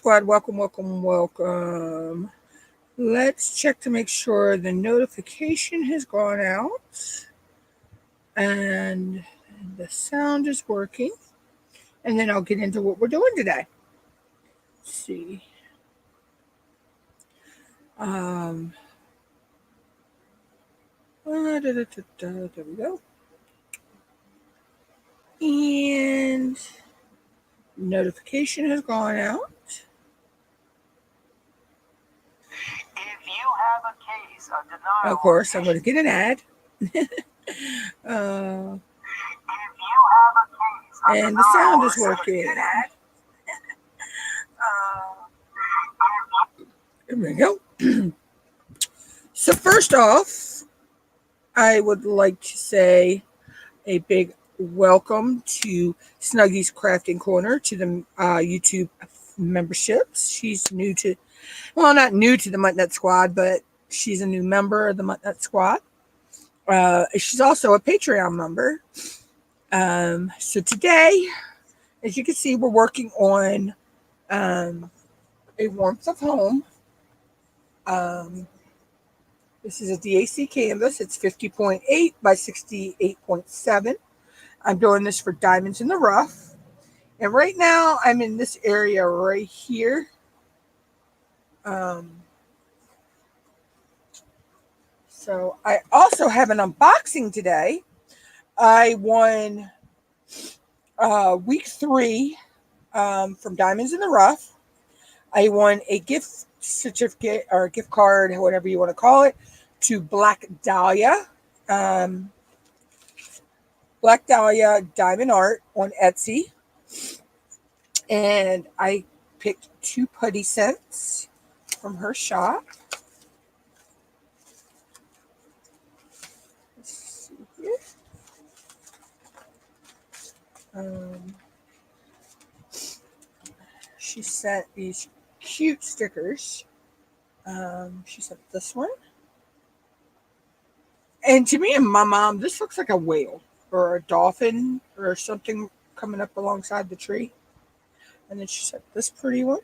Squad. Welcome, welcome, welcome. Let's check to make sure the notification has gone out and the sound is working. And then I'll get into what we're doing today. Let's see. There we go. And notification has gone out. If you have a case of denial, of course, I'm going to get an ad. And the sound is working. There we go. So first off, I would like to say a big welcome to Snuggie's Crafting Corner, to the YouTube memberships. She's new to, well, not new to the MUTTNUTT'S Squad, but she's a new member of the MUTTNUTT'S Squad. She's also a Patreon member. So today, as you can see, we're working on a warmth of home. This is a DAC canvas. It's 50.8 by 68.7. I'm doing this for Diamonds in the Rough. And right now, I'm in this area right here. So I also have an unboxing today. I won week 3 from Diamonds in the Rough. I won a gift certificate or a gift card, whatever you want to call it, to Black Dahlia. Black Dahlia Diamond Art on Etsy. And I picked 2 putty sets from her shop. Let's see here. She sent these cute stickers. She sent this one. And to me and my mom, this looks like a whale or a dolphin or something coming up alongside the tree. And then she sent this pretty one.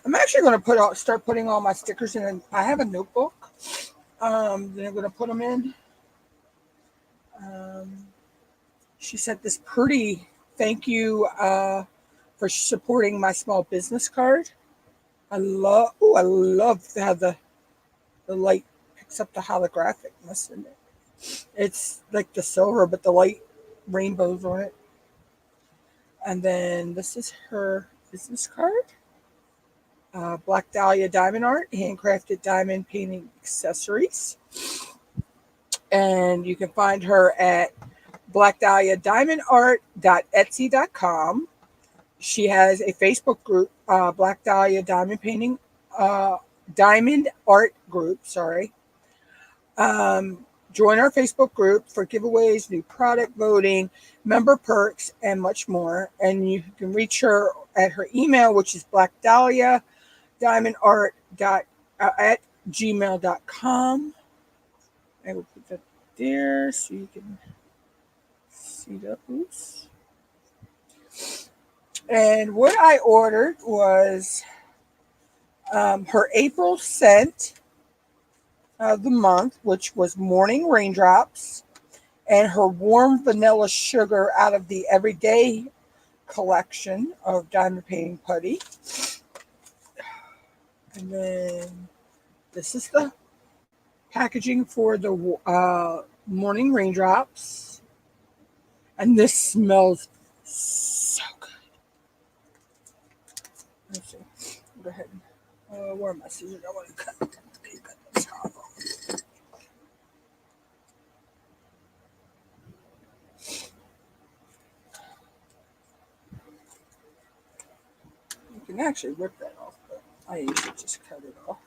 I'm actually going to start putting all my stickers in. I have a notebook. Then I'm going to put them in. She sent this pretty thank you for supporting my small business card. I love how the light picks up the holographicness in it. It's like the silver, but the light rainbows on it. And then this is her business card. Black Dahlia Diamond Art, handcrafted diamond painting accessories. And you can find her at blackdahliadiamondart.etsy.com. She has a Facebook group, Black Dahlia Diamond Painting, Diamond Art Group, sorry. Join our Facebook group for giveaways, new product voting, member perks, and much more. And you can reach her at her email, which is blackdahliadiamondart@gmail.com. I will put that there so you can see those. And what I ordered was her April scent of the month, which was Morning Raindrops, and her warm vanilla sugar out of the Everyday collection of diamond painting putty. And then this is the packaging for the Morning Raindrops. And this smells so good. Let's see. Go ahead. Where are my scissors? I want to cut the top off. You can actually rip that off, but I usually just cut it off.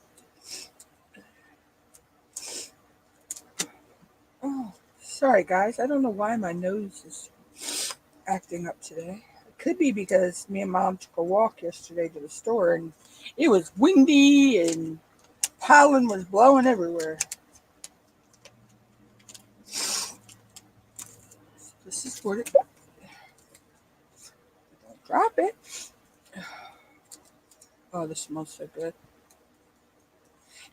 Oh, sorry guys. I don't know why my nose is acting up today. It could be because me and Mom took a walk yesterday to the store and it was windy and pollen was blowing everywhere. This is what it Drop it. Oh, this smells so good.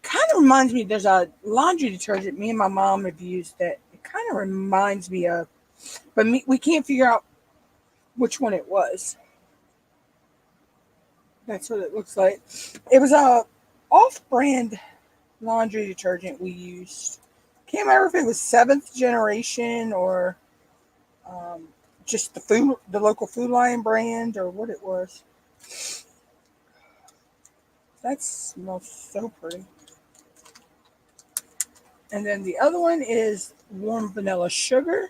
Kind of reminds me, there's a laundry detergent me and my mom have used that it kind of reminds me of, but we can't figure out which one it was. That's what it looks like. It was a off-brand laundry detergent we used. Can't remember if it was seventh generation or um, just the local Food Lion brand or what it was. That smells so pretty. And then the other one is warm vanilla sugar.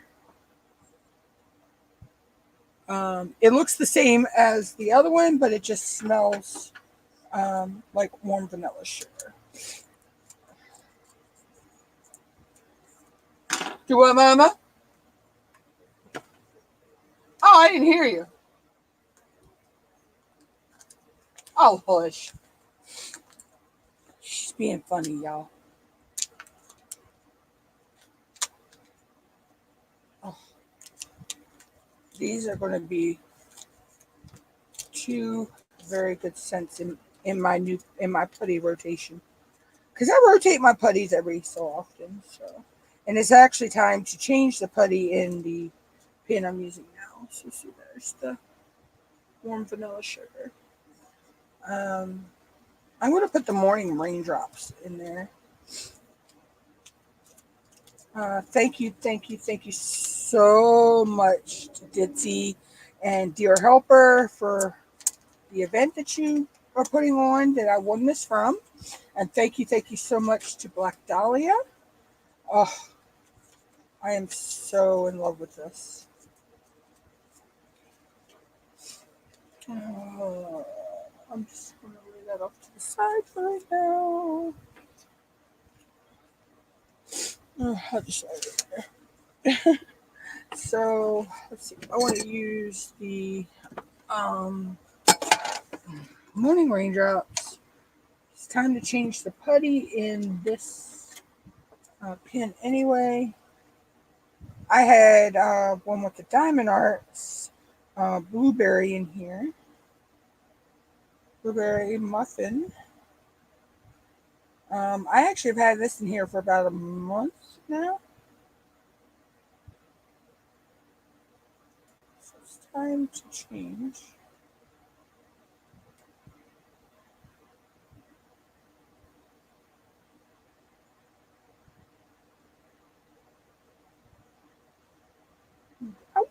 It looks the same as the other one, but it just smells like warm vanilla sugar. Do what, Mama? Oh, I didn't hear you. Oh, hush. She's being funny, y'all. Oh, these are going to be two very good scents in my putty rotation. Because I rotate my putties every so often. So, and it's actually time to change the putty in the pen I'm using now. So see, there's the warm vanilla sugar. I'm going to put the morning raindrops in there. Thank you so much to Ditzy and Dear Helper for the event that you are putting on that I won this from. And thank you so much to Black Dahlia. Oh, I am so in love with this. Oh, I'm just going to lay that off to the side for right now. Oh, I'll just lay it there. So, let's see. I want to use the morning raindrops. It's time to change the putty in this pen anyway. I had one with the Diamond Arts blueberry in here. Blueberry muffin. I actually have had this in here for about a month now. So it's time to change. Oh,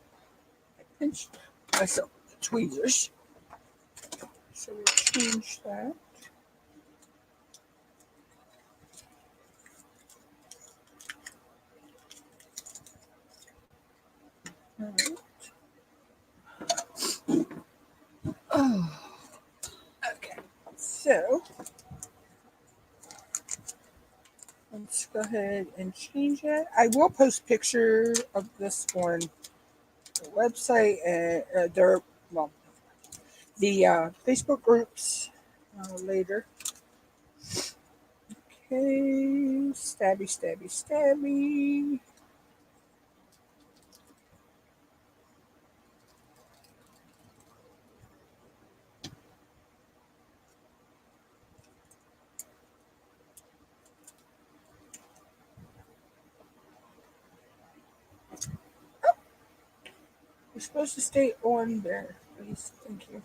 I pinched myself with the tweezers. So we'll change that. All right. Oh, okay. So let's go ahead and change it. I will post pictures of this on the website and the Facebook groups later. Okay, stabby. You're supposed to stay on there, please. Thank you.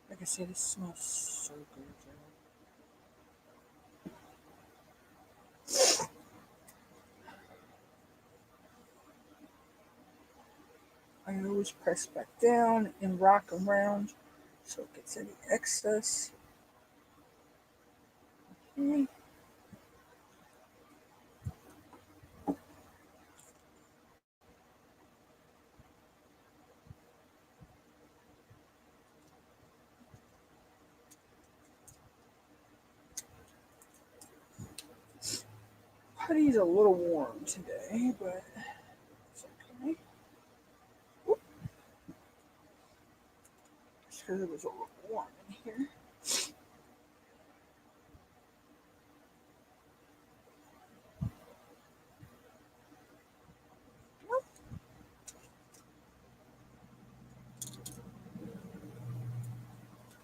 Like I said, it smells so good. I always press back down and rock around so it gets any excess. Okay. putty's a little warm today, but it's okay. Just because it was a little warm in here.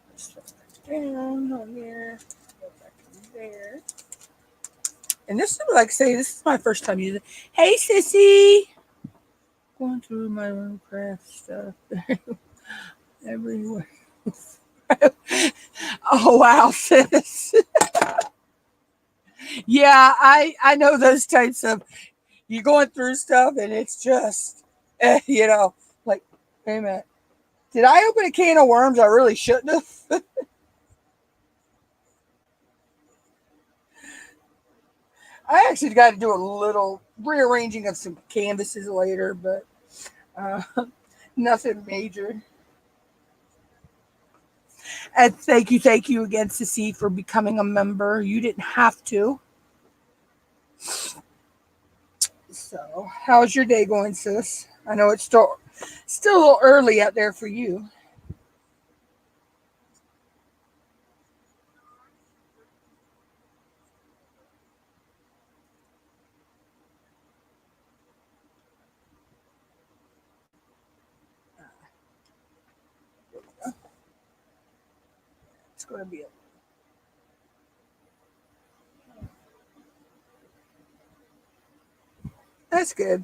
Let's throw that down on there. Go back in there. And this is like say this is my first time using it. Hey sissy. Going through my little craft stuff everywhere. Oh wow, sis. Yeah, I know those types of you going through stuff and it's just like wait a minute. Did I open a can of worms I really shouldn't have? I actually got to do a little rearranging of some canvases later, but uh, nothing major. And thank you again, Sissy, for becoming a member. You didn't have to. So, how's your day going, sis? I know it's still a little early out there for you. It's going to be that's good.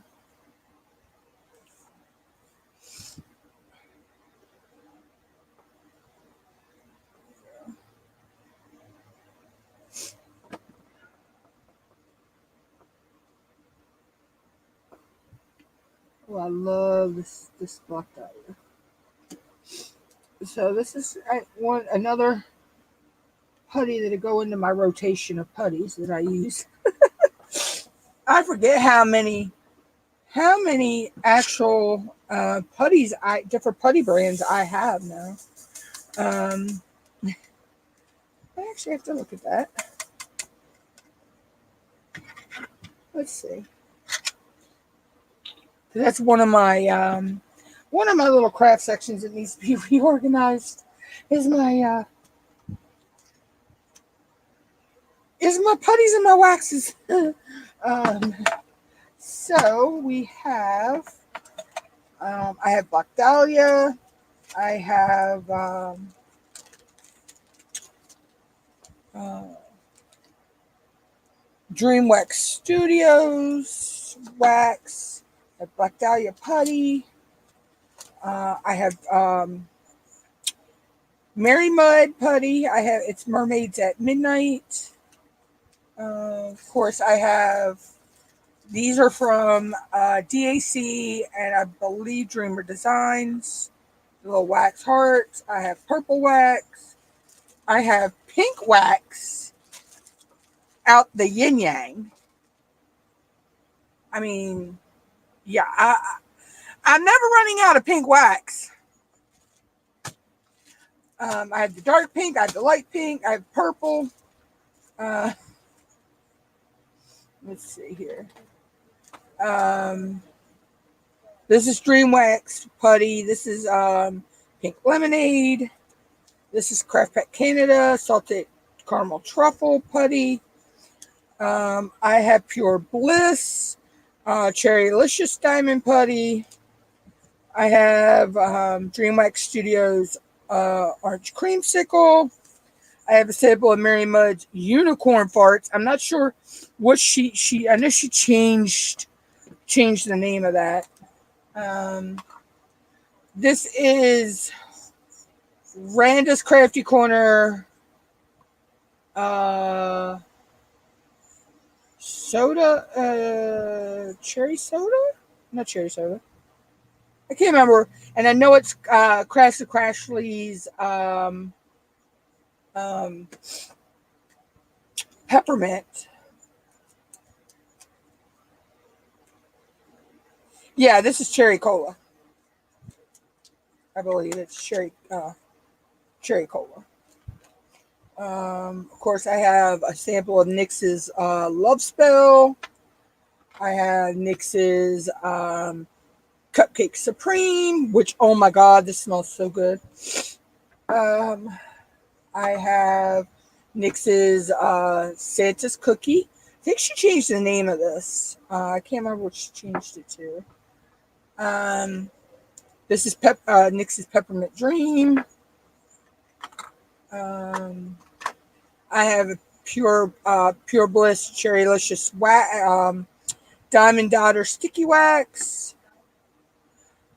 Oh, I love this black dahlia. So this is another putty that'll go into my rotation of putties that I use. I forget how many actual putties different putty brands I have now. Um, I actually have to look at that. Let's see. That's one of my little craft sections that needs to be reorganized. Is my putties and my waxes. um, so we have. I have Black Dahlia. I have uh, Dream Wax Studios wax. I have Black Dahlia putty. I have Mary Mud putty. I have it's Mermaids at Midnight. Of course, I have these are from DAC and I believe Dreamer Designs. Little wax hearts. I have purple wax. I have pink wax out the yin yang. I mean, yeah, I'm never running out of pink wax. I have the dark pink, I have the light pink, I have purple. Let's see here. This is Dream Wax Putty. This is Pink Lemonade. This is Craft Pack Canada Salted Caramel Truffle Putty. I have Pure Bliss Cherry Delicious Diamond Putty. I have Dream Wax Studios Orange Creamsicle. I have a sample of Mary Mudd's Unicorn Farts. I'm not sure what she I know she changed the name of that. This is Randa's Crafty Corner soda, cherry soda? Not cherry soda. I can't remember. And I know it's Crafts Crashly's peppermint. Yeah, this is cherry cola. I believe it's cherry cola. Of course, I have a sample of NYX's Love Spell. I have NYX's Cupcake Supreme, which, oh my God, this smells so good. I have NYX's Santa's Cookie. I think she changed the name of this. I can't remember what she changed it to. This is NYX's Peppermint Dream. I have a Pure Bliss Cherrylicious Diamond Daughter Sticky Wax.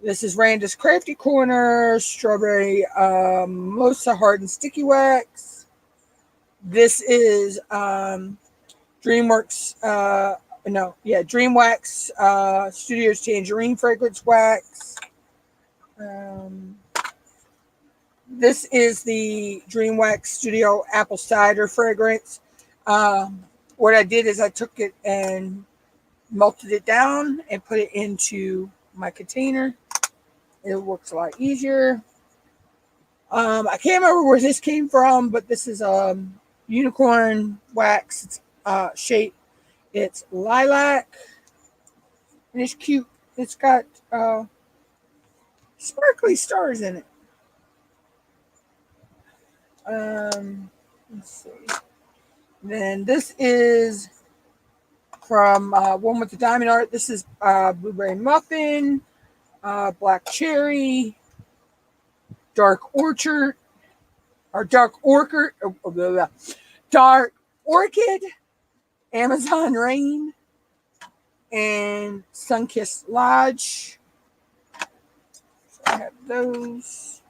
This is Randa's Crafty Corner Strawberry Mosa Hardened Sticky Wax. This is DreamWorks DreamWax Studios Tangerine Fragrance Wax. This is the DreamWax Studio Apple Cider Fragrance. What I did is I took it and melted it down and put it into my container. It works a lot easier. I can't remember where this came from, but this is unicorn wax. It's shape. It's lilac, and it's cute. It's got sparkly stars in it. Let's see. Then this is from one with the diamond art. This is blueberry muffin, black cherry, dark orchid, Amazon rain, and Sunkissed Lodge. So I have those.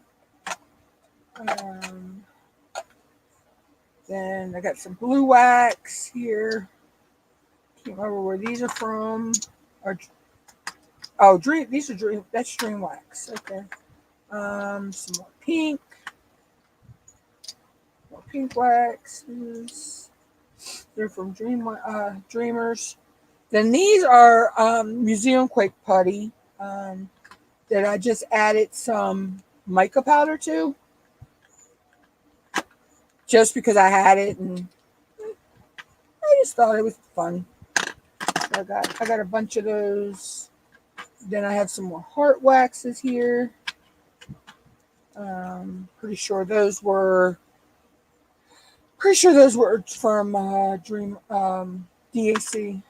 Then I got some blue wax here. Can't remember where these are from. These are Dream. That's Dream Wax. Okay. Some more pink. More pink waxes. They're from Dreamers. Then these are Museum Quake Putty that I just added some mica powder to, just because I had it and I just thought it was fun. So I got a bunch of those. Then I have some more heart waxes here. Pretty sure those were from Dream DAC.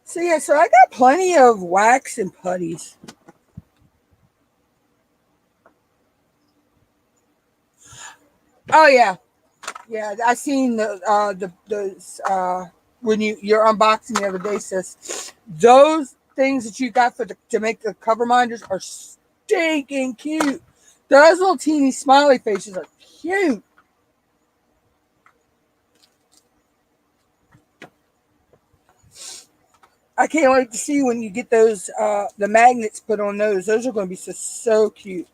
So yeah, so I got plenty of wax and putties. Oh yeah, I seen the when you're unboxing the other day, sis. Those things that you got to make the cover minders are stinking cute. Those little teeny smiley faces are cute. I can't wait to see when you get those the magnets put on those. Those are going to be so cute.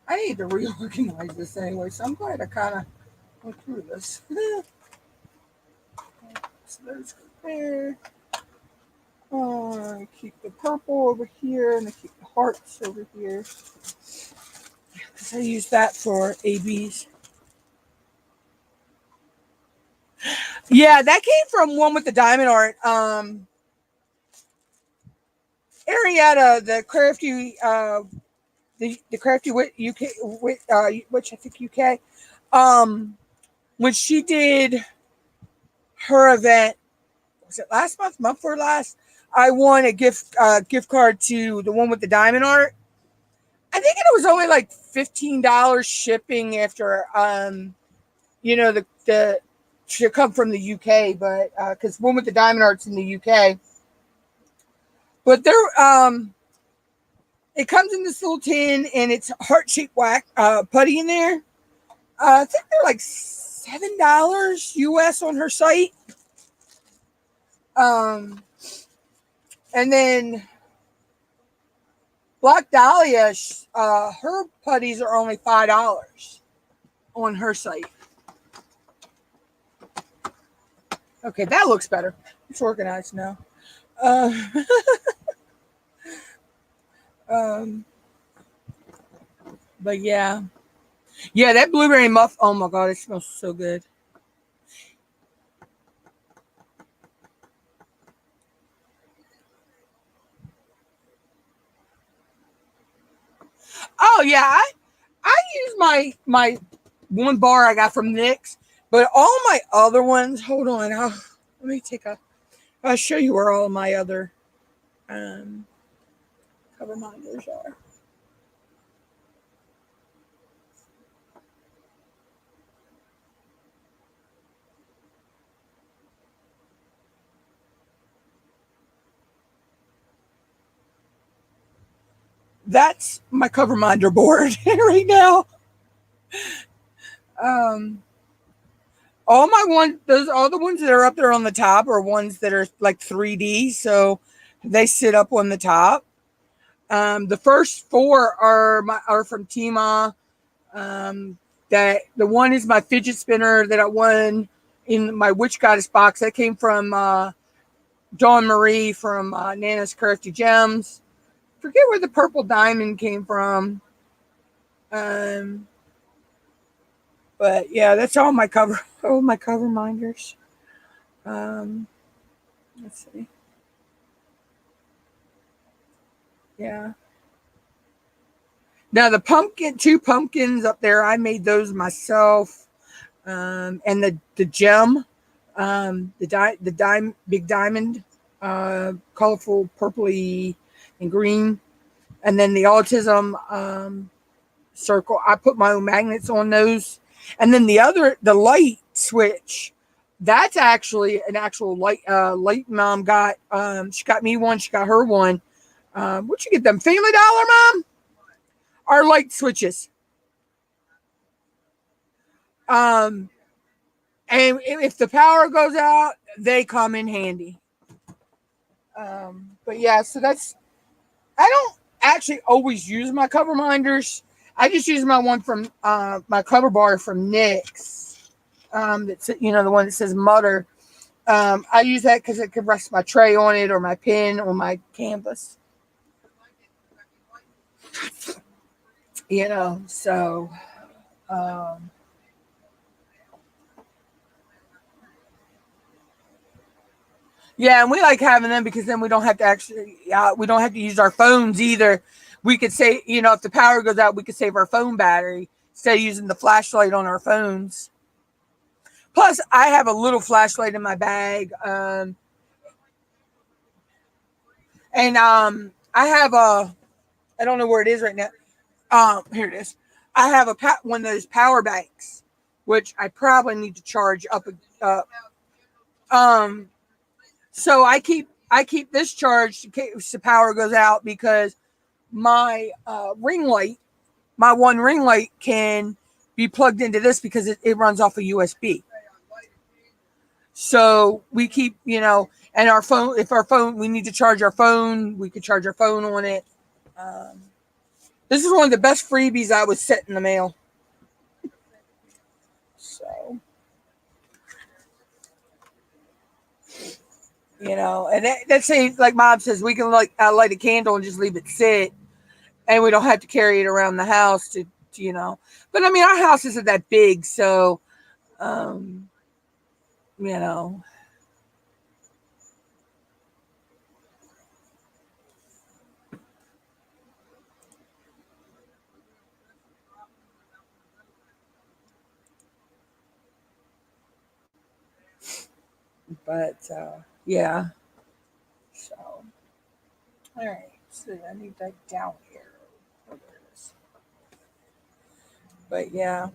I need to reorganize this anyway, so I'm glad I kind of went through this. So those go there. Keep the purple over here, and I keep the hearts over here. Because I use that for ABs. Yeah, that came from one with the diamond art. Arietta, the crafty, the crafty UK, which I think UK, when she did her event, was it last month before last? I won a gift card to the one with the diamond art. I think it was only like $15 shipping after, the should come from the UK, but because one with the diamond art's in the UK. But they're it comes in this little tin, and it's heart-shaped wax putty in there. I think they're like $7 US on her site. And then Black Dahlia, her putties are only $5 on her site. Okay, that looks better. It's organized now. Uh, um, but yeah. Yeah, that blueberry muff. Oh my God, it smells so good. Oh yeah, I use my one bar I got from Nick's, but all my other ones. Hold on, let me take a. I'll show you where all my other um, cover minders are. That's my cover minder board right now. Um, all my one, those all the ones that are up there on the top are ones that are like 3D, so they sit up on the top. The first four are from Tima. That the one is my fidget spinner that I won in my Witch Goddess box. That came from Dawn Marie from Nana's Crafty Gems. Forget where the purple diamond came from. Um, but yeah, that's all my cover. All my cover minders. Um, let's see. Yeah. Now the two pumpkins up there, I made those myself. And the gem, big diamond, colorful purpley and green, and then the autism circle. I put my own magnets on those, and then the light switch. That's actually an actual light mom got. She got me one. She got her one. Where'd you get them? Family Dollar, mom. Our light switches. Um, and if the power goes out, they come in handy. But yeah, so I don't actually always use my cover minders. I just use my one from my cover bar from Nick's. That's the one that says Mutter. I use that because it could rest my tray on it or my pen or my canvas. So um, yeah, and we like having them because then we don't have to we don't have to use our phones either. We could say, if the power goes out, we could save our phone battery instead of using the flashlight on our phones. Plus, I have a little flashlight in my bag, and I have I don't know where it is right now. Here it is. I have one of those power banks, which I probably need to charge up. Um, so I keep this charged in case the power goes out because my ring light, my one ring light, can be plugged into this because it runs off a USB. So we keep, and our phone, if our phone, we need to charge our phone, we could charge our phone on it. Um, this is one of the best freebies I was sent in the mail. So, and that's say, like Mom says, we can light a candle and just leave it sit, and we don't have to carry it around the house to. But I mean, our house isn't that big, so, um, you know, but yeah. So, all right. So I need that down here. Oh, there it is. But yeah,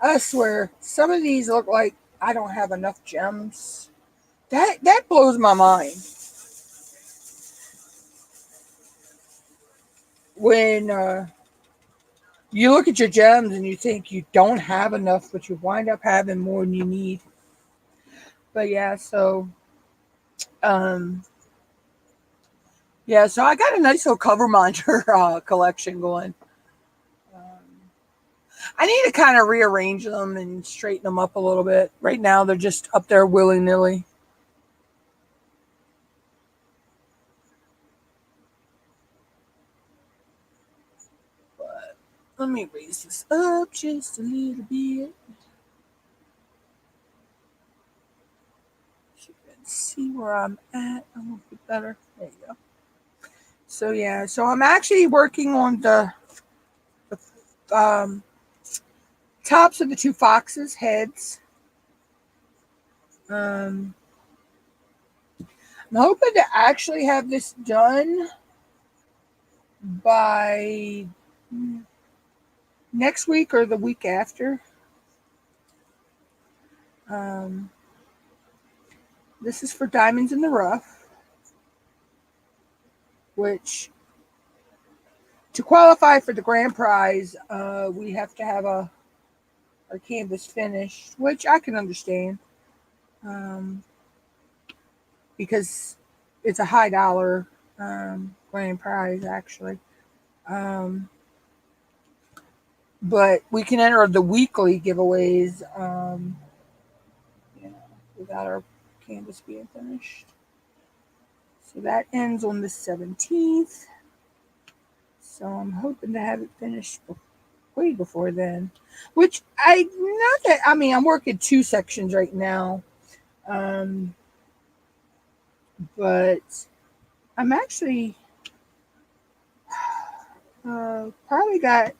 I swear, some of these look like I don't have enough gems. That blows my mind. When you look at your gems and you think you don't have enough, but you wind up having more than you need. But yeah, um, so I got a nice little cover monitor collection going. Um, I need to kind of rearrange them and straighten them up a little bit. Right now, they're just up there willy-nilly. But let me raise this up just a little bit. So you can see where I'm at a little bit better. There you go. So yeah, so I'm actually working on the um, tops of the two foxes' heads. I'm hoping to actually have this done by next week or the week after. This is for Diamonds in the Rough, which to qualify for the grand prize, we have to have our canvas finished, which I can understand because it's a high dollar grand prize actually. But we can enter the weekly giveaways without our canvas being finished. So that ends on the 17th. So I'm hoping to have it finished way before then. Which I'm working 2 sections right now. But I'm actually probably got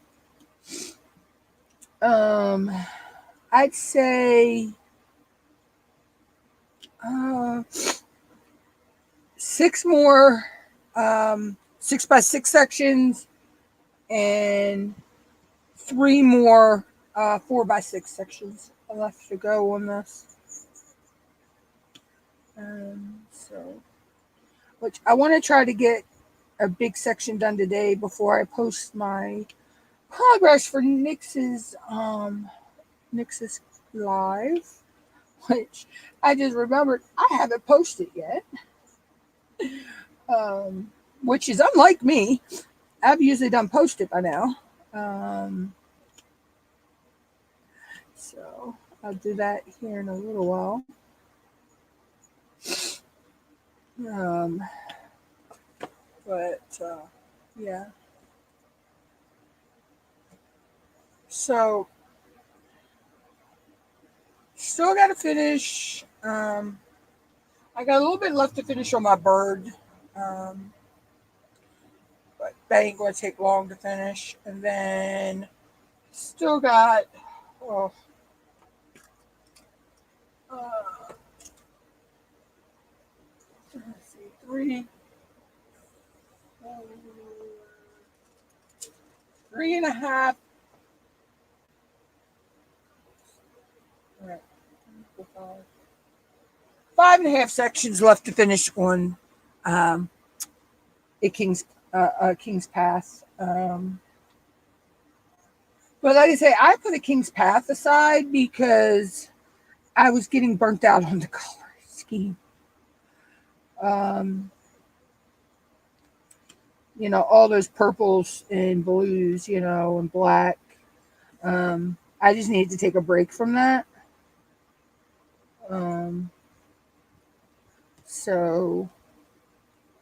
I'd say 6 more 6x6 sections and 3 more 4x6 sections left to go on this. So, which I want to try to get a big section done today before I post my progress for Nix's live, which I just remembered I haven't posted yet. Which is unlike me. I've usually done posted by now. So I'll do that here in a little while. Yeah. So still got to finish. I got a little bit left to finish on my bird. But that ain't going to take long to finish. And then still got, oh, let's see, 3.5. All right, 5.5 sections left to finish on King's Path. But like I say, I put a King's Path aside because I was getting burnt out on the color scheme. All those purples and blues, and black. I just needed to take a break from that. So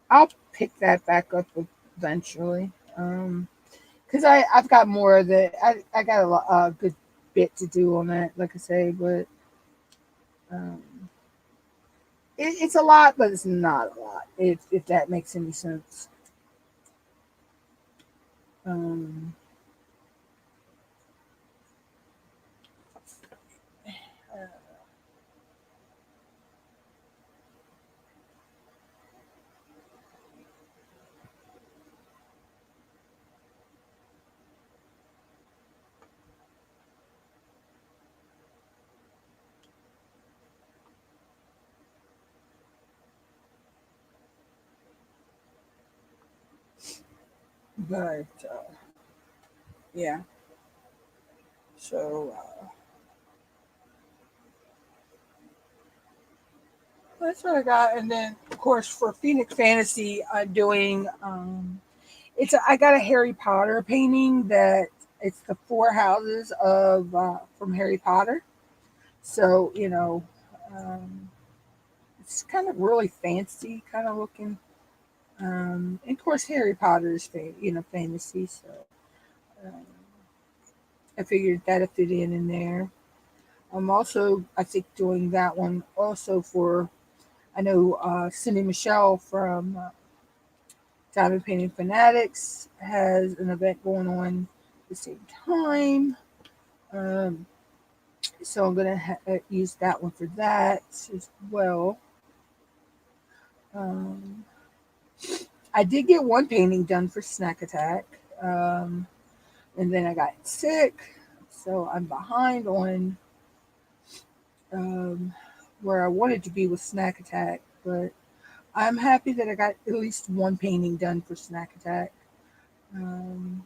I'll pick that back up eventually. Because I've got more of that. I got a good bit to do on that, like I say, but it's a lot, but it's not a lot, if that makes any sense. But yeah, so that's what I got. And then of course for Phoenix Fantasy, I'm doing I got a Harry Potter painting that It's the four houses of from Harry Potter. So um, it's kind of really fancy, kind of looking. And of course, Harry Potter is fantasy. So um, I figured that'd fit in there. I'm also, I think, doing that one also for. I know Cindy Michelle from Diamond Painting Fanatics has an event going on at the same time. Um, so I'm going to use that one for that as well. Um, I did get one painting done for Snack Attack, and then I got sick, so I'm behind on um, where I wanted to be with Snack Attack, but I'm happy that I got at least one painting done for Snack Attack. Um,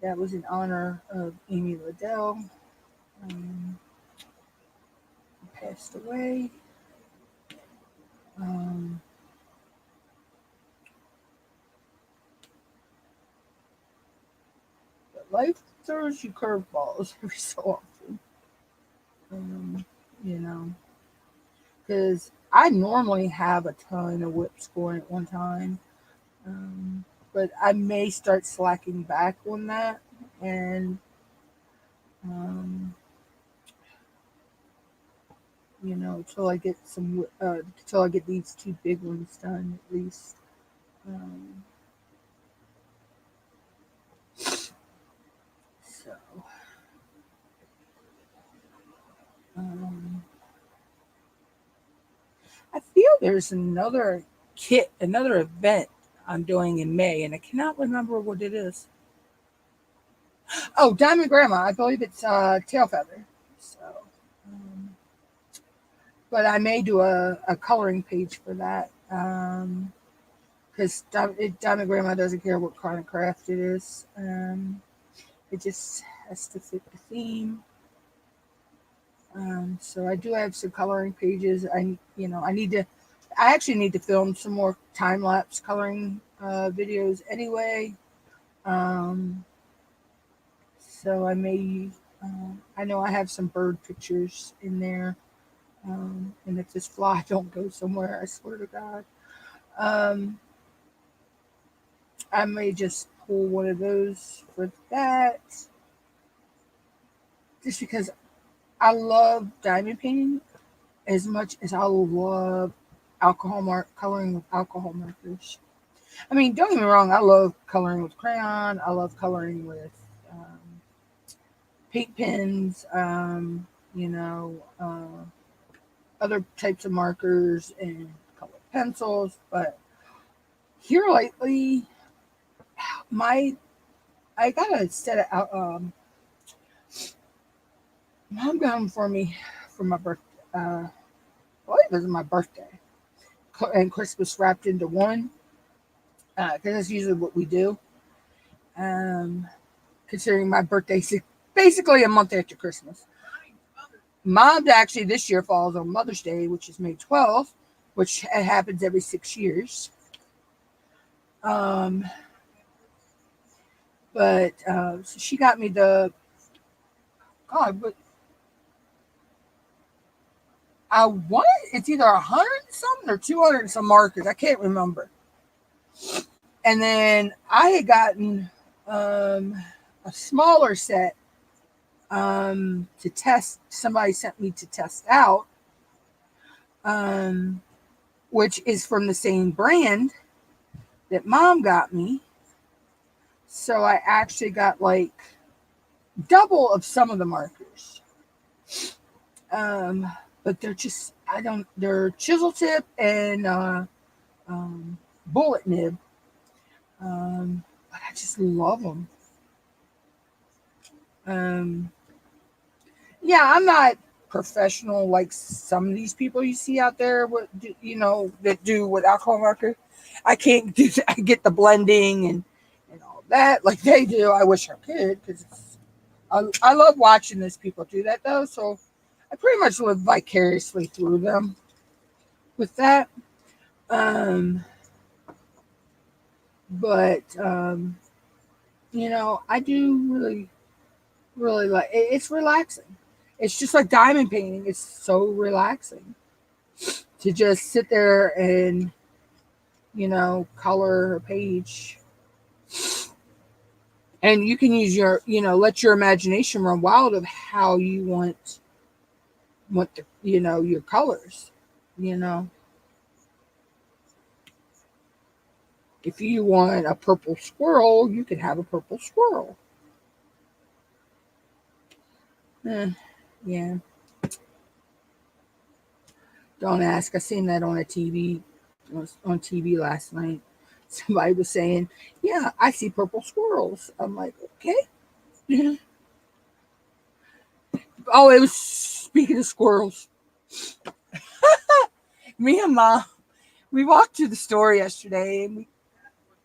that was in honor of Amy Liddell, um, who passed away. Um, but life throws you curveballs every so often. Um, you know, because I normally have a ton of WIPs going at one time. Um, but I may start slacking back on that, and um, till I get till I get these two big ones done at least. Um, so um, I feel there's another event I'm doing in May, and I cannot remember what it is. Oh, Diamond Grandma. I believe it's Tail Feather. So, um, but I may do a coloring page for that. Because Diamond Grandma doesn't care what kind of craft it is. It just has to fit the theme. So I do have some coloring pages. I actually need to film some more time lapse coloring videos anyway. Um, so I know I have some bird pictures in there. And if this fly don't go somewhere, I swear to God. Um, I may just pull one of those for that. Just because I love diamond painting as much as I love coloring with alcohol markers. I mean, don't get me wrong, I love coloring with crayon. I love coloring with paint pens, other types of markers and colored pencils. But here lately, my I got a set of mom got them for me for my birthday. I believe it was my birthday, and Christmas wrapped into one because that's usually what we do. Um, Considering my birthday's basically a month after Christmas. Mom's actually this year falls on Mother's Day, which is May 12th, which happens every 6 years. Um, so she got me but I want it's either 100 something or 200 some markers. I can't remember. And then I had gotten a smaller set to test. Somebody sent me to test out, um, which is from the same brand that Mom got me. So I actually got like double of some of the markers. But they're chisel tip and bullet nib. But I just love them. Yeah, I'm not professional like some of these people you see out there that do with alcohol marker. I can't do I get the blending and all that like they do. I wish I could because I love watching these people do that though. So I pretty much live vicariously through them with that. Um, but I do really like it. It's relaxing. It's just like diamond painting. It's so relaxing to just sit there and, color a page. And you can use let your imagination run wild of how you want your colors. You know, if you want a purple squirrel, you could have a purple squirrel. Yeah. Don't ask. I seen that on a TV, on TV last night. Somebody was saying, "Yeah, I see purple squirrels." I'm like, "Okay." Yeah. Oh, it was speaking of squirrels. Me and Mom, we walked to the store yesterday, and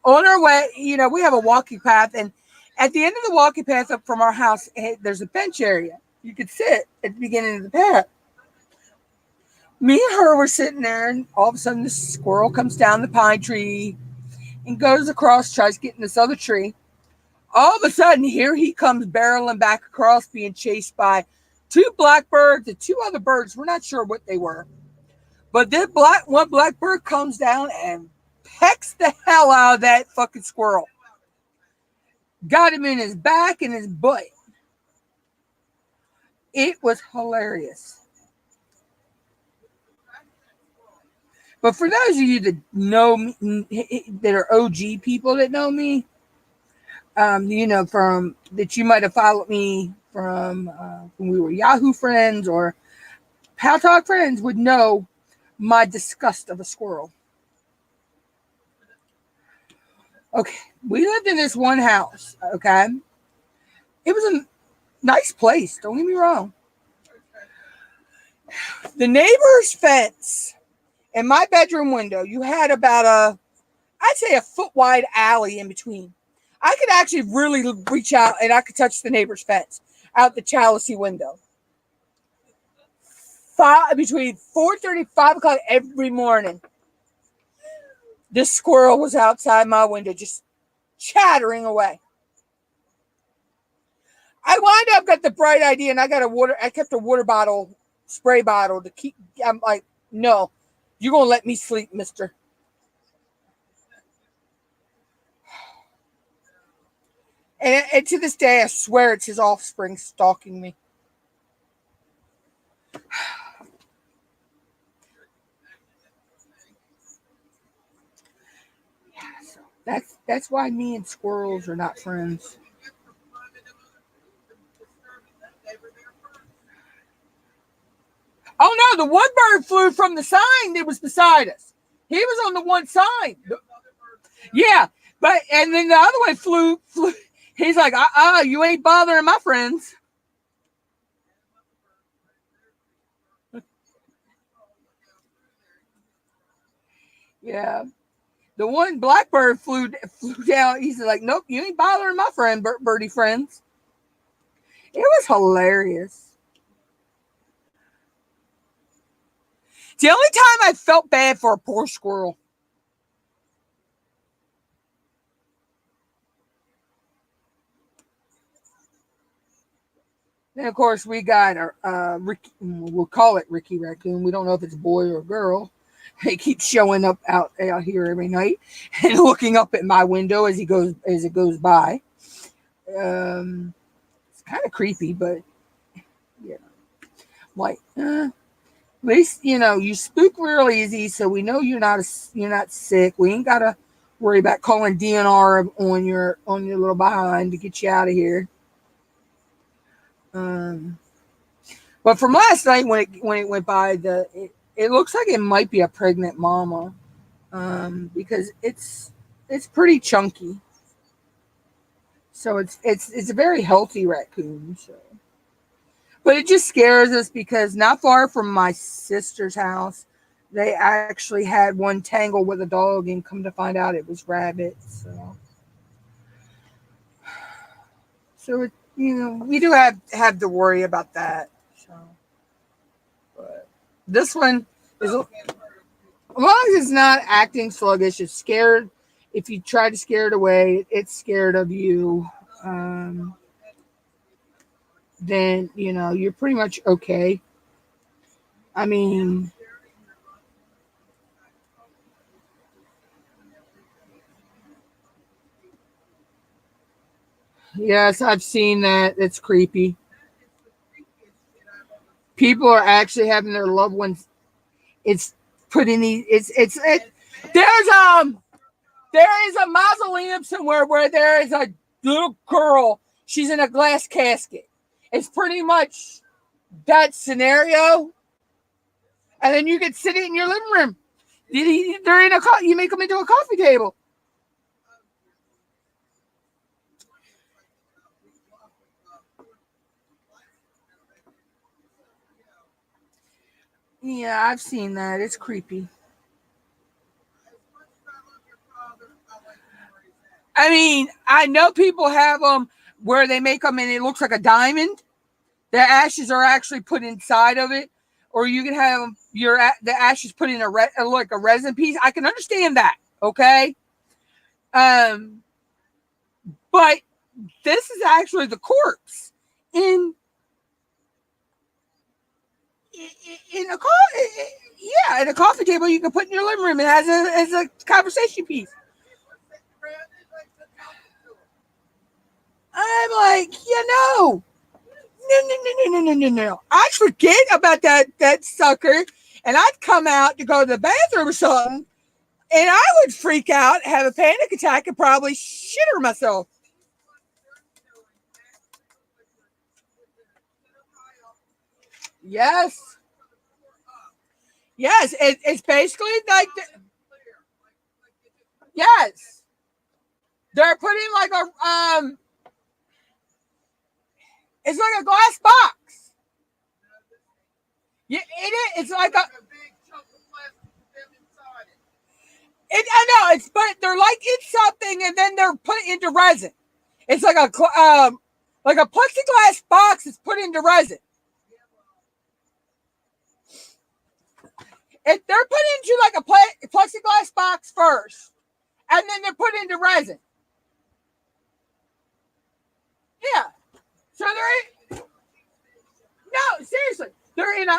on our way, we have a walking path, and at the end of the walking path up from our house, there's a bench area. You could sit at the beginning of the path. Me and her were sitting there, and all of a sudden, this squirrel comes down the pine tree and goes across, tries to get in this other tree. All of a sudden, here he comes barreling back across, being chased by two blackbirds and two other birds. We're not sure what they were. But this one blackbird comes down and pecks the hell out of that fucking squirrel. Got him in his back and his butt. It was hilarious. But for those of you that know me, that are OG people that know me, from that you might have followed me from when we were Yahoo friends or Pal Talk friends, would know my disgust of a squirrel. Okay, we lived in this one house. Okay, it was a nice place. Don't get me wrong. The neighbor's fence and my bedroom window, you had about I'd say a foot wide alley in between. I could actually really reach out and I could touch the neighbor's fence out the chalice window. Between 4:30 and 5 o'clock every morning, this squirrel was outside my window just chattering away. I wind up got the bright idea, and I kept a water bottle, spray bottle to keep. I'm like, no, you're gonna let me sleep, mister. And to this day, I swear it's his offspring stalking me. So that's why me and squirrels are not friends. Oh no, the one bird flew from the sign that was beside us. He was on the one side. Yeah, and then the other one flew. He's like, you ain't bothering my friends. Yeah. The one blackbird flew down. He's like, nope, you ain't bothering my friend, birdie friends. It was hilarious. It's the only time I felt bad for a poor squirrel. Then, of course, we got our Ricky. We'll call it Ricky Raccoon. We don't know if it's a boy or a girl. He keeps showing up out here every night and looking up at my window as it goes by. It's kind of creepy, but yeah, like at least you spook real easy, so we know you're not sick. We ain't gotta worry about calling DNR on your little behind to get you out of here. But from last night when it went by, it looks like it might be a pregnant mama, because it's pretty chunky. So it's a very healthy raccoon. So, but it just scares us because not far from my sister's house, they actually had one tangle with a dog, and come to find out it was rabbit. So we do have to worry about that. So, but this one is, as long as it's not acting sluggish, it's scared. If you try to scare it away, it's scared of you. then you're pretty much okay. I mean, yes, I've seen that. It's creepy. People are actually having their loved ones. It's put in these. There's there is a mausoleum somewhere where there is a little girl. She's in a glass casket. It's pretty much that scenario, and then you can sit it in your living room. They're in a you make them into a coffee table. Yeah, I've seen that. It's creepy. I mean, I know people have them where they make them and it looks like a diamond. The ashes are actually put inside of it, or you can have the ashes put in like a resin piece. I can understand that. Okay, um, but this is actually the corpse in in a yeah, in a coffee table you can put in your living room. It has as a conversation piece. I'm like, no. I'd forget about that sucker, and I'd come out to go to the bathroom or something, and I would freak out, have a panic attack, and probably shitter myself. Yes, yes, it's basically like yes, they're putting like a it's like a glass box. Yeah, it is. It's like a I know it's but they're like in something, and then they're put into resin. It's like a plexiglass box is put into resin. They're put into like a plexiglass box first, and then they're put into resin. Yeah. So no, seriously, they're in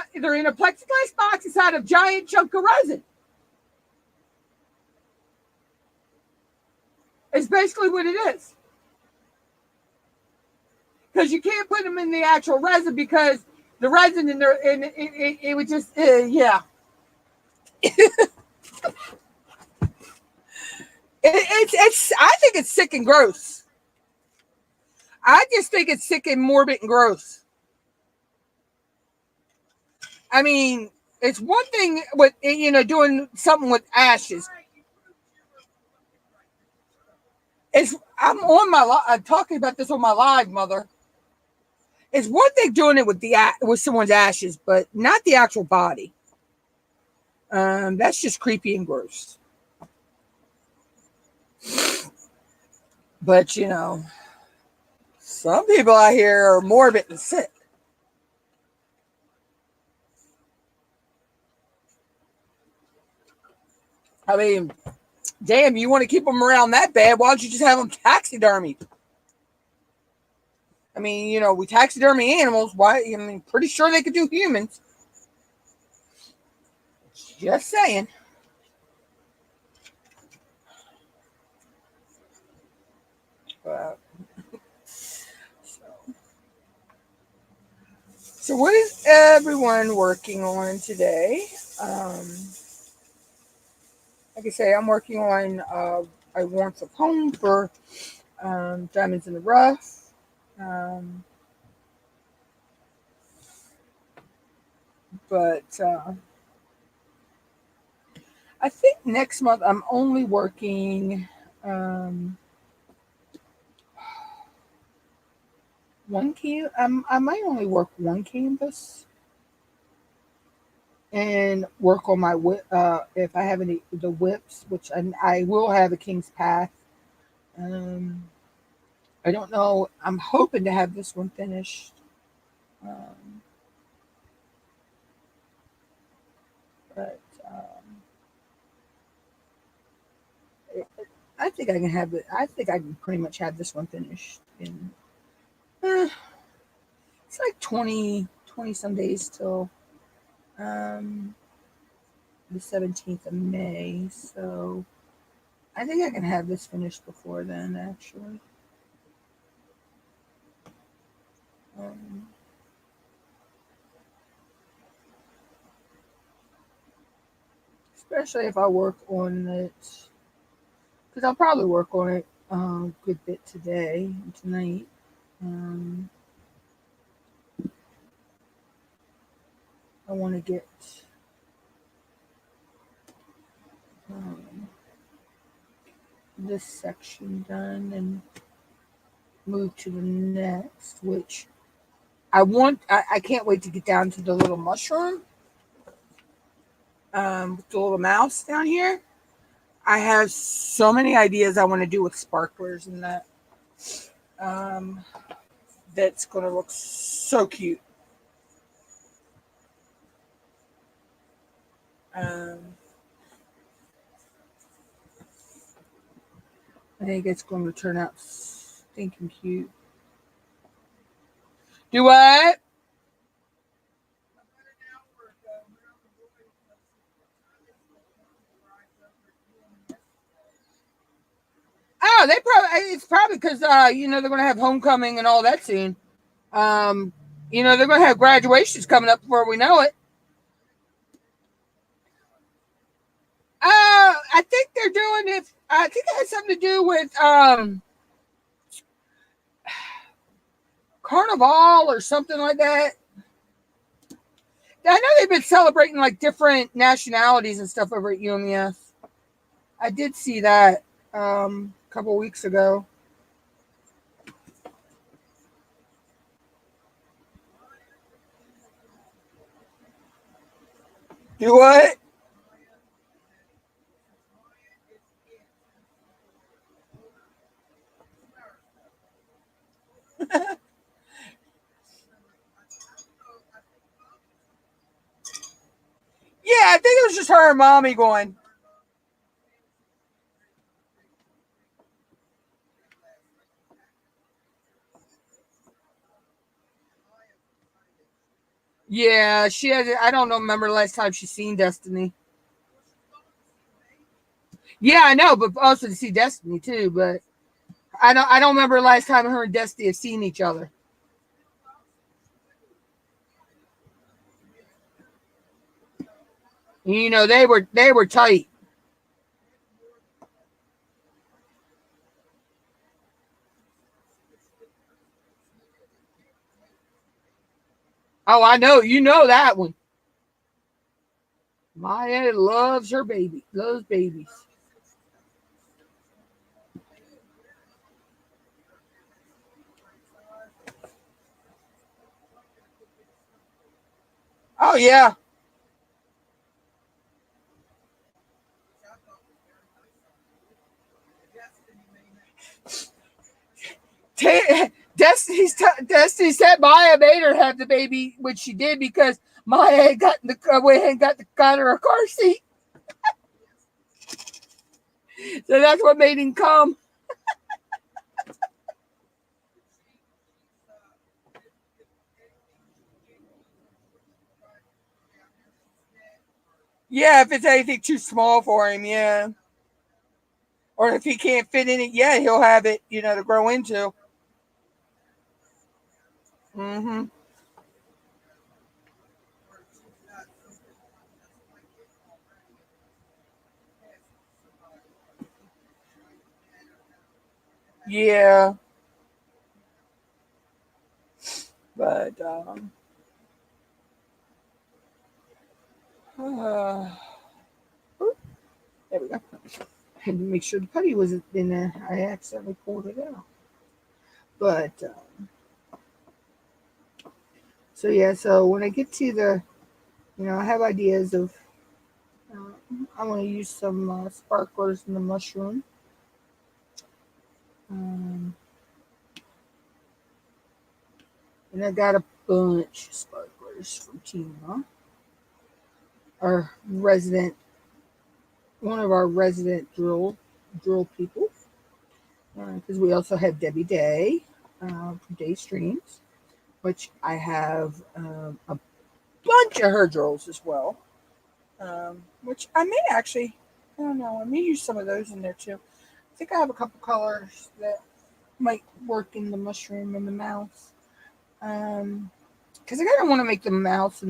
a plexiglass box inside a giant chunk of resin. It's basically what it is. Because you can't put them in the actual resin because the resin in there and it would just yeah. It's I think it's sick and gross. I just think it's sick and morbid and gross. I mean, it's one thing with doing something with ashes. It's I'm on my I'm talking about this on my live, mother. It's one thing doing it with someone's ashes, but not the actual body. That's just creepy and gross. But some people out here are morbid and sick. I mean, damn, you want to keep them around that bad? Why don't you just have them taxidermied? I mean, we taxidermy animals. Why? I mean, pretty sure they could do humans. Just saying. Uh, so, what is everyone working on today? Um, like I say, I'm working on I want a poem for Diamonds in the Rough. Um, but I think next month I'm only working one can. I might only work one canvas and work on my whip. If I have any the whips, which I will have a King's Path. Um, I don't know. I'm hoping to have this one finished. Um, but I think I can have it. I think I can pretty much have this one finished. in, it's like 20 some days till the 17th of May. So I think I can have this finished before then, actually. Um, Especially if I work on it, because I'll probably work on it a good bit today and tonight. Um, I want to get um, this section done and move to the next, which I can't wait to get down to the little mushroom, with the little mouse down here. I have so many ideas I want to do with sparklers and that. Um, that's going to look so cute. Um, I think it's going to turn out stinking cute. Do what? Oh, it's probably because they're going to have homecoming and all that soon. Um, they're going to have graduations coming up before we know it. I think they're doing it. I think it has something to do with Carnival or something like that. I know they've been celebrating like different nationalities and stuff over at UMES. I did see that a couple weeks ago. Do what? Yeah, I think it was just her and mommy going. Yeah, she had. I don't know. Remember the last time she seen Destiny? Yeah, I know, but also to see Destiny too. But I don't remember the last time her and Destiny have seen each other. They were tight. Oh, I know. You know that one. Maya loves her baby. Loves babies. Oh yeah. Destiny said Maya made her have the baby, which she did because Maya had gotten the went and got her a car seat. So that's what made him come. Yeah, if it's anything too small for him, yeah. Or if he can't fit in it, yeah, he'll have it, to grow into. Mm-hmm. Yeah, but uh, there we go. Had to make sure the putty wasn't in there. I accidentally pulled it out. But so yeah, so when I get to I have ideas of. Uh, I want to use some sparklers in the mushroom. Um, and I got a bunch of sparklers from Tina, our resident, one of our resident drill people. Because we also have Debbie Day. day streams, which I have a bunch of her drills as well, which I may actually, I don't know, I may use some of those in there too. I think I have a couple colors that might work in the mushroom and the mouse. Because I kind of want to make the mouse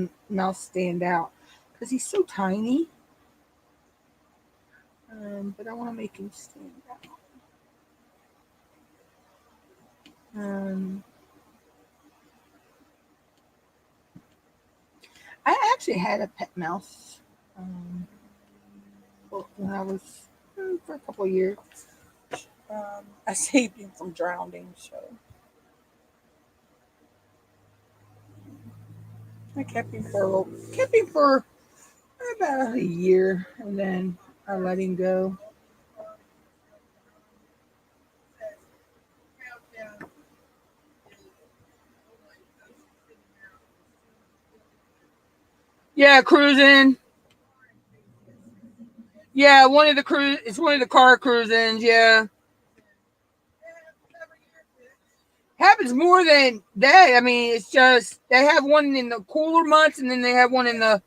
stand out because he's so tiny. But I want to make him stand out. I actually had a pet mouse when I was for a couple of years. I saved him from drowning, so I kept him for about a year, and then I let him go. Yeah, cruising. Yeah, it's one of the car cruisings. Yeah, happens more than that. I mean, it's just they have one in the cooler months, and then they have one in the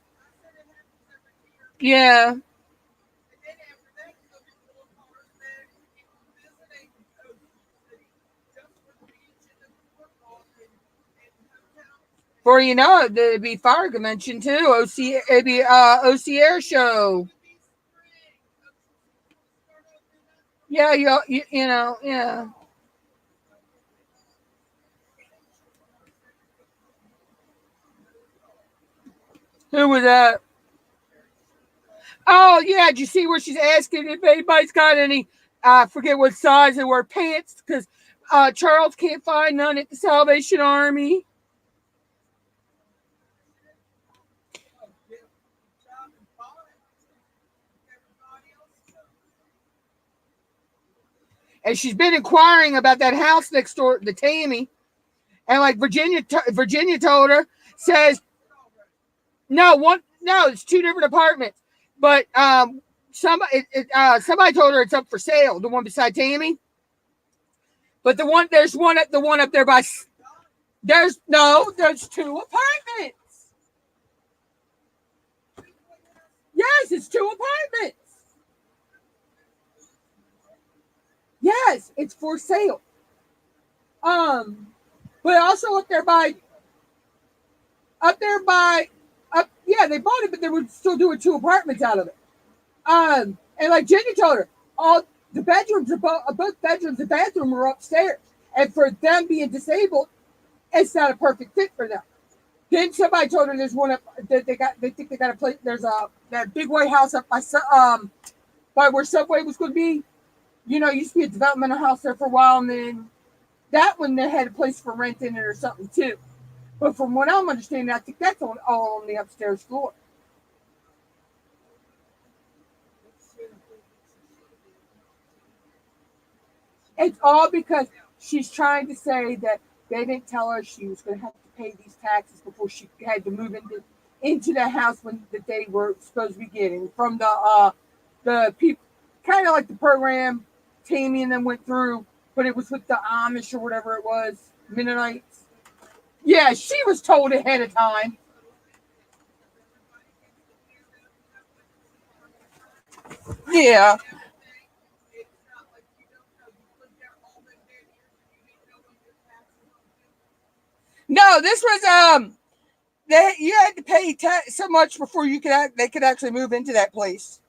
yeah. For you know, it'd be fire convention too. It'd be OC Air Show. Yeah, you know, yeah. Who was that? Oh yeah, did you see where she's asking if anybody's got any? I forget what size they wear pants because Charles can't find none at the Salvation Army. And she's been inquiring about that house next door to Tammy, and like Virginia told her, says no, it's two different apartments, but somebody told her it's up for sale, the one beside Tammy, but there's one up there by there's two apartments. Yes, it's two apartments. Yes, it's for sale. But also up there by yeah, they bought it, but they were still doing two apartments out of it. And like Jenny told her, all the bedrooms are both bedrooms and bathroom are upstairs, and for them being disabled, it's not a perfect fit for them. Then somebody told her there's one up that they think they got a place. There's that big white house up by where Subway was going to be. You know, used to be a developmental house there for a while, and then that one they had a place for rent in it or something too. But from what I'm understanding, I think that's all on the upstairs floor. It's all because she's trying to say that they didn't tell her she was going to have to pay these taxes before she had to move into the house that they were supposed to be getting from the people, kind of like the program Tammy and them went through, but it was with the Amish or whatever it was, Mennonites. Yeah, she was told ahead of time. Yeah. No, this was you had to pay so much before they could actually move into that place.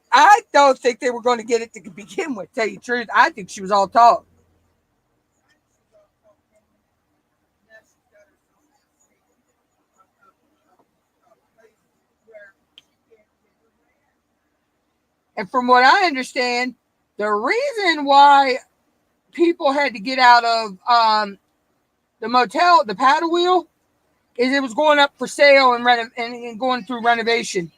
I don't think they were going to get it to begin with. Tell you the truth, I think she was all talk. And from what I understand, the reason why people had to get out of the motel, the paddle wheel, is it was going up for sale and going through renovation.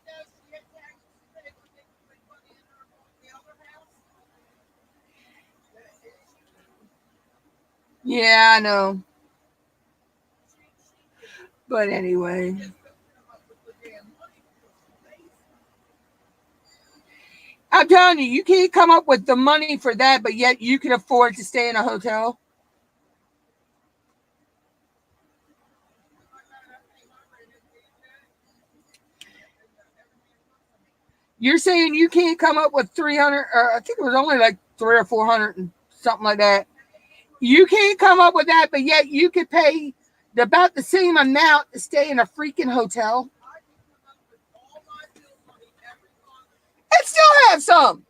Yeah, I know. But anyway, I'm telling you, you can't come up with the money for that, but yet you can afford to stay in a hotel. You're saying you can't come up with 300, or I think it was only like 300 or 400 and something like that. You can't come up with that, but yet you could pay about the same amount to stay in a freaking hotel and still have some.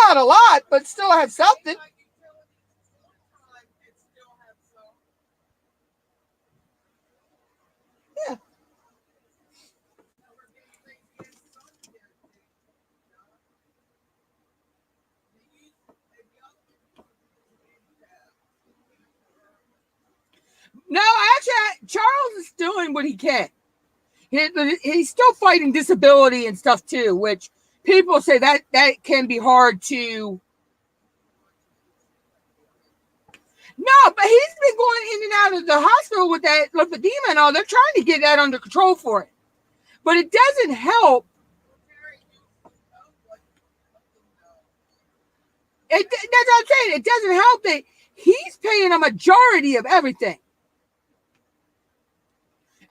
Not a lot, but still have something. Yeah. No, actually, Charles is doing what he can. He's still fighting disability and stuff too, which people say that can be hard to. No, but he's been going in and out of the hospital with that lymphedema and all. They're trying to get that under control for it, but it doesn't help. That's what I'm saying. It doesn't help that he's paying a majority of everything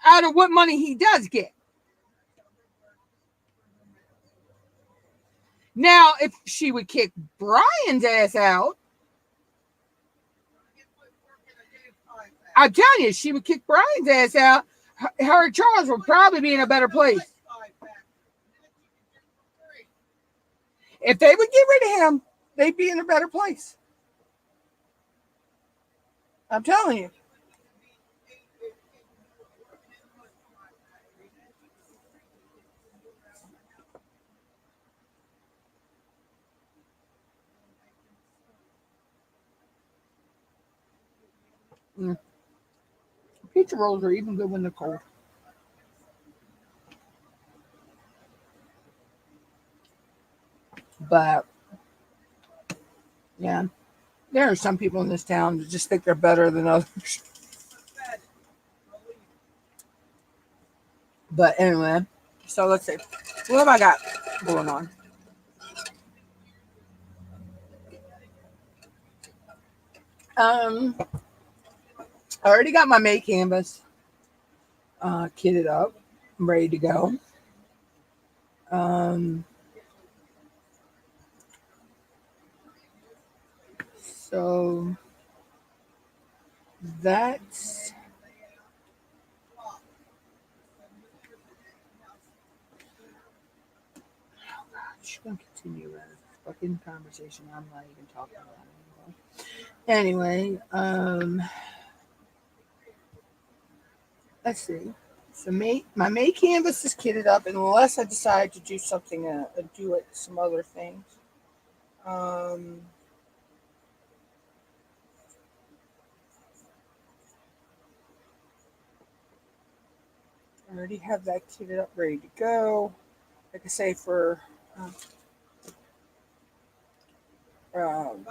out of what money he does get. Now, if she would kick Brian's ass out, I'm telling you, she would kick Brian's ass out. Her and Charles would probably be in a better place. If they would get rid of him, they'd be in a better place. I'm telling you. Mm. Pizza rolls are even good when they're cold. But yeah, there are some people in this town that just think they're better than others. But anyway, so let's see. What have I got going on? I already got my May canvas kitted up. I'm ready to go. So that's just gonna continue a fucking conversation I'm not even talking about anymore. Anyway, let's see. So my May canvas is kitted up unless I decide to do something, do it some other things. I already have that kitted up, ready to go. Like I say, for um,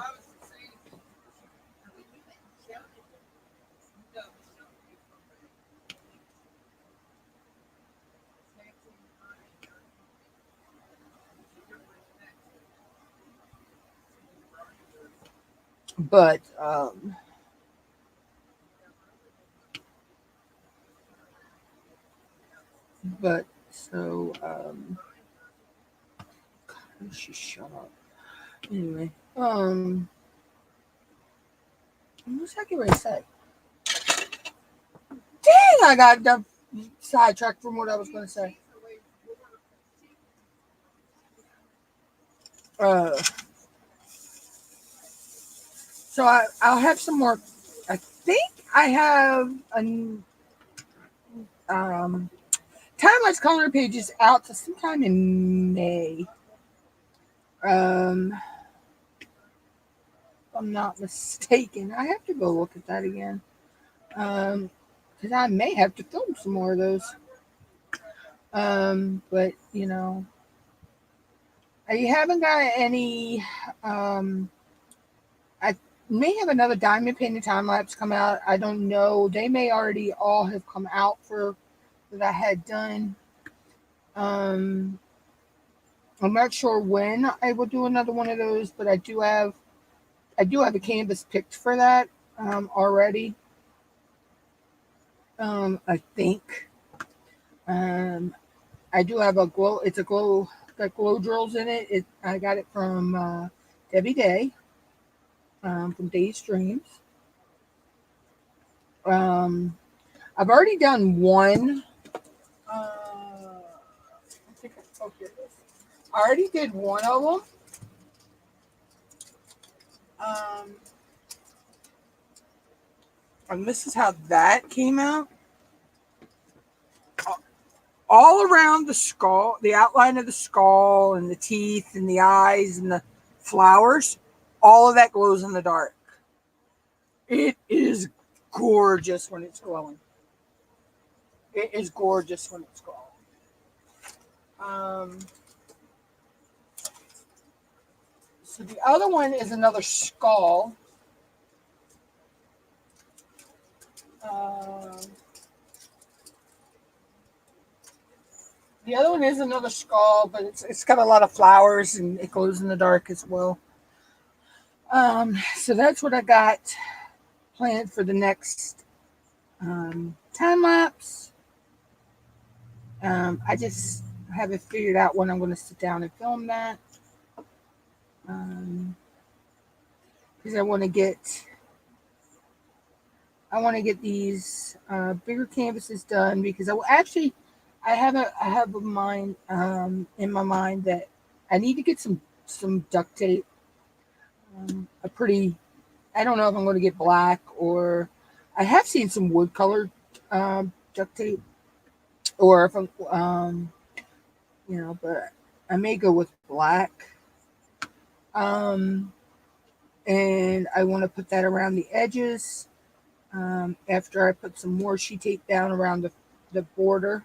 but so God, she shut up. Anyway, what was I getting ready to say? Dang, I got sidetracked from what I was going to say. So I'll have some more. I think I have a time-lapse color pages out to sometime in May. If I'm not mistaken. I have to go look at that again. Because I may have to film some more of those. But you know, I haven't got any. I may have another diamond painted time lapse come out. I don't know. They may already all have come out for that I had done. I'm not sure when I will do another one of those, but I do have a canvas picked for that already. I think. I do have a glow. It's a glow, got glow drills in it. I got it from Debbie Day, from Day's Dreams. Um, I've already done one. I think here it is. I already did one of them. Um, and this is how that came out. All around the skull, the outline of the skull and the teeth and the eyes and the flowers, all of that glows in the dark. It is gorgeous when it's glowing. It is gorgeous when it's glowing. Um, so the other one is another skull. Um, the other one is another skull, but it's got a lot of flowers and it glows in the dark as well. So that's what I got planned for the next time lapse. I just haven't figured out when I'm going to sit down and film that. Because I want to get these bigger canvases done, because I have a mind in my mind that I need to get some duct tape. A pretty, I don't know if I'm going to get black, or I have seen some wood colored duct tape, or if I'm but I may go with black. And I want to put that around the edges. After I put some more sheet tape down around the border.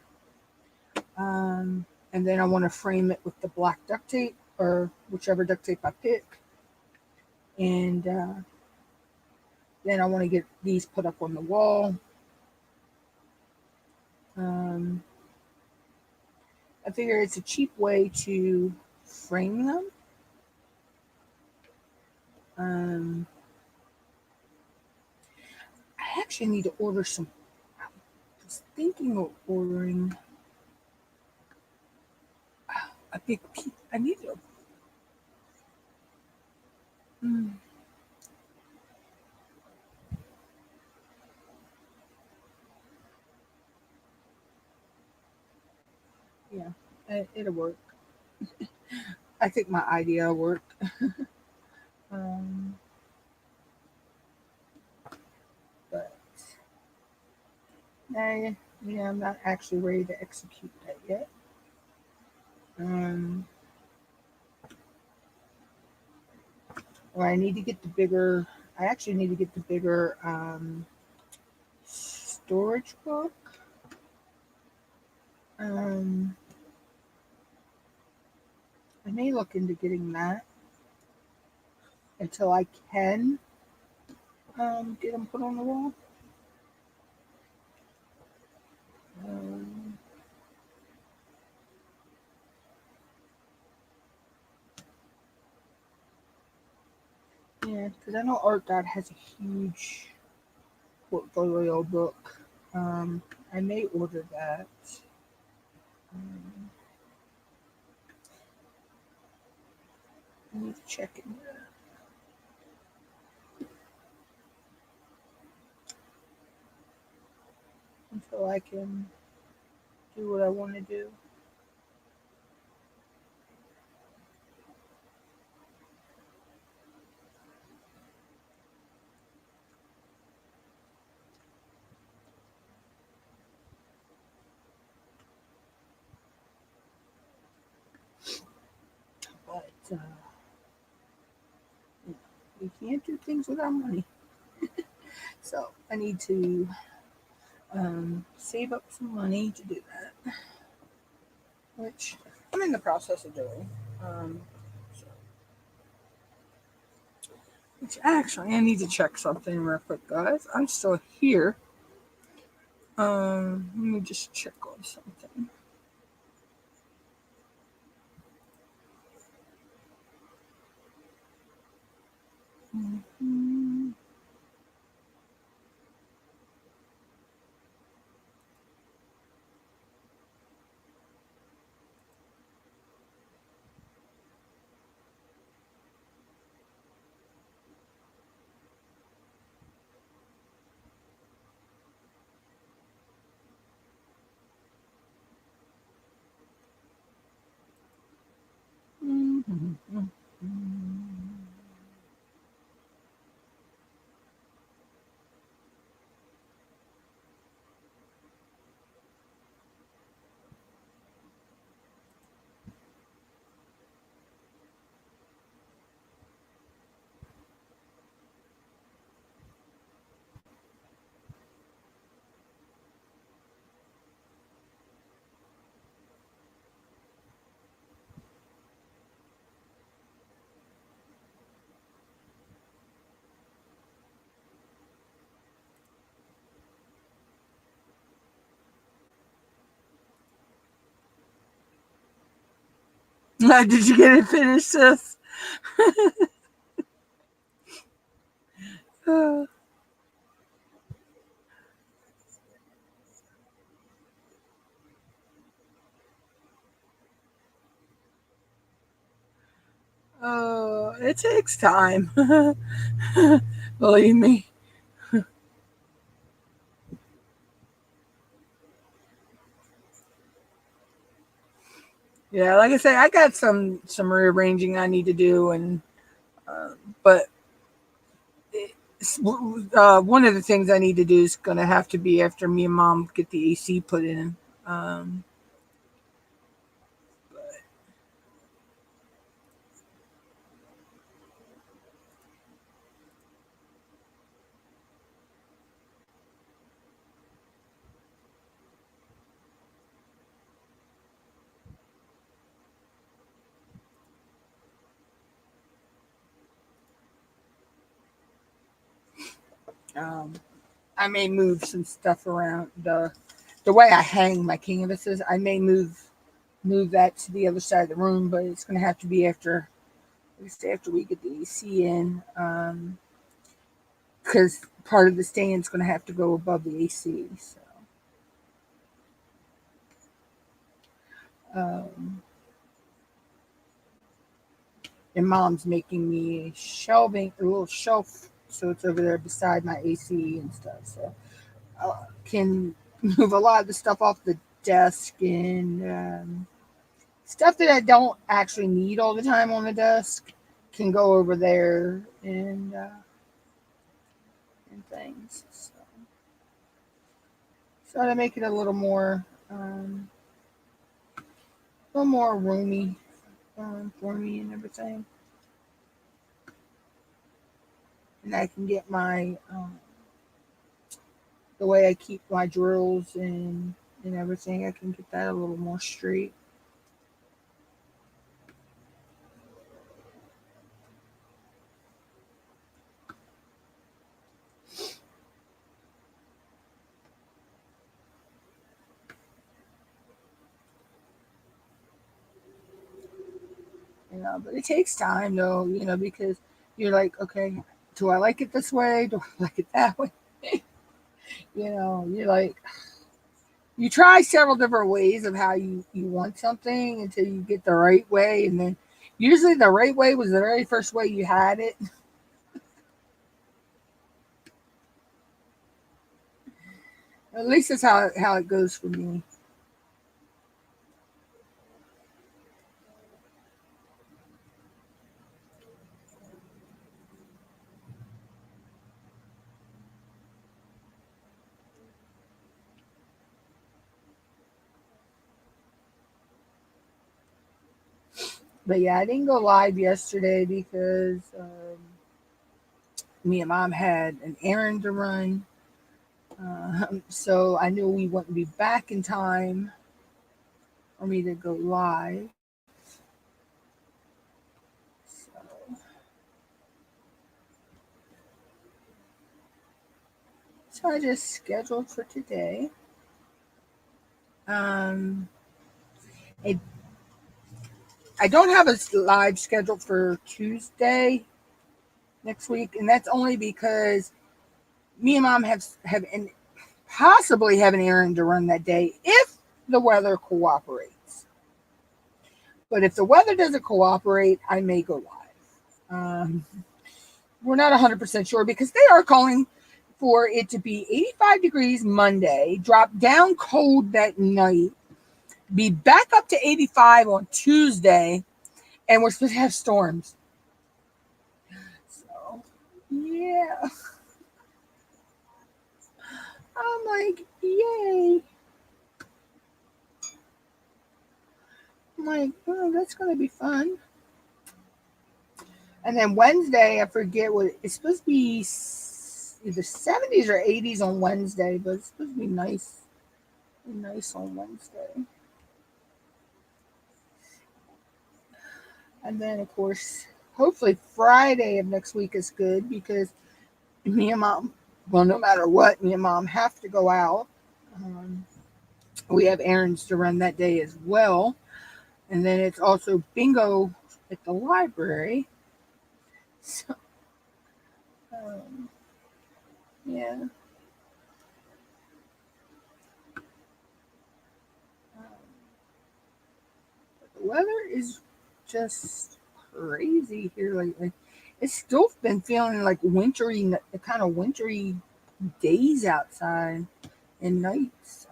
And then I want to frame it with the black duct tape, or whichever duct tape I pick. And then I want to get these put up on the wall. I figure it's a cheap way to frame them. I actually need to order some. I was thinking of ordering a big piece. I need to. Yeah, it'll work. I think my idea will work. um, but I'm not actually ready to execute that yet. Or I need to get the bigger. I actually need to get the bigger storage book. I may look into getting that until I can get them put on the wall. Yeah, because I know Art Dot has a huge portfolio book. I may order that. I need to check in there until I can do what I want to do. But we can't do things without money. So I need to save up some money to do that, which I'm in the process of doing. So, which actually, I need to check something real quick, guys. I'm still here. Let me just check on something. Did you get it finished, sis? It takes time. Believe me. Yeah, like I say, I got some rearranging I need to do, and but one of the things I need to do is going to have to be after me and mom get the AC put in. Um, um, I may move some stuff around. The way I hang my canvases, I may move that to the other side of the room, but it's going to have to be after, at least after we get the AC in, because part of the stand's going to have to go above the AC. So, um, and mom's making me a little shelf, so it's over there beside my AC and stuff. So I can move a lot of the stuff off the desk, and stuff that I don't actually need all the time on the desk can go over there, and things. So to make it a little more roomy for me and everything, and I can get my the way I keep my drills and everything. I can get that a little more straight. But it takes time though, because you're like, okay, do I like it this way? Do I like it that way? You're like, you try several different ways of how you want something until you get the right way, and then usually the right way was the very first way you had it. At least that's how it goes for me. But yeah, I didn't go live yesterday because me and mom had an errand to run. So I knew we wouldn't be back in time for me to go live. So, so I just scheduled for today. Um, I, I don't have a live scheduled for Tuesday next week, and that's only because me and Mom have and possibly have an errand to run that day if the weather cooperates. But if the weather doesn't cooperate, I may go live. We're not 100% sure because they are calling for it to be 85 degrees Monday, drop down cold that night, be back up to 85 on Tuesday, and we're supposed to have storms. So, yeah. I'm like, yay. I'm like, oh, that's going to be fun. And then Wednesday, I forget what it's supposed to be, either 70s or 80s on Wednesday, but it's supposed to be nice on Wednesday. And then, of course, hopefully Friday of next week is good because me and Mom, well, no matter what, me and Mom have to go out. We have errands to run that day as well. And then it's also bingo at the library. So, yeah. The weather is just crazy here lately. It's still been feeling like wintry, kind of wintry days outside and nights.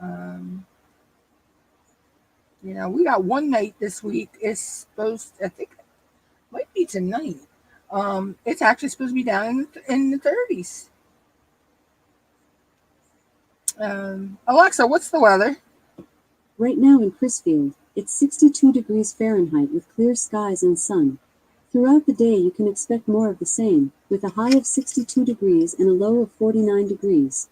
We got one night this week. It's supposed, I think, it might be tonight. It's actually supposed to be down in the 30s. Alexa, what's the weather? Right now in Crisfield, it's 62 degrees Fahrenheit with clear skies and sun. Throughout the day you can expect more of the same, with a high of 62 degrees and a low of 49 degrees.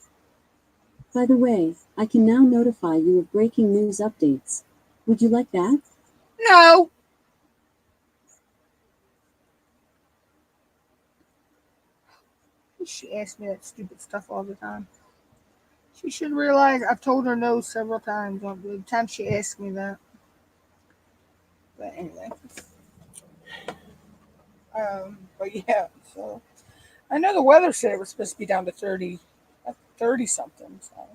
By the way, I can now notify you of breaking news updates. Would you like that? No. She asks me that stupid stuff all the time. She should realize I've told her no several times on the time she asked me that. But anyway. But yeah, so I know the weather said it was supposed to be down to 30 something. So.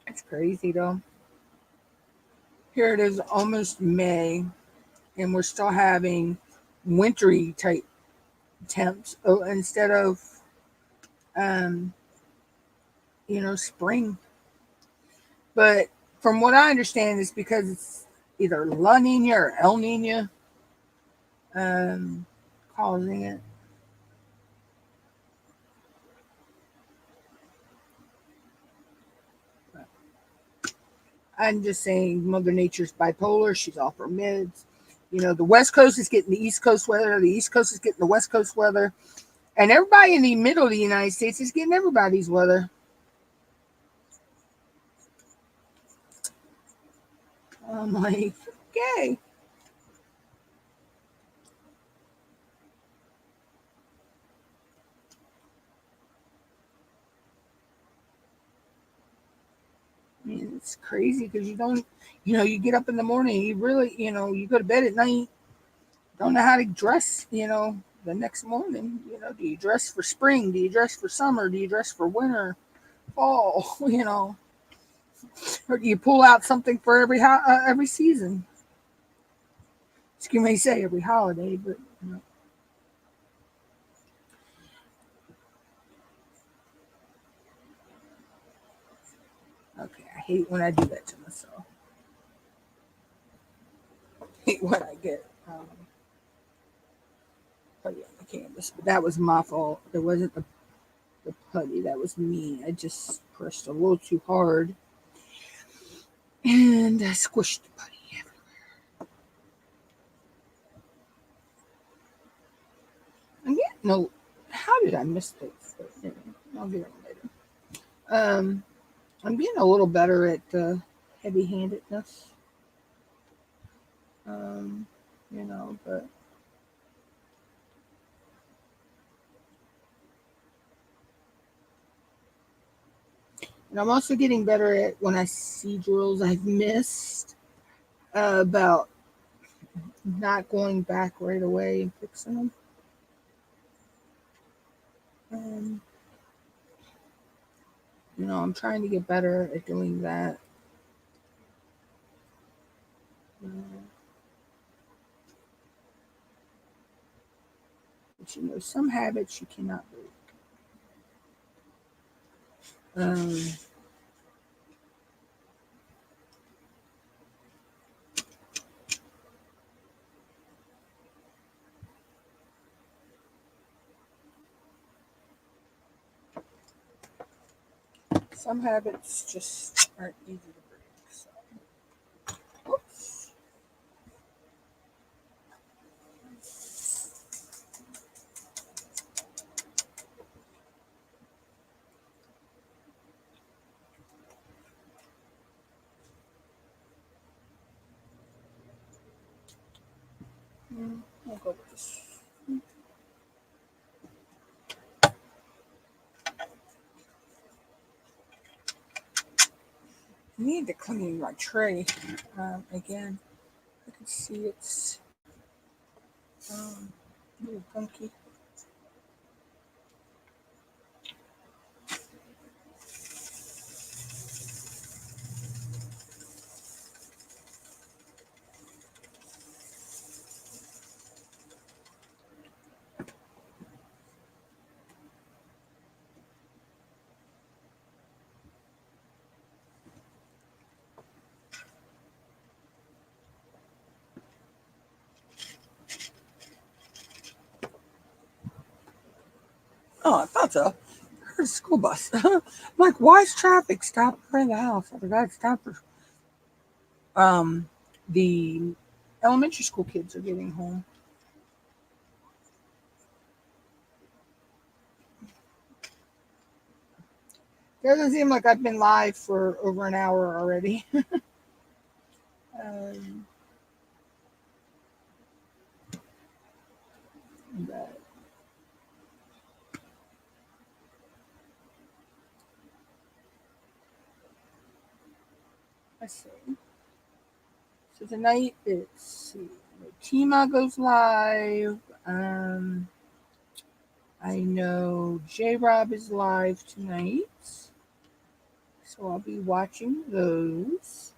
It's crazy though. Here it is almost May, and we're still having wintry type temps instead of spring. But from what I understand, it's because it's either La Nina or El Nina causing it. I'm just saying Mother Nature's bipolar. She's off her meds. The West Coast is getting the East Coast weather. The East Coast is getting the West Coast weather. And everybody in the middle of the United States is getting everybody's weather. I'm like, okay. I mean, it's crazy because you don't, you get up in the morning, you really, you go to bed at night, don't know how to dress, the next morning. Do you dress for spring? Do you dress for summer? Do you dress for winter, fall, or do you pull out something for every season? You may say every holiday, but okay. I hate when I do that to myself. I hate when I get putty on the canvas, but that was my fault. It wasn't the putty. That was me. I just pressed a little too hard, and I squished the putty everywhere. And yeah, no. How did I miss this? But anyway, I'll get it later. I'm getting a little better at heavy-handedness. But and I'm also getting better at when I see drills I've missed, about not going back right away and fixing them. Um, I'm trying to get better at doing that. But some habits you cannot break. Some habits just aren't easy to break. So. Oops. I'll go with this. I need to clean my tray again. I can see it's a little funky. Oh, I thought so. I heard a school bus. I'm like, why is traffic stopped in the house? I forgot it's stopped for the elementary school kids are getting home. Doesn't seem like I've been live for over an hour already. But let's see. So tonight, let's see. Tima goes live. I know J Rob is live tonight. So I'll be watching those.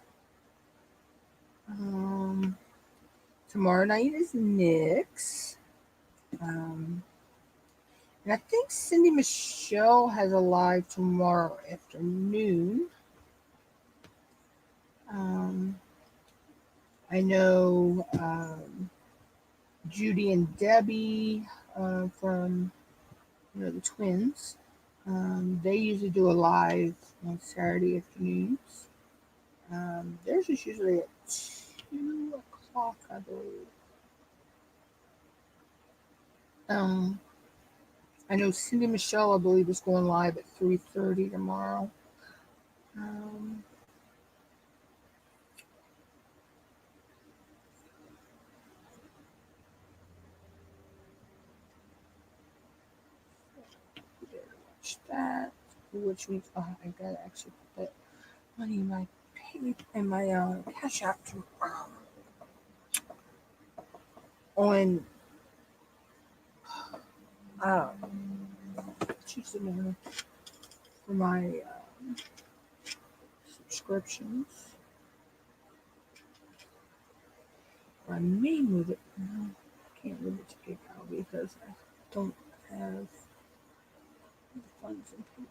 Tomorrow night is Nick's. And I think Cindy Michelle has a live tomorrow afternoon. I know Judy and Debbie from the twins. They usually do a live on Saturday afternoons. Theirs is usually at 2:00, I believe. I know Cindy Michelle, I believe, is going live at 3:30 tomorrow. Watch that, which means I gotta actually put that money in my Cash.App on Tuesday morning for my subscriptions. Or I may move it. No, I can't move it to PayPal because I don't have the funds in PayPal.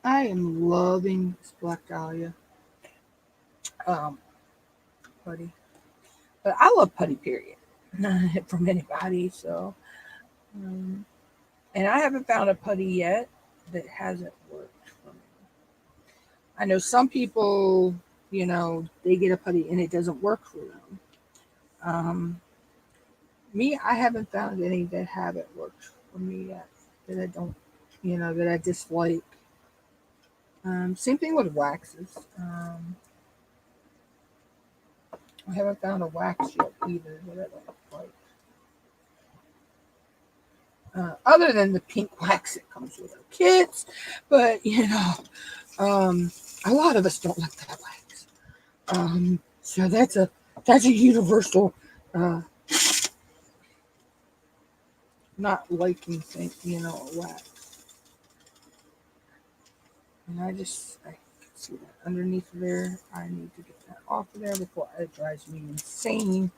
I am loving this Black Dahlia putty. But I love putty, period. From anybody, so And I haven't found a putty yet that hasn't worked for me. I know some people, they get a putty and it doesn't work for them. Um, Me, I haven't found any that haven't worked for me yet. That I don't, that I dislike. Same thing with waxes. I haven't found a wax yet either that I don't like. Other than the pink wax that comes with our kits, but um, a lot of us don't like that wax. So that's a universal uh, not liking thing, wax. And I can see that underneath there. I need to get that off of there before it drives me insane.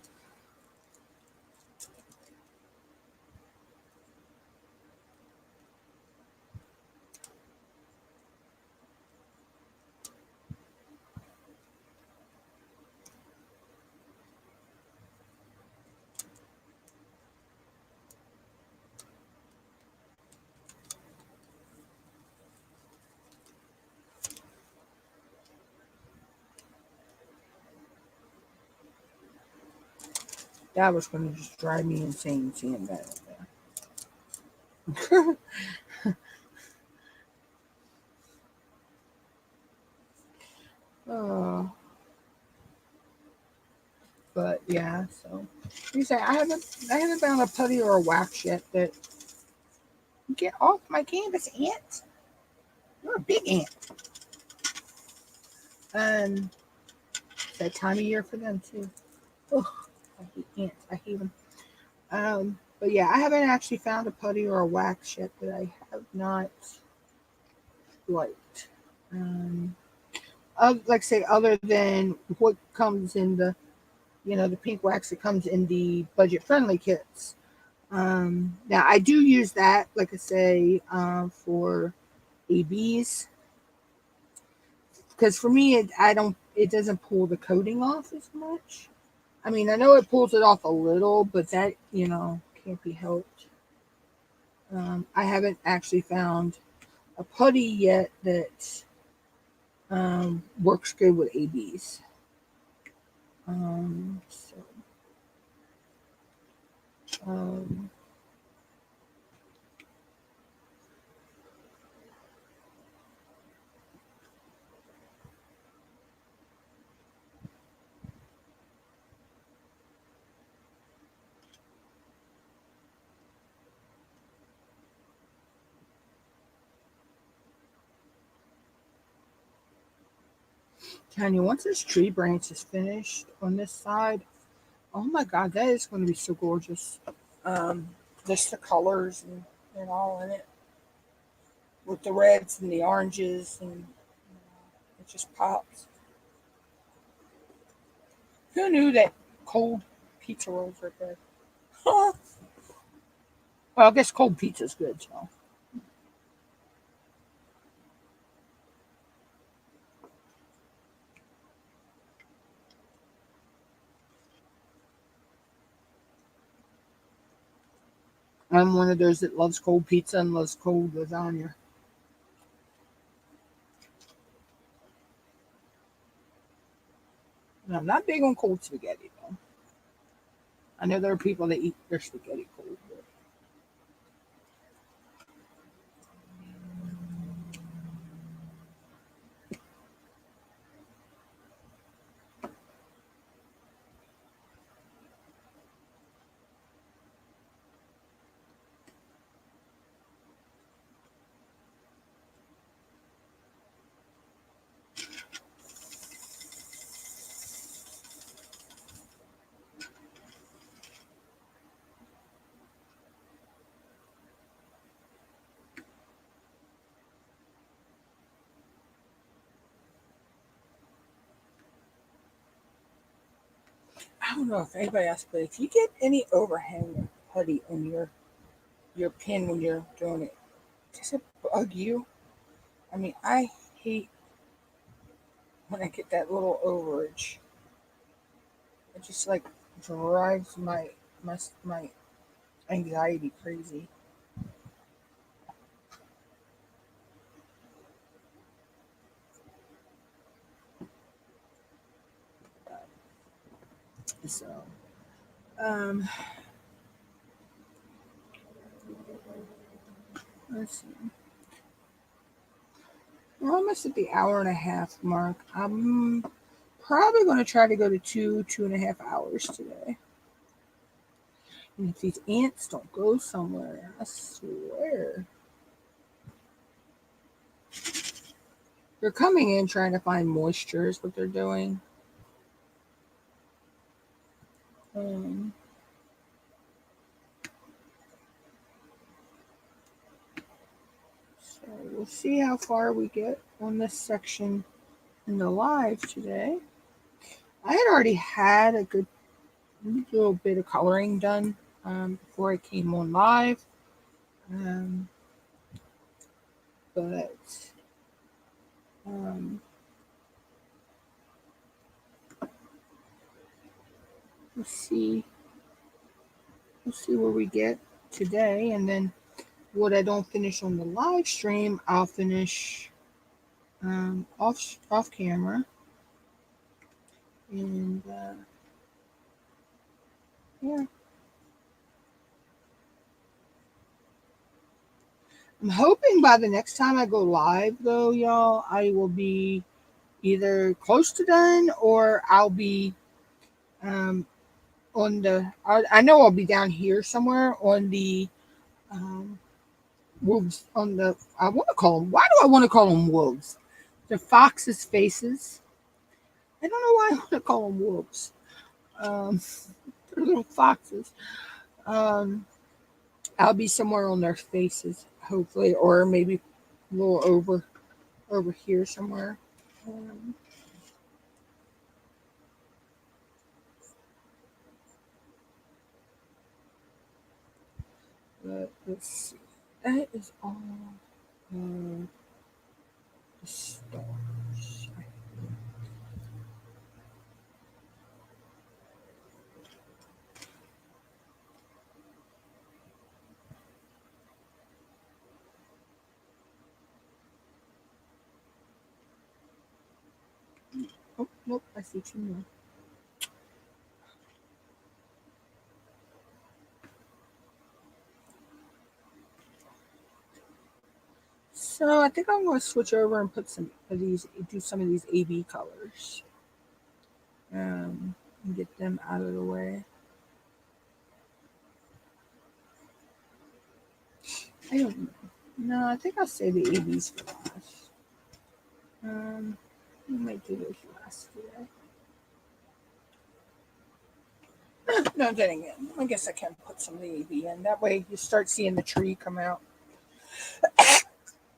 That was going to just drive me insane seeing that up there. Oh, but yeah, so you say I haven't found a putty or a wax yet that get off my canvas, ant. You're a big ant. And it's that time of year for them too. Oh, I hate ants. I hate them. But yeah, I haven't actually found a putty or a wax yet that I have not liked. Like say, other than what comes in the pink wax that comes in the budget friendly kits. Now I do use that, like I say, for ABs, because for me it doesn't pull the coating off as much. I mean, I know it pulls it off a little, but that can't be helped. I haven't actually found a putty yet that works good with ABs. So, um, Tanya, once this tree branch is finished on this side, oh my God, that is going to be so gorgeous. Um, just the colors and all in it with the reds and the oranges, and it just pops. Who knew that cold pizza rolls are good? Well, I guess cold pizza's good, so. I'm one of those that loves cold pizza and loves cold lasagna. And I'm not big on cold spaghetti, though. I know there are people that eat their spaghetti cold. But I don't know if anybody else, but if you get any overhang putty on your pin when you're doing it, does it bug you? I mean, I hate when I get that little overage. It just like drives my anxiety crazy. So, um, let's see. We're almost at the hour and a half mark. I'm probably going to try to go to 2.5 hours today. And if these ants don't go somewhere, I swear. They're coming in trying to find moisture is what they're doing. Um, so we'll see how far we get on this section in the live today. I had already had a good little bit of coloring done before I came on live. But let's see. We'll see where we get today, and then what I don't finish on the live stream, I'll finish off camera. And yeah, I'm hoping by the next time I go live, though, y'all, I will be either close to done or I'll be on the. I know I'll be down here somewhere on the wolves on the. I want to call them. Why do I want to call them wolves? The foxes' faces. I don't know why I want to call them wolves. They're little foxes. I'll be somewhere on their faces, hopefully, or maybe a little over here somewhere. But let's see. That is all the stars. Oh, nope, I see two more. So I think I'm going to switch over and put some of these, do some of these AB colors, and get them out of the way. I don't know. No, I think I'll save the ABs for last. We might do those last today. No, then again, I guess I can put some of the AB in. That way you start seeing the tree come out.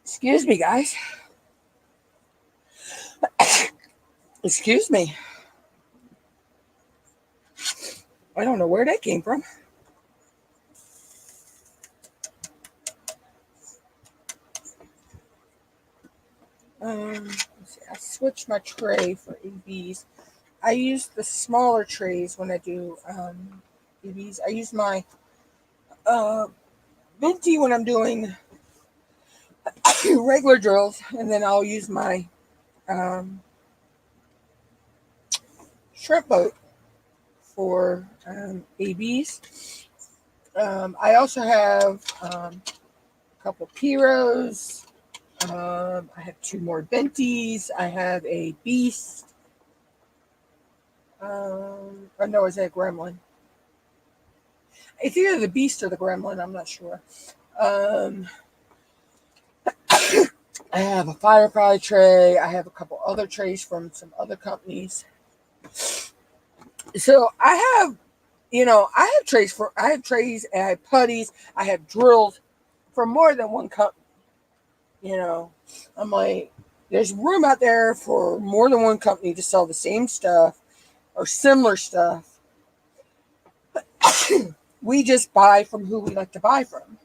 Excuse me, guys. Excuse me. I don't know where that came from. Let's see, I switched my tray for ABs. I use the smaller trays when I do ABs. I use my Venti when I'm doing regular drills, and then I'll use my shrimp boat for ABs. I also have a couple Piros. I have two more Benties. I have a Beast. Oh no, is that a Gremlin? It's either the Beast or the Gremlin. I'm not sure. I have a Firefly tray. I have a couple other trays from some other companies. So I have trays, I have putties, I have drills for more than one company. I'm like, there's room out there for more than one company to sell the same stuff or similar stuff. We just buy from who we like to buy from.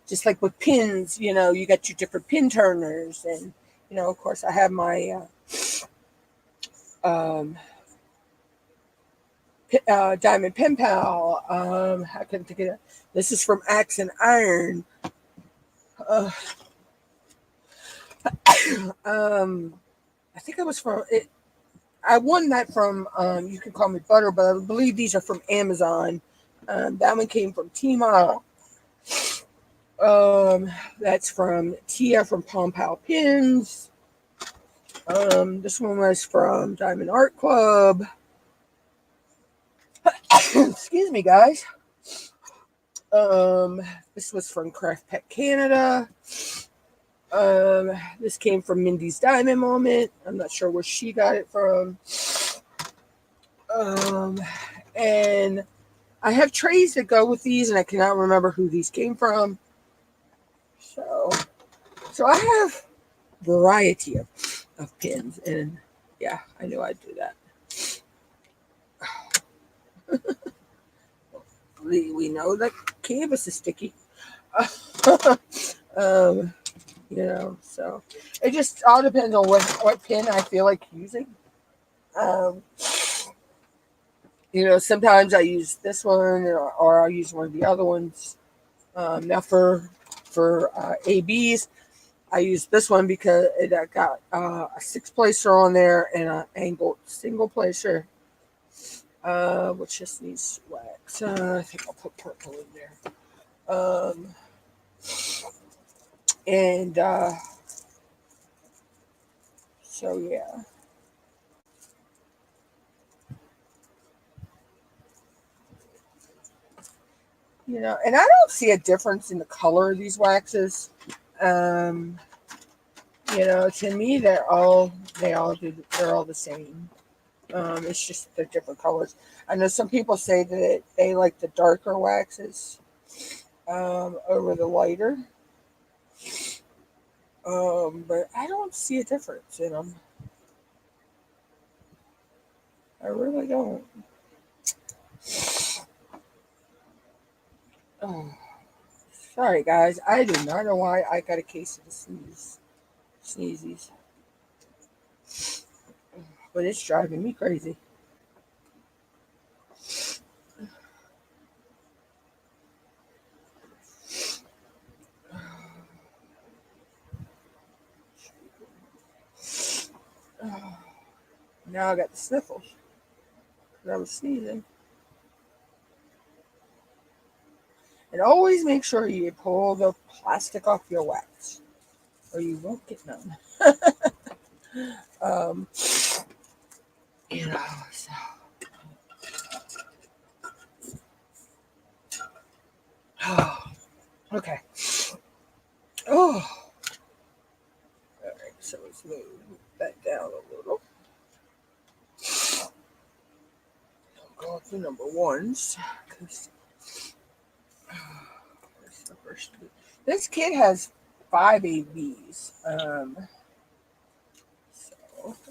Just like with pins, you got your different pin turners, and of course I have my Diamond Pen Pal. I couldn't think of that. This is from Axe and Iron. Uh, I think I was from it. I won that from You Can Call Me Butter, but I believe these are from Amazon. That one came from Tmall. That's from Tia from Pom Pal Pins. This one was from Diamond Art Club. Excuse me, guys. This was from Craft Pet Canada. This came from Mindy's Diamond Moment. I'm not sure where she got it from. And I have trays that go with these, and I cannot remember who these came from. So I have a variety of pins, and yeah, I knew I'd do that. We know that canvas is sticky. So it just all depends on what pin I feel like using. Sometimes I use this one, or I'll use one of the other ones. Now for ABs, I use this one because it got a 6-placer on there and an angled single placer, which just needs wax. I think I'll put purple in there. And so yeah. And I don't see a difference in the color of these waxes. To me, they're all the same. It's just they're different colors. I know some people say that they like the darker waxes over the lighter. But I don't see a difference in them. I really don't. Oh, sorry, guys. I do not know why I got a case of the sneezies. But it's driving me crazy. Now I got the sniffles. I was sneezing. And always make sure you pull the plastic off your wax, or you won't get none. So. Okay. Oh. All right. So let's move that down a little. Go through number ones. This kit has 5 ABs. So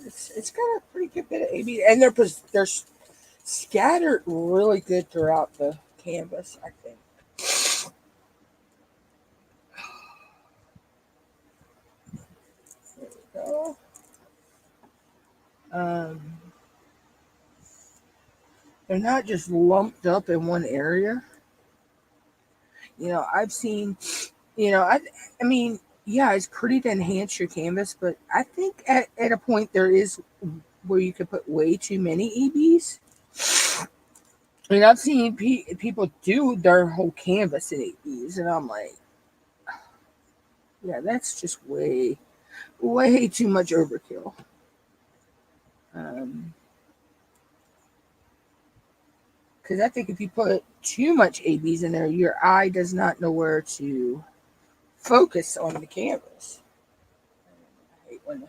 it's got a pretty good bit of ABs, and they're scattered really good throughout the canvas, I think. There we go. They're not just lumped up in one area. I've seen, I mean, yeah, it's pretty to enhance your canvas, but I think at a point there is where you could put way too many ABs. I've seen people do their whole canvas in ABs, and I'm like, yeah, that's just way too much overkill. Because I think if you put too much ABs in there, your eye does not know where to focus on the canvas. I hate when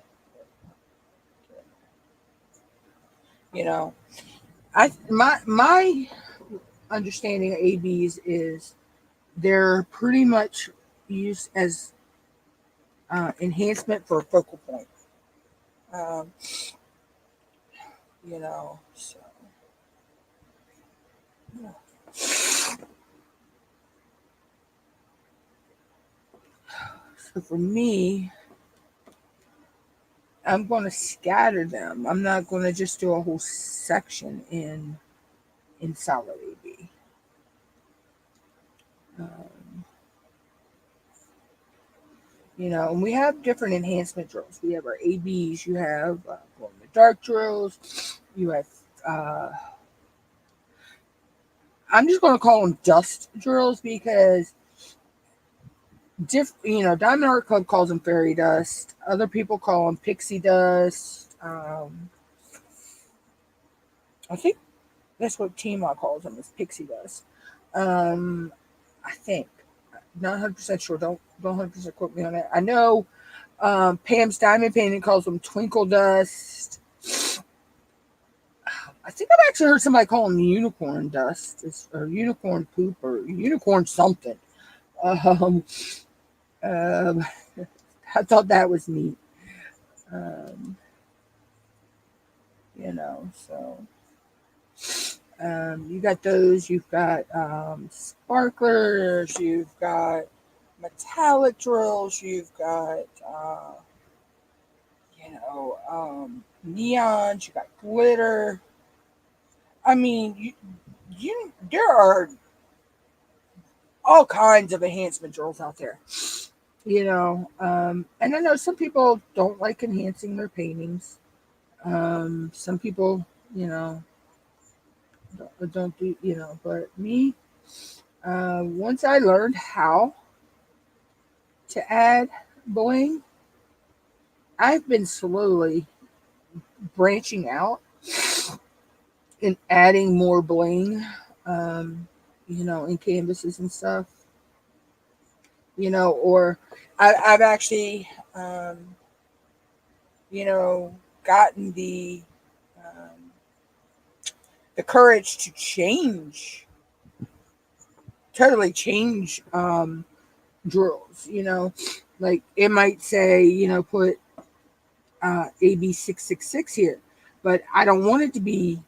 my understanding of ABs is they're pretty much used as enhancement for a focal point. So. Yeah. So for me, I'm going to scatter them. I'm not going to just do a whole section in in solid AB. And we have different enhancement drills. We have our ABs. You have glow in the dark drills. You have, I'm just going to call them dust drills because Diamond Art Club calls them fairy dust. Other people call them pixie dust. I think that's what Tmall calls them, is pixie dust. I think. Not 100% sure. Don't 100% quote me on that. I know Pam's Diamond Painting calls them twinkle dust. I think I've actually heard somebody call them unicorn dust, or unicorn poop, or unicorn something. Um, um, I thought that was neat. Um, so you got those. You've got sparklers. You've got metallic drills. You've got neons. You got glitter. I mean, there are all kinds of enhancement drills out there. And I know some people don't like enhancing their paintings. Some people, don't do, but me, once I learned how to add bling, I've been slowly branching out and adding more bling, in canvases and stuff, or I've actually, gotten the courage to totally change drills, like it might say, put AB666 here, but I don't want it to be,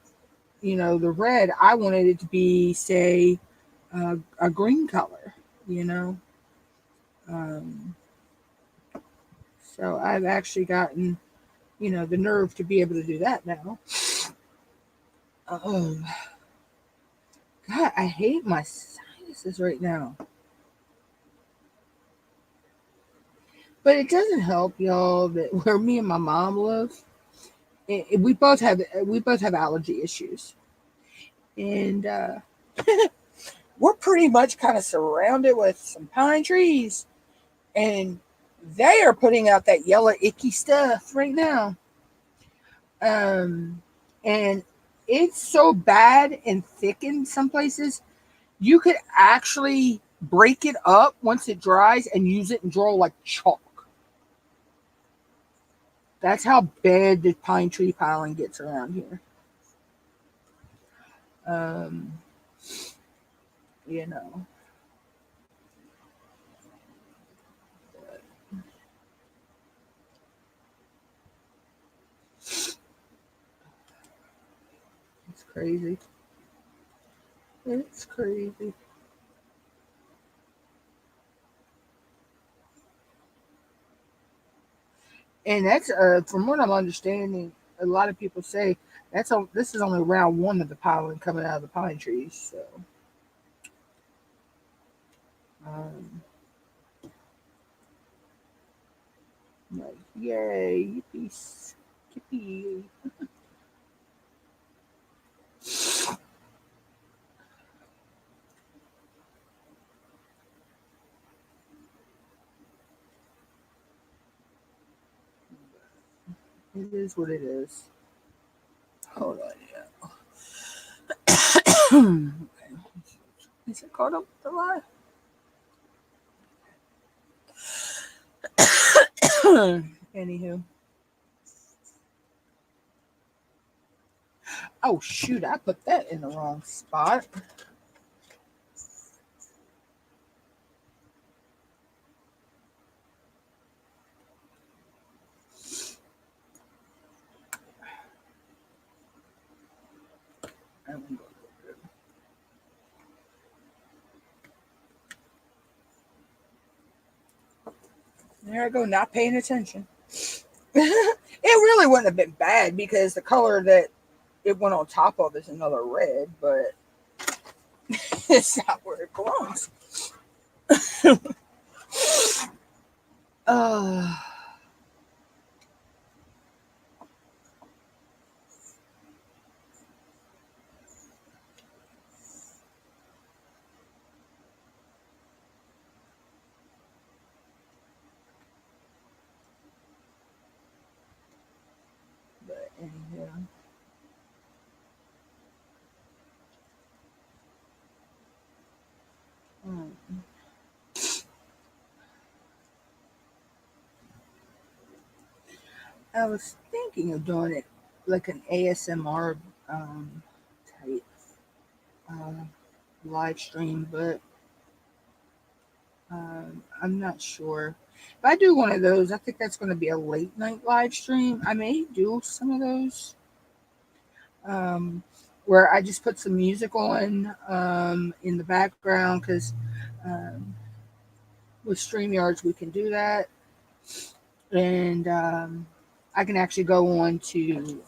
the red. I wanted it to be, say, a green color, so I've actually gotten, the nerve to be able to do that now. God, I hate my sinuses right now. But it doesn't help, y'all, that where me and my mom live, we both have allergy issues, and we're pretty much kind of surrounded with some pine trees, and they are putting out that yellow icky stuff right now. And it's so bad and thick in some places, you could actually break it up once it dries and use it and draw like chalk. That's how bad the pine tree piling gets around here. You know. It's crazy. It's crazy. And that's from what I'm understanding, a lot of people say this is only round one of the pollen coming out of the pine trees. So, like, yay, yippee, yippee. It is what it is. Hold on, yeah. Is it caught up with the lie? Anywho. Oh shoot, I put that in the wrong spot. There I go, not paying attention. It really wouldn't have been bad because the color that it went on top of is another red, but It's not where it belongs. Uh, but anyhow. Um, I was thinking of doing it like an ASMR type uh, live stream, but I'm not sure. If I do one of those, I think that's going to be a late night live stream. I may do some of those um, where I just put some music on in the background because um, with StreamYards we can do that. And I can actually go on to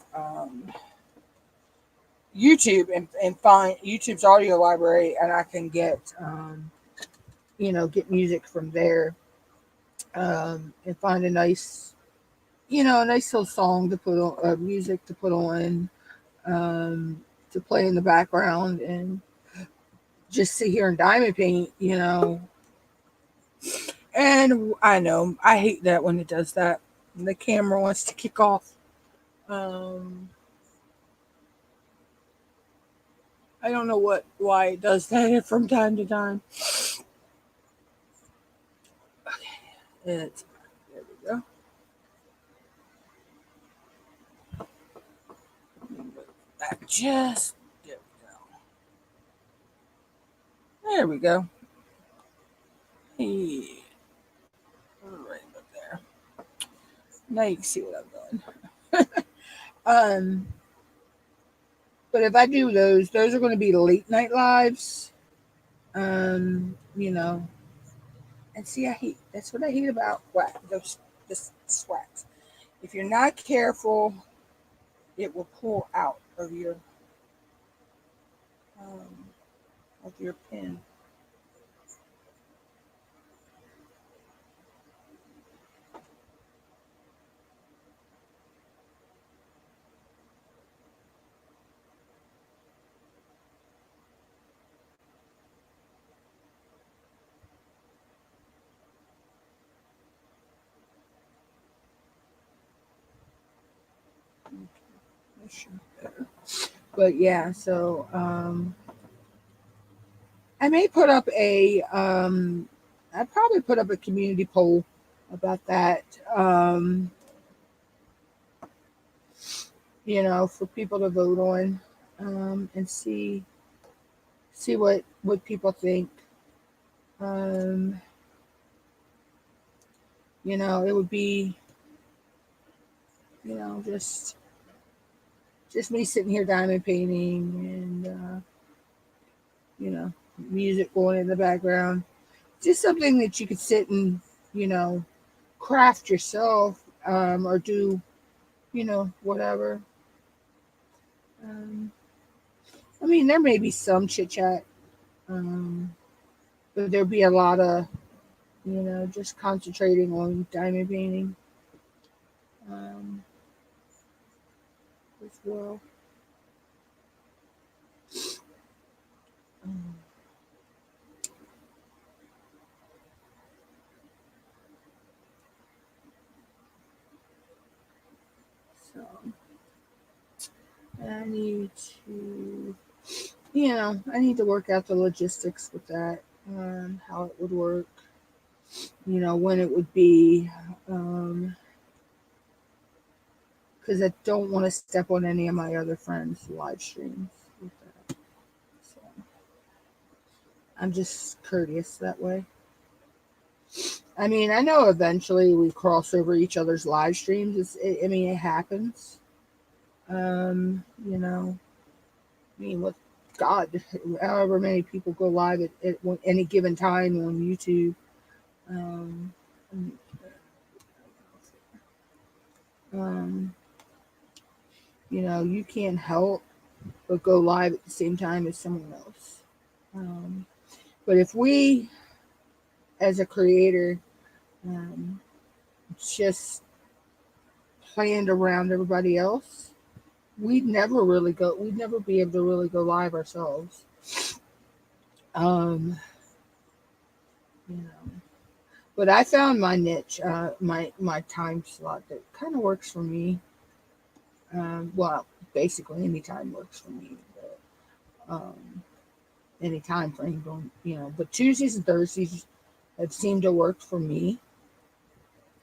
YouTube and find YouTube's audio library, and I can get get music from there and find a nice a nice little song to put on, music to put on to play in the background and just sit here and diamond paint. And I know I hate that when it does that. The camera wants to kick off. Um, I don't know why it does that from time to time. It's there we go. Back just there we go. Hey, right up there. Now you can see what I'm doing. um, but if I do those are going to be late night lives. You know, and see, that's what I hate about those this wax. If you're not careful, it will pull out um, of your pen. But yeah, so I may put up I'd probably put up a community poll about that. For people to vote on, and see what people think. Um, it would be, just me sitting here diamond painting and music going in the background. Just something that you could sit and, you know, craft yourself, or do, whatever. Um, I mean, there may be some chit chat, um, but there'll be a lot of, just concentrating on diamond painting um, as well. Um, so I need to, I need to work out the logistics with that, how it would work, when it would be, because I don't want to step on any of my other friends' live streams with that. So I'm just courteous that way. I mean, I know eventually we cross over each other's live streams. I mean, it happens. I mean, with God, however many people go live at any given time on YouTube. Um, um, you can't help but go live at the same time as someone else. But if we, as a creator, just planned around everybody else, we'd never be able to really go live ourselves. Um, you know, but I found my niche, my time slot that kind of works for me. Well, basically any time works for me, but any time frame, but Tuesdays and Thursdays have seemed to work for me.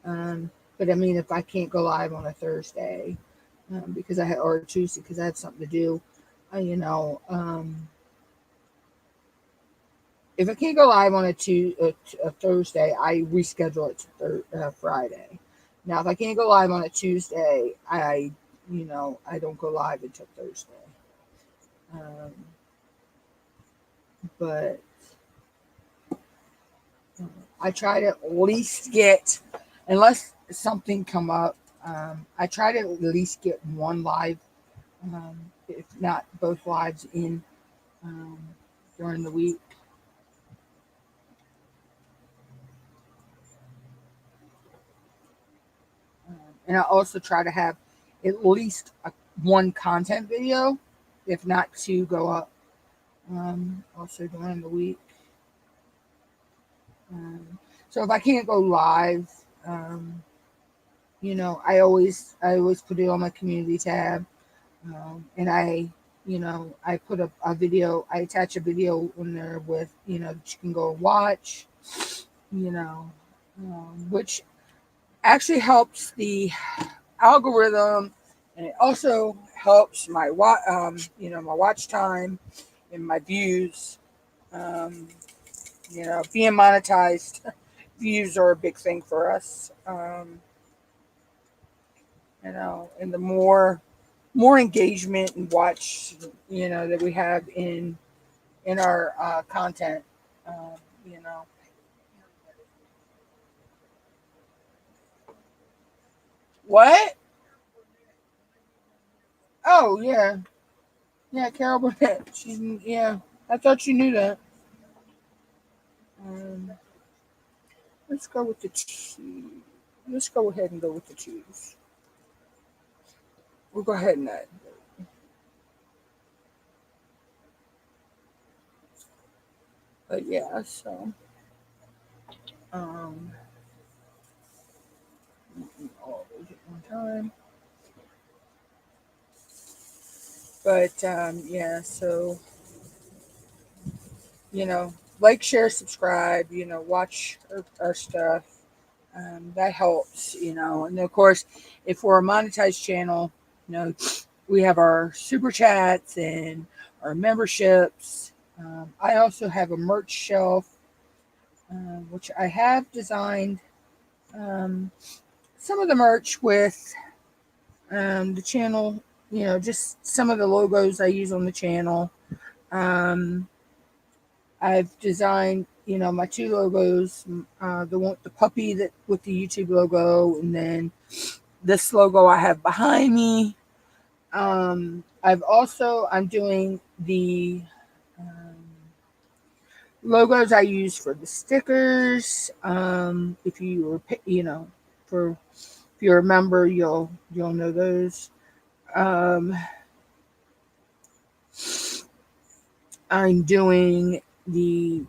But I mean, if I can't go live on a Thursday, because or Tuesday, because I have something to do, you know, if I can't go live on a Thursday, I reschedule it to Friday. Now, if I can't go live on a Tuesday, I don't go live until Thursday. But I try to at least get, unless something come up, I try to at least get one live, if not both lives in during the week. And I also try to have at least one content video, if not two, go up also during the week. So if I can't go live, I always put it on my community tab, and I put a video, I attach a video in there with, that you can go watch, which actually helps the algorithm, and it also helps my my watch time and my views. Um, being monetized, views are a big thing for us. And the more engagement and watch, that we have in our content, you know. What? Oh yeah, yeah, Carol Burnett. Yeah. I thought you knew that. Um, let's go with the two. Let's go ahead and go with the twos. We'll go ahead and that. But yeah, so um, all those at one time. But yeah, so like, share, subscribe. Watch our stuff. That helps. And of course, if we're a monetized channel, we have our super chats and our memberships. I also have a merch shelf, which I have designed um, some of the merch with the channel, just some of the logos I use on the channel. Um, I've designed, my two logos, the puppy that with the YouTube logo, and then this logo I have behind me. I'm doing the logos I use for the stickers. If you were, if you remember, you'll know those. Um, I'm doing the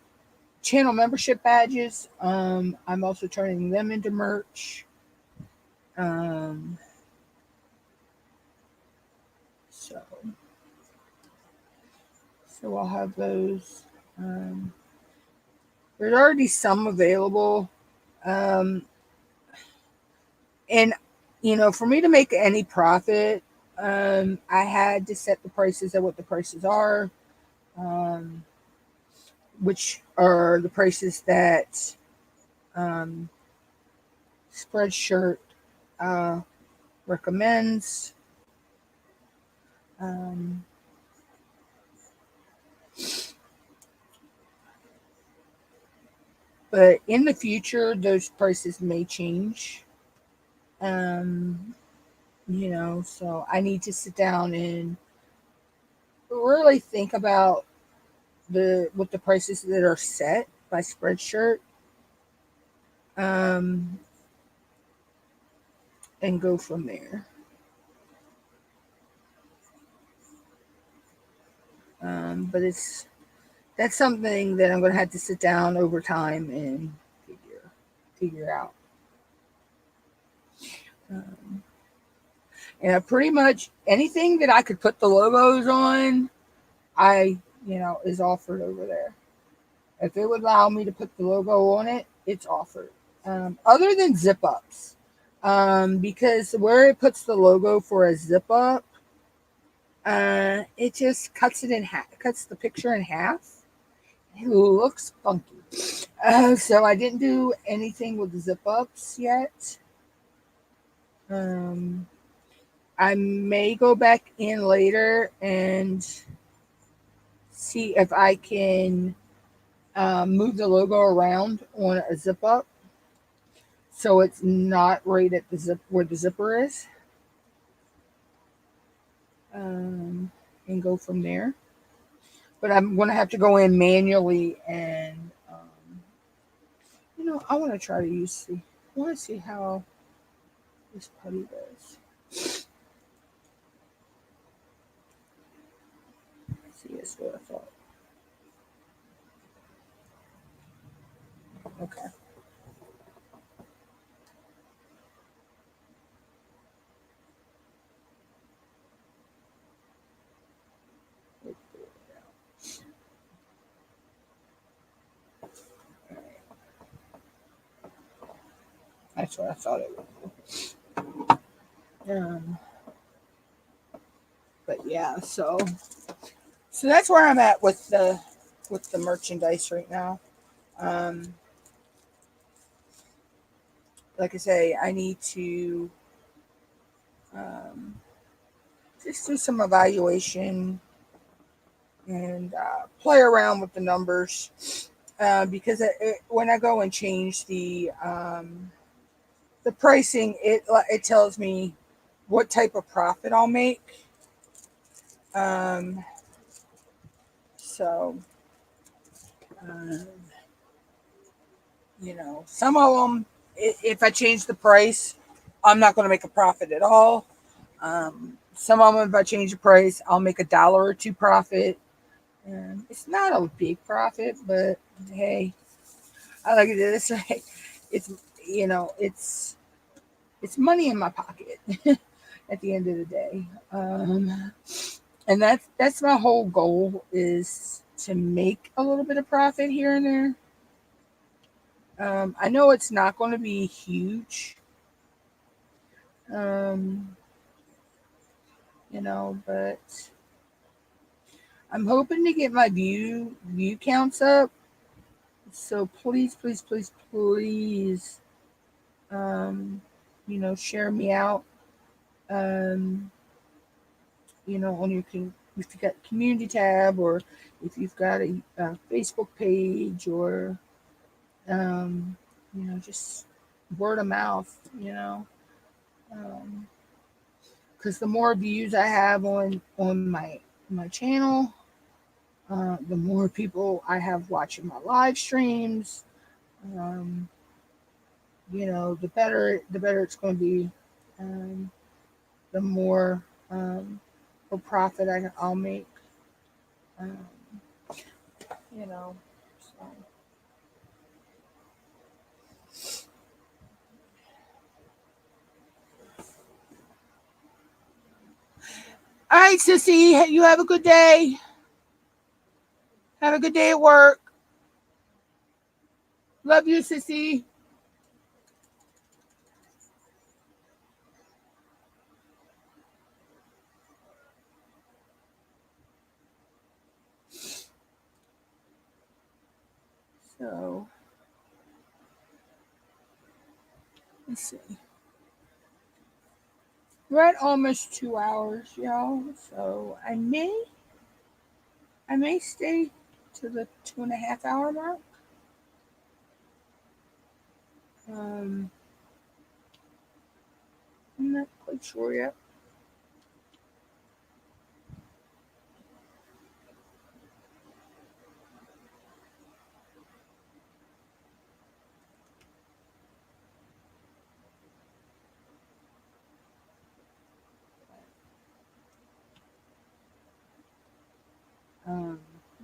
channel membership badges. I'm also turning them into merch. Um, so, I'll have those. There's already some available. Um, and, for me to make any profit, I had to set the prices at what the prices are, which are the prices that Spreadshirt recommends. Um, but in the future, those prices may change. So I need to sit down and really think about with the prices that are set by Spreadshirt, um, and go from there. But that's something that I'm going to have to sit down over time and figure out. Um, and I pretty much anything that I could put the logos on, is offered over there. If it would allow me to put the logo on it, it's offered. Other than zip ups, because where it puts the logo for a zip up, it just cuts it in half, cuts the picture in half. It looks funky. So I didn't do anything with the zip ups yet. I may go back in later and see if I can move the logo around on a zip up so it's not right at the zip where the zipper is, and go from there. But I'm going to have to go in manually and, I want to try to I want to see how this putty does. See, that's what I thought. Okay. That's what I thought it would. But yeah, so that's where I'm at with the merchandise right now. Um, like I say, I need to um, just do some evaluation and play around with the numbers, because when I go and change the pricing, it tells me what type of profit I'll make. Um, so, uh, some of them, if I change the price, I'm not going to make a profit at all. Some of them, if I change the price, I'll make $1 or $2 profit. It's not a big profit, but hey, I like it this way. It's it's money in my pocket at the end of the day. And that's my whole goal, is to make a little bit of profit here and there. I know it's not going to be huge, um, but I'm hoping to get my view counts up. So please, please, please, please, share me out. Um, on your if you got community tab, or if you've got a Facebook page, or just word of mouth. Because the more views I have on my channel, the more people I have watching my live streams. Um, the better it's going to be. The more for profit I'll make. Um, you know. So. All right, Sissy, you have a good day. Have a good day at work. Love you, Sissy. So, let's see. We're at almost 2 hours, y'all. So I may stay to the 2.5 hour mark. I'm not quite sure yet.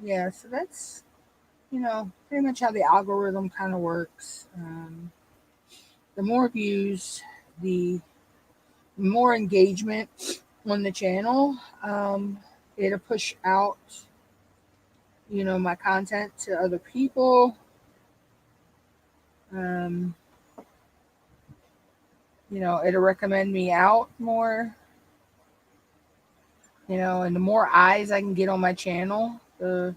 yeah, so that's, pretty much how the algorithm kind of works. The more views, the more engagement on the channel, it'll push out, my content to other people. Um, it'll recommend me out more, and the more eyes I can get on my channel, the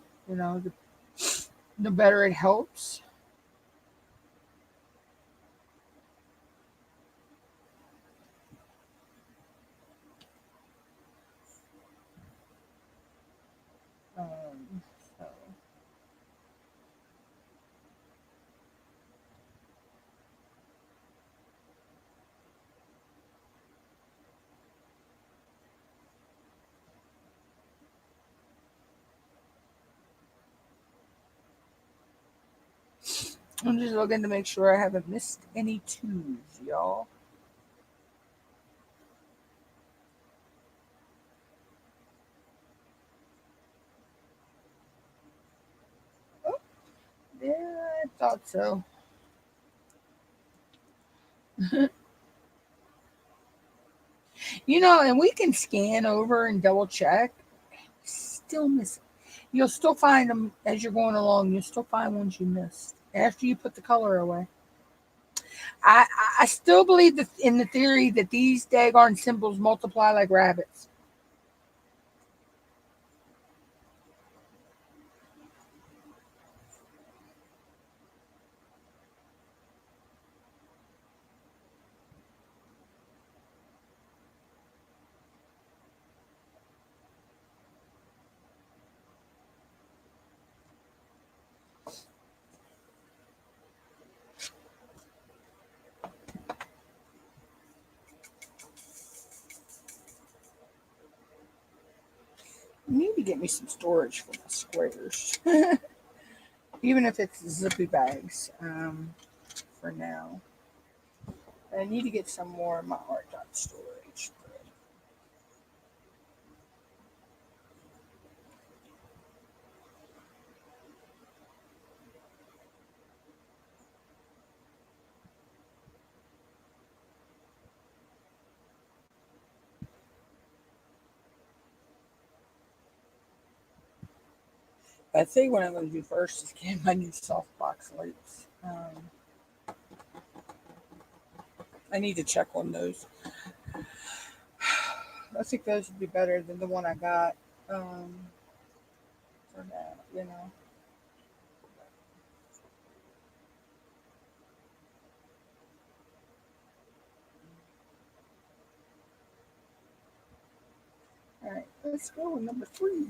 better it helps. So I'm just looking to make sure I haven't missed any twos, y'all. Oh, yeah, I thought so. And we can scan over and double check. Still miss. You'll still find them as you're going along. You'll still find ones you missed after you put the color away. I still believe in the theory that these daggone symbols multiply like rabbits. I need to get me some storage for my squares, even if it's zippy bags. For now, I need to get some more of my art dot storage. I think what I'm going to do first is get my new softbox lights. I need to check on those. I think those would be better than the one I got for now. All right, let's go with number 3.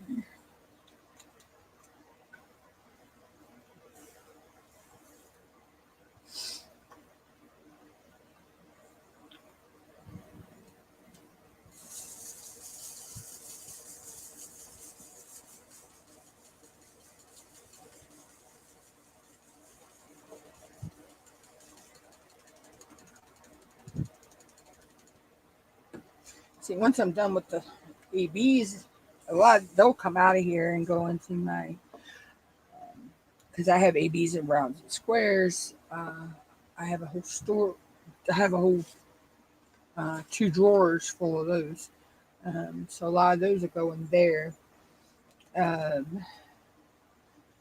See, once I'm done with the ABs, a lot they'll come out of here and go into my, because I have ABs and rounds and squares. I have a whole store. I have a whole 2 drawers full of those. So a lot of those are going there. Um,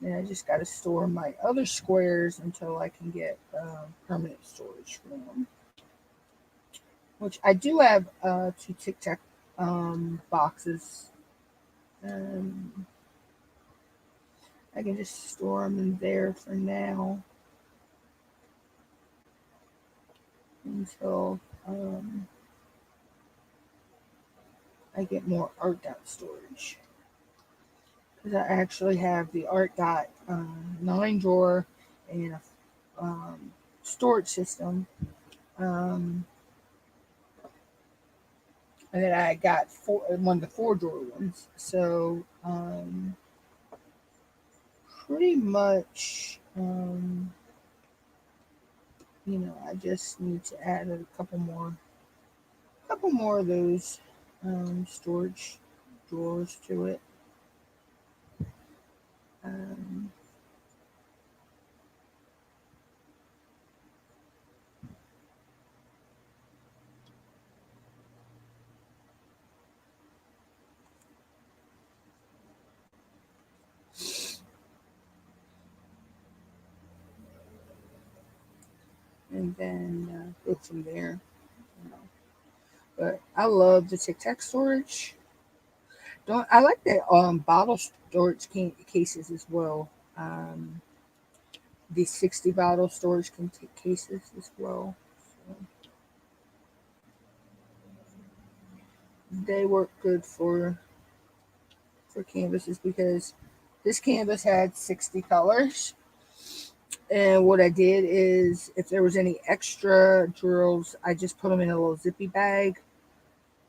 and I just got to store my other squares until I can get permanent storage for them. Which I do have 2 Tic Tac boxes. Um, I can just store them in there for now until I get more art dot storage. Because I actually have the art dot 9 drawer and a storage system. And then I got one of the 4 drawer ones. So pretty much, I just need to add a couple more of those storage drawers to it. Um, and then go from there. You know. But I love the Tic Tac storage. Don't I like the bottle storage cases as well. Um, the 60 bottle storage cases as well. So they work good for canvases because this canvas had 60 colors. And what I did is, if there was any extra drills, I just put them in a little zippy bag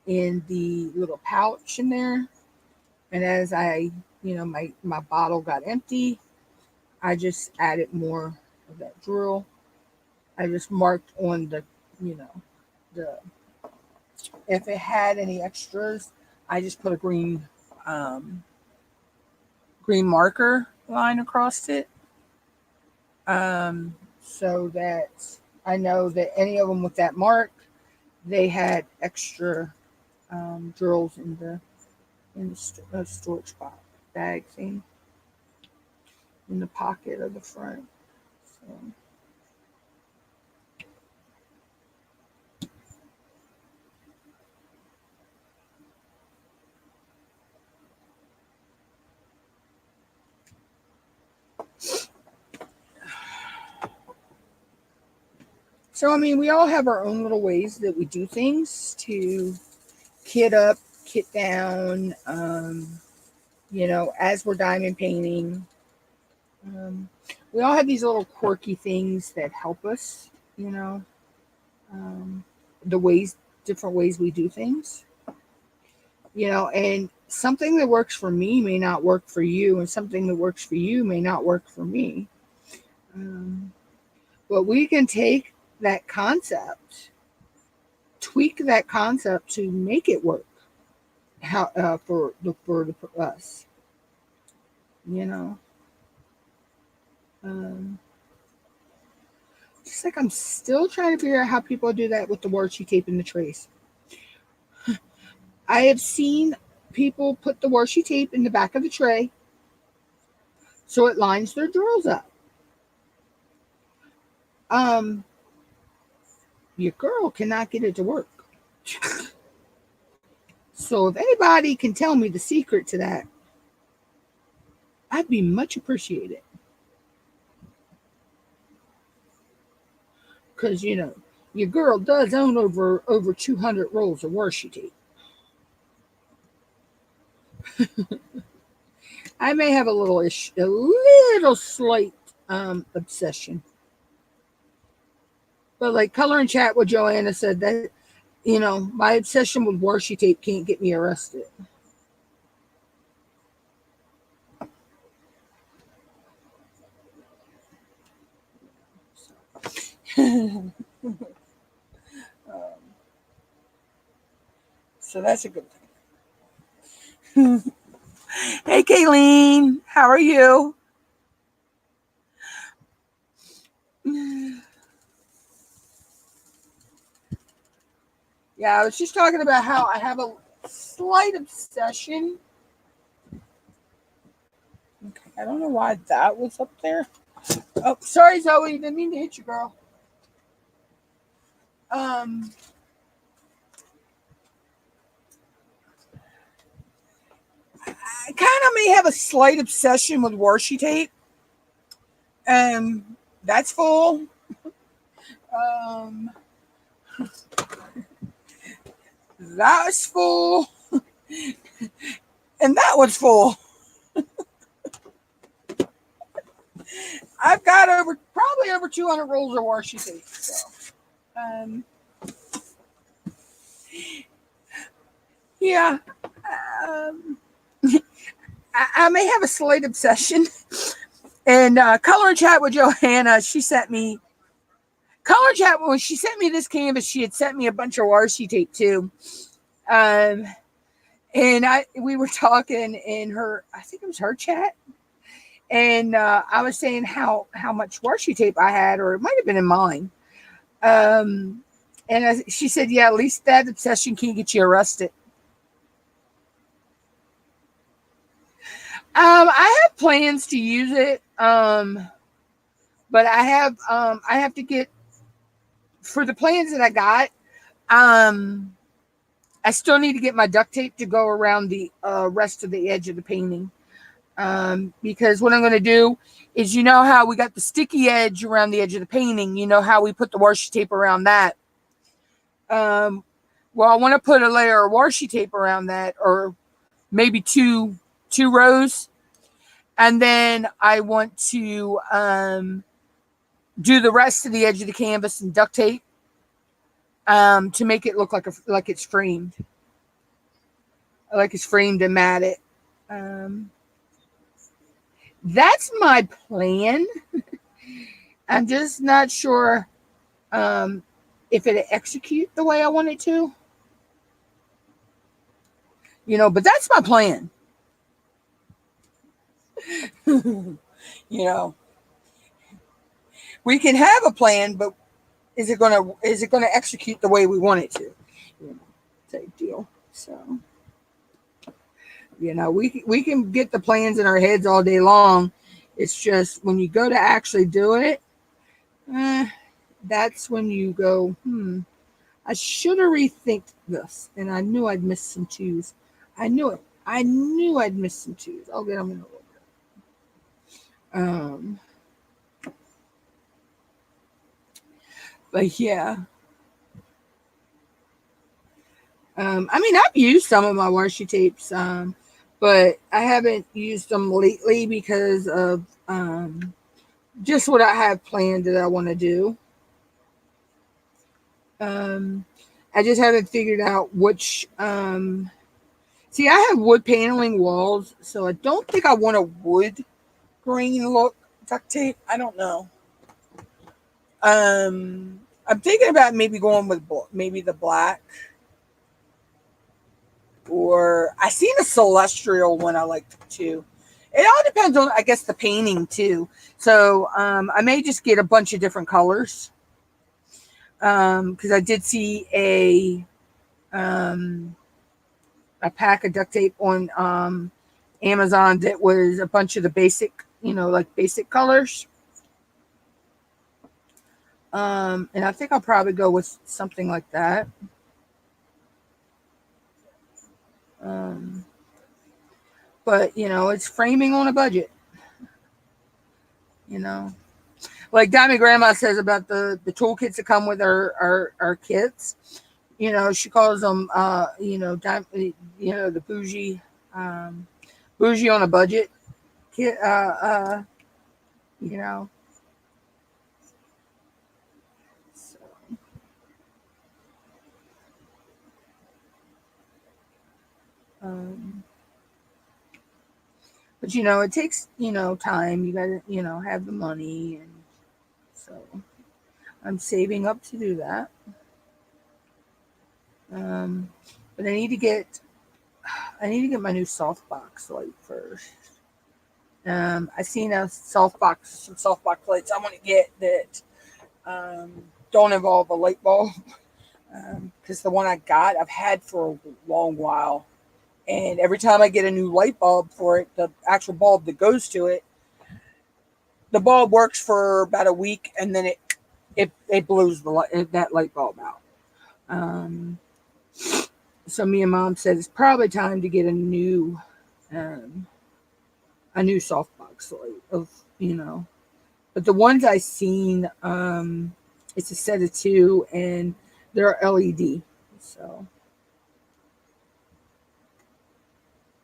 in the little pouch in there. And as my bottle got empty, I just added more of that drill. I just marked on the if it had any extras, I just put a um, green marker line across it, so that I know that any of them with that mark, they had extra drills in the storage bag thing in the pocket of the front. So. So, I mean, we all have our own little ways that we do things to kit up, kit down, as we're diamond painting. We all have these little quirky things that help us, you know, um, different ways we do things, and something that works for me may not work for you, and something that works for you may not work for me. But we can take that concept, tweak that concept to make it work for us, you know. Um, just like I'm still trying to figure out how people do that with the washi tape in the trays. I have seen people put the washi tape in the back of the tray so it lines their drills up. Your girl cannot get it to work. So if anybody can tell me the secret to that, I'd be much appreciated. Because, your girl does own over 200 rolls of washi tape. I may have a little slight obsession. But like Color and Chat with Joanna said that, my obsession with washi tape can't get me arrested. So that's a good thing. Hey, Kayleen, how are you? Yeah, I was just talking about how I have a slight obsession. Okay, I don't know why that was up there. Oh, sorry, Zoe. Didn't mean to hit you, girl. I kind of may have a slight obsession with washi tape. That's full. That was full. And that one's full. I've got probably over 200 rolls of washi tape. So, yeah. I may have a slight obsession. And Color and Chat with Johanna, she sent me Color Chat. When she sent me this canvas, she had sent me a bunch of washi tape too. And we were talking in I think it was her chat, And I was saying how much washi tape I had, or it might have been in mine. Um, and she said, "Yeah, at least that obsession can't get you arrested." I have plans to use it, but I have to get for the plans that I got. Um, I still need to get my duct tape to go around the rest of the edge of the painting. Because what I'm going to do is, you know how we got the sticky edge around the edge of the painting, you know how we put the washi tape around that. Um, well, I want to put a layer of washi tape around that, or maybe two rows, and then I want to do the rest of the edge of the canvas and duct tape to make it look like it's framed and matted. Um, that's my plan. I'm just not sure um, if it execute the way I want it to, but that's my plan. you know, we can have a plan, but is it gonna execute the way we want it to? Type deal. So we can get the plans in our heads all day long. It's just when you go to actually do it, that's when you go, I should have rethinked this, and I knew I'd miss some twos. I knew it. I knew I'd miss some twos. I'll get them in a little bit. But yeah. I mean, I've used some of my washi tapes, but I haven't used them lately because of just what I have planned that I want to do. I just haven't figured out which. See, I have wood paneling walls, so I don't think I want a wood grain look duct tape. I don't know. I'm thinking about maybe going with maybe the black, or I seen a celestial one I liked too. It all depends on, I guess, the painting too. So I may just get a bunch of different colors because I did see a pack of duct tape on Amazon that was a bunch of the basic, like basic colors. And I think I'll probably go with something like that. Um, but it's framing on a budget. You know, like Diamond Grandma says about the toolkits that come with our kits. She calls them the bougie on a budget kit. You know, so, um, but it takes time. You gotta have the money, and so I'm saving up to do that. Um, but I need to get my new softbox light first. I seen some softbox lights I want to get that don't involve a light bulb, because the one I got I've had for a long while, and every time I get a new light bulb for it, the actual bulb that goes to it, the bulb works for about a week, and then it blows that light bulb out. Um, so me and Mom said it's probably time to get um, a new softbox light But the ones I seen, it's a set of two, and they're LED. So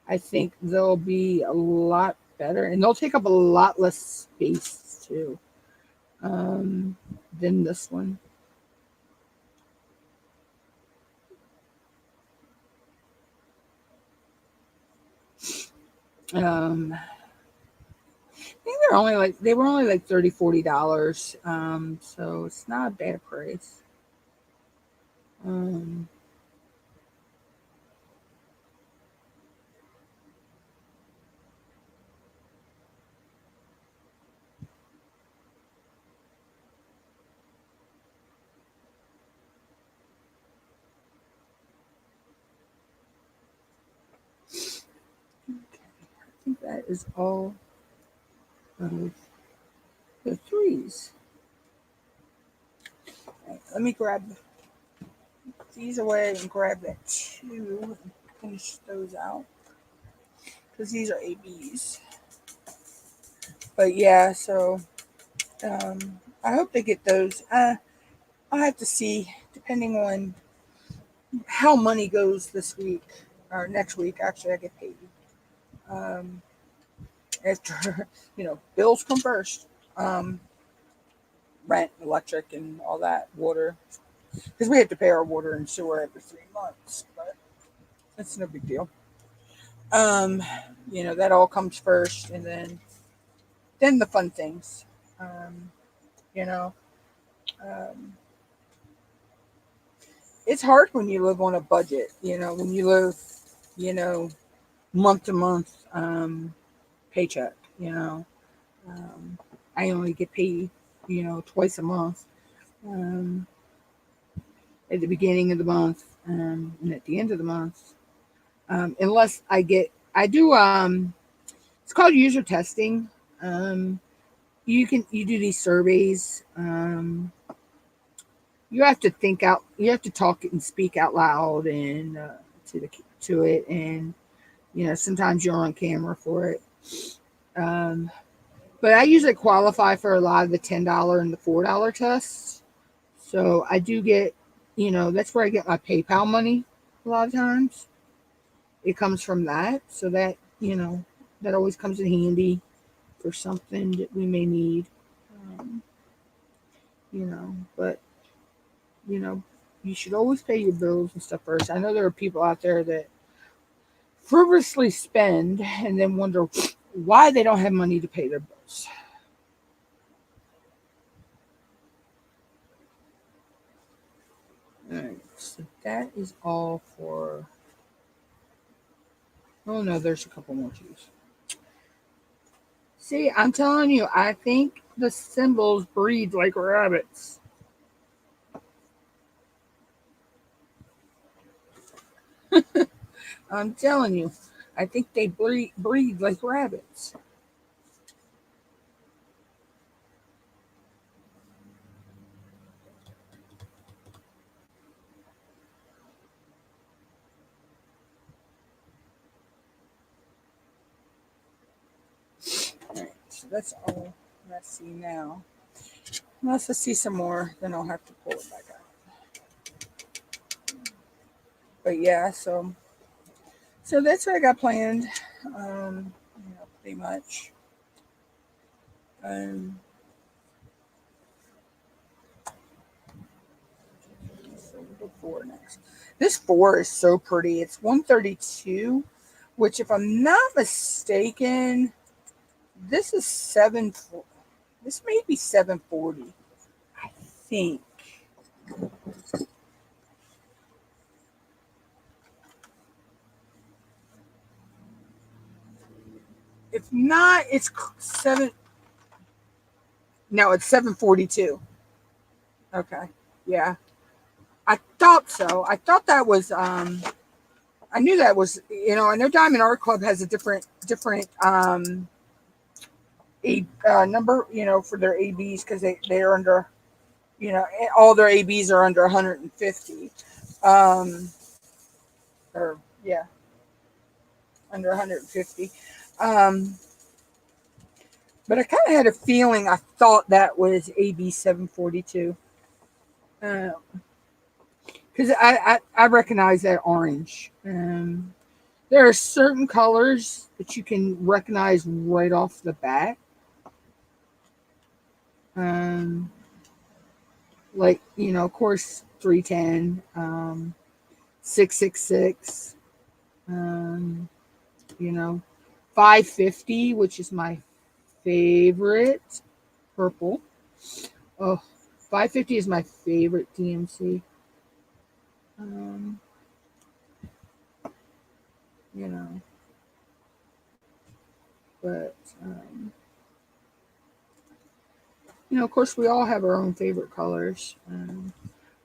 I think they'll be a lot better, and they'll take up a lot less space too, than this one. I think they were only like $30-$40. So it's not a bad price. Um, that is all of the threes. Right, let me grab these away and grab that 2 and finish those out because these are ABs. But yeah, so I hope they get those. I'll have to see, depending on how money goes this week or next week. Actually, I get paid after bills come first. Rent, electric, and all that, water, because we have to pay our water and sewer every 3 months, but that's no big deal. That all comes first, and then the fun things. You know, um, it's hard when you live on a budget. When you live, you know, month to month paycheck. Um, I only get paid, twice a month. Um, at the beginning of the month and at the end of the month. Unless I do, it's called user testing. Um, you do these surveys. You have to you have to talk and speak out loud and to it, and sometimes you're on camera for it. Um, but I usually qualify for a lot of the $10 and the $4 tests. So I do get, that's where I get my PayPal money a lot of times. It comes from that. So that always comes in handy for something that we may need. Um, but, you should always pay your bills and stuff first. I know there are people out there that frivolously spend and then wonder why they don't have money to pay their bills. All right, so that is all for. Oh no, there's a couple more twos. See, I'm telling you, I think the symbols breed like rabbits. I'm telling you, I think they breed like rabbits. All right, so that's all I see now. Unless I see some more, then I'll have to pull it back out. But yeah, so that's what I got planned. Pretty much. Um, so we'll do 4 next. This 4 is so pretty. It's 132, which, if I'm not mistaken, this is 7. This may be 740. I think. If not, it's 7. No, it's 742. Okay. Yeah. I thought so. I thought that was I knew that was, I know Diamond Art Club has a different number, for their ABs, because they are under, all their ABs are under 150. Or yeah, under 150. But I kind of had a feeling, I thought that was AB 742. Because I recognize that orange. There are certain colors that you can recognize right off the bat. Like, of course, 310, 666, 550, which is my favorite purple. Oh, 550 is my favorite DMC. But of course, we all have our own favorite colors.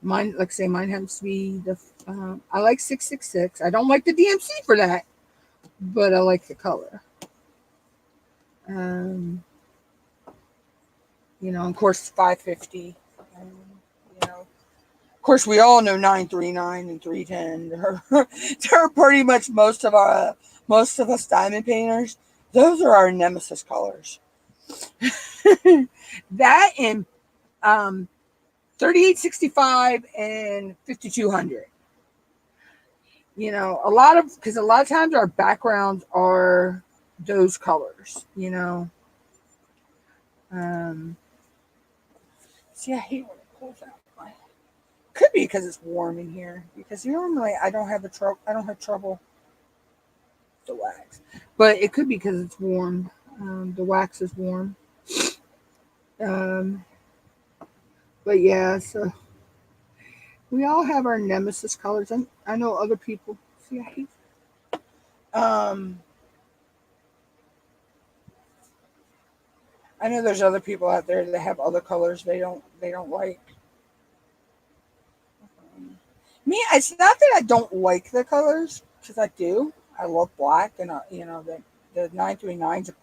Mine, like I say, mine happens to be I like 666. I don't like the DMC for that, but I like the color. You know, of course, 550. You know, of course, we all know 939 and 310. They're pretty much most of us diamond painters. Those are our nemesis colors. That and 3865 and 5200. You know, because a lot of times our backgrounds are those colors. You know. See, I hate when it pulls out. Could be because it's warm in here. Because normally I don't have trouble with the wax, but it could be because it's warm. The wax is warm. But yeah, so we all have our nemesis colors, and I know other people. See, I hate. I know there's other people out there that have other colors they don't like. Me, it's not that I don't like the colors, because I do. I love black, and you know the 939 is a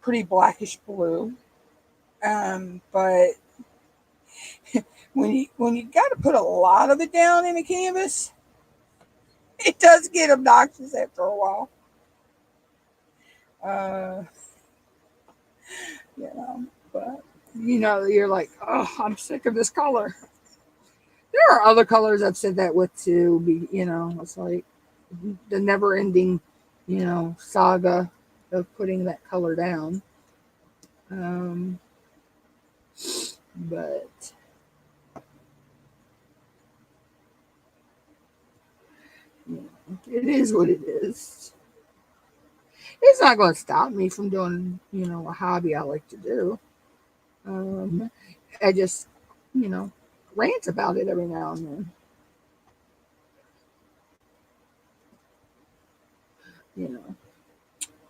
pretty blackish blue. But when you got to put a lot of it down in a canvas, it does get obnoxious after a while. You know, but you know, you're like, oh, I'm sick of this color. There are other colors I've said that with too. You know, it's like the never-ending, you know, saga of putting that color down. But you know, it is what it is. It's not going to stop me from doing, you know, a hobby I like to do. I just, you know, rant about it every now and then. You know,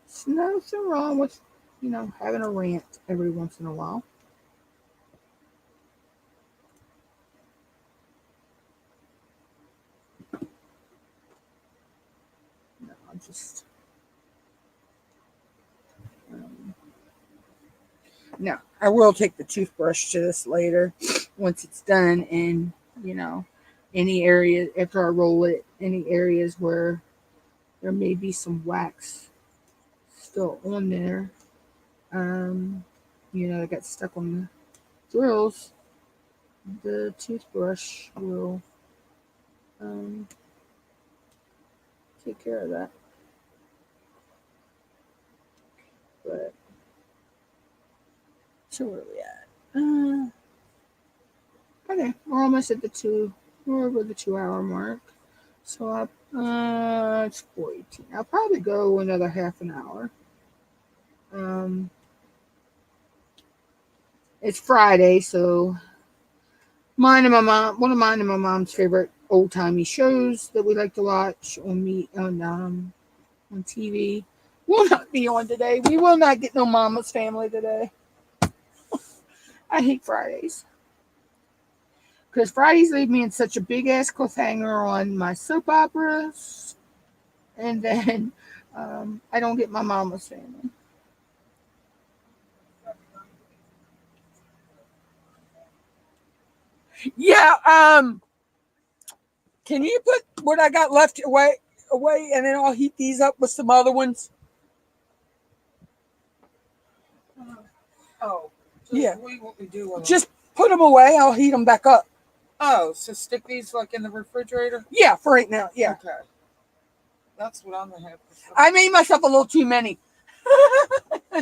there's nothing wrong with, you know, having a rant every once in a while. No, I'm just. No, I will take the toothbrush to this later once it's done, and you know, any area after I roll it, any areas where there may be some wax still on there, you know, that got stuck on the drills, the toothbrush will take care of that. But so where are we at? Okay, we're almost at we're over the 2 hour mark. So it's 4:18. I'll probably go another half an hour. It's Friday, so one of mine and my mom's favorite old timey shows that we like to watch on TV will not be on today. We will not get no Mama's Family today. I hate Fridays. Because Fridays leave me in such a big ass cliffhanger on my soap operas. And then I don't get my Mama's Family. Yeah, can you put what I got left away, and then I'll heat these up with some other ones? Oh, so Yeah. what we do? Just put them away. I'll heat them back up. Oh, so stick these like in the refrigerator? Yeah, for right now. Yeah. Okay. That's what I'm gonna have. I made myself a little too many,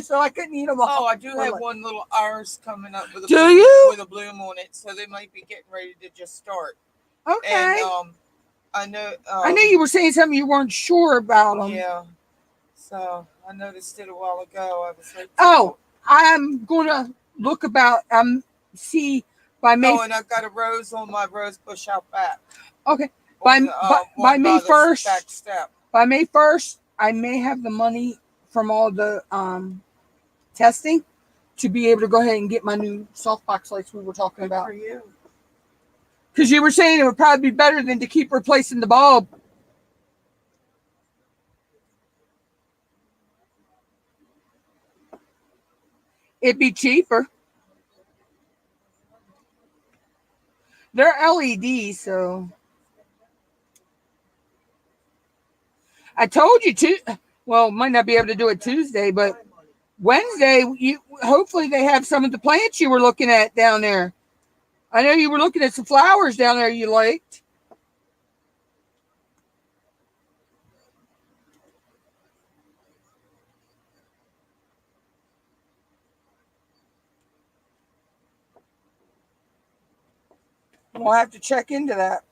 so I couldn't eat them all. Oh, I do have one little iris coming up with with a bloom on it, so they might be getting ready to just start. Okay. And I know. I knew you were saying something you weren't sure about them. Yeah. So I noticed it a while ago. I was like, oh, I'm gonna look about see by May. Oh, and I've got a rose on my rose bush out back. Okay. By May 1st. Back step. By May 1st, I may have the money from all the testing to be able to go ahead and get my new softbox lights we were talking about. For you. Because you were saying it would probably be better than to keep replacing the bulb. It'd be cheaper. They're LED, so I told you to. Well, might not be able to do it Tuesday, but Wednesday, hopefully they have some of the plants you were looking at down there. I know you were looking at some flowers down there you liked. We'll have to check into that.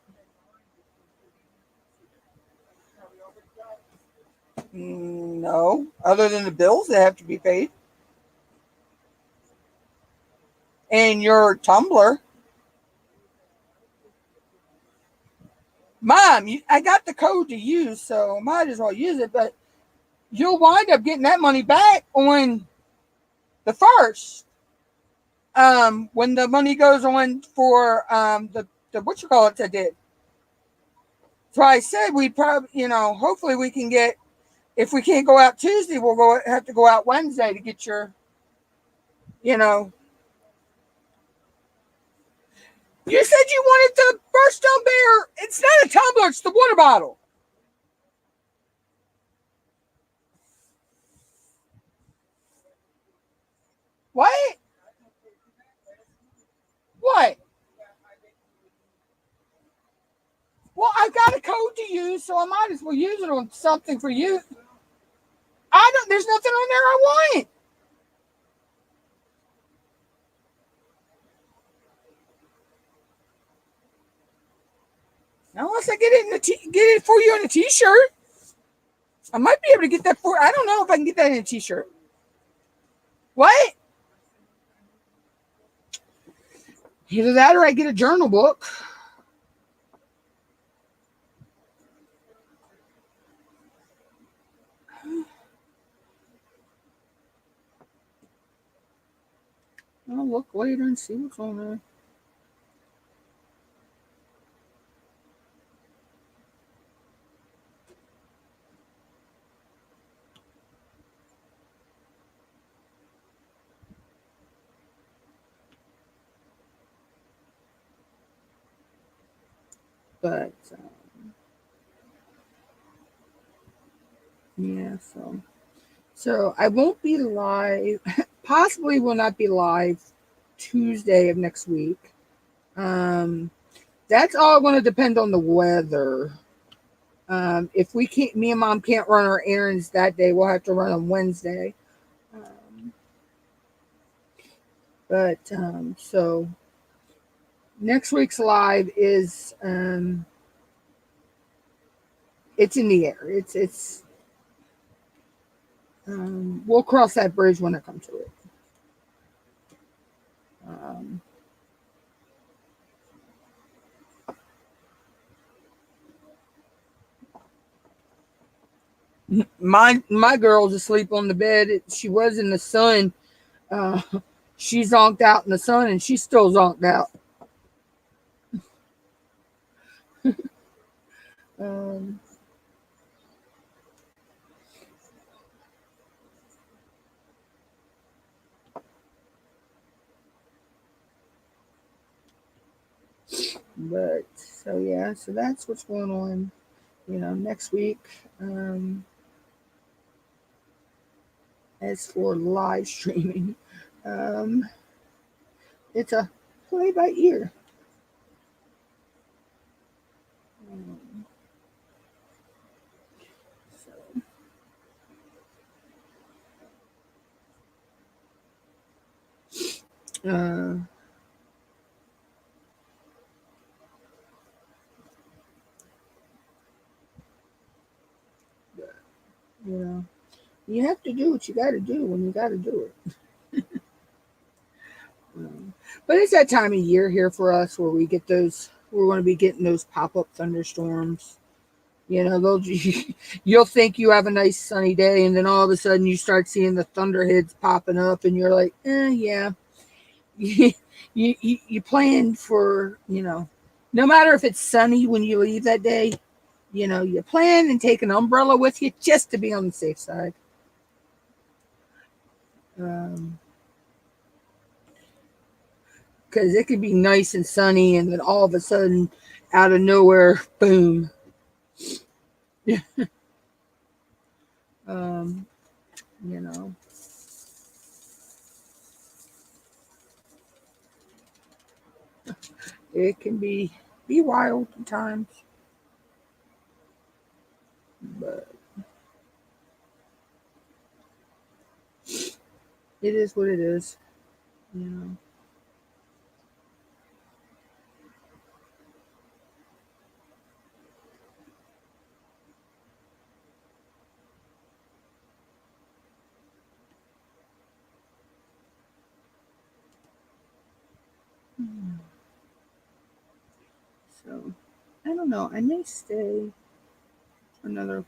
No, other than the bills that have to be paid. And your tumbler. Mom, I got the code to use, so I might as well use it, but you'll wind up getting that money back on the 1st. When the money goes on for the what you call it I did. So I said we probably, hopefully we can get, if we can't go out Tuesday, we'll have to go out Wednesday to get your, You said you wanted the Birthstone Bear. It's not a tumbler, it's the water bottle. What? What? Well, I've got a code to use, so I might as well use it on something for you. There's nothing on there I want. Unless I get it for you in a t-shirt. I might be able to get that I don't know if I can get that in a t-shirt. What? Either that or I get a journal book. I'll look later and see what's on there. But yeah, so I won't be live. Possibly will not be live Tuesday of next week. That's all going to depend on the weather. If we can't, me and Mom can't run our errands that day, we'll have to run on Wednesday. So next week's live is it's in the air. It's we'll cross that bridge when I come to it. My girl's asleep on the bed. She was in the sun. She zonked out in the sun, and she's still zonked out. But so yeah, so that's what's going on. Next week. As for live streaming, it's a play by ear. You have to do what you got to do when you got to do it. But it's that time of year here for us where we get those. We're going to be getting those pop-up thunderstorms. You'll think you have a nice sunny day, and then all of a sudden you start seeing the thunderheads popping up, and you're like, yeah. you plan for, no matter if it's sunny when you leave that day, you plan and take an umbrella with you just to be on the safe side. because it could be nice and sunny, and then all of a sudden, out of nowhere, boom. um, you know, it can be wild at times, but it is what it is. You know. So I don't know. I may stay another.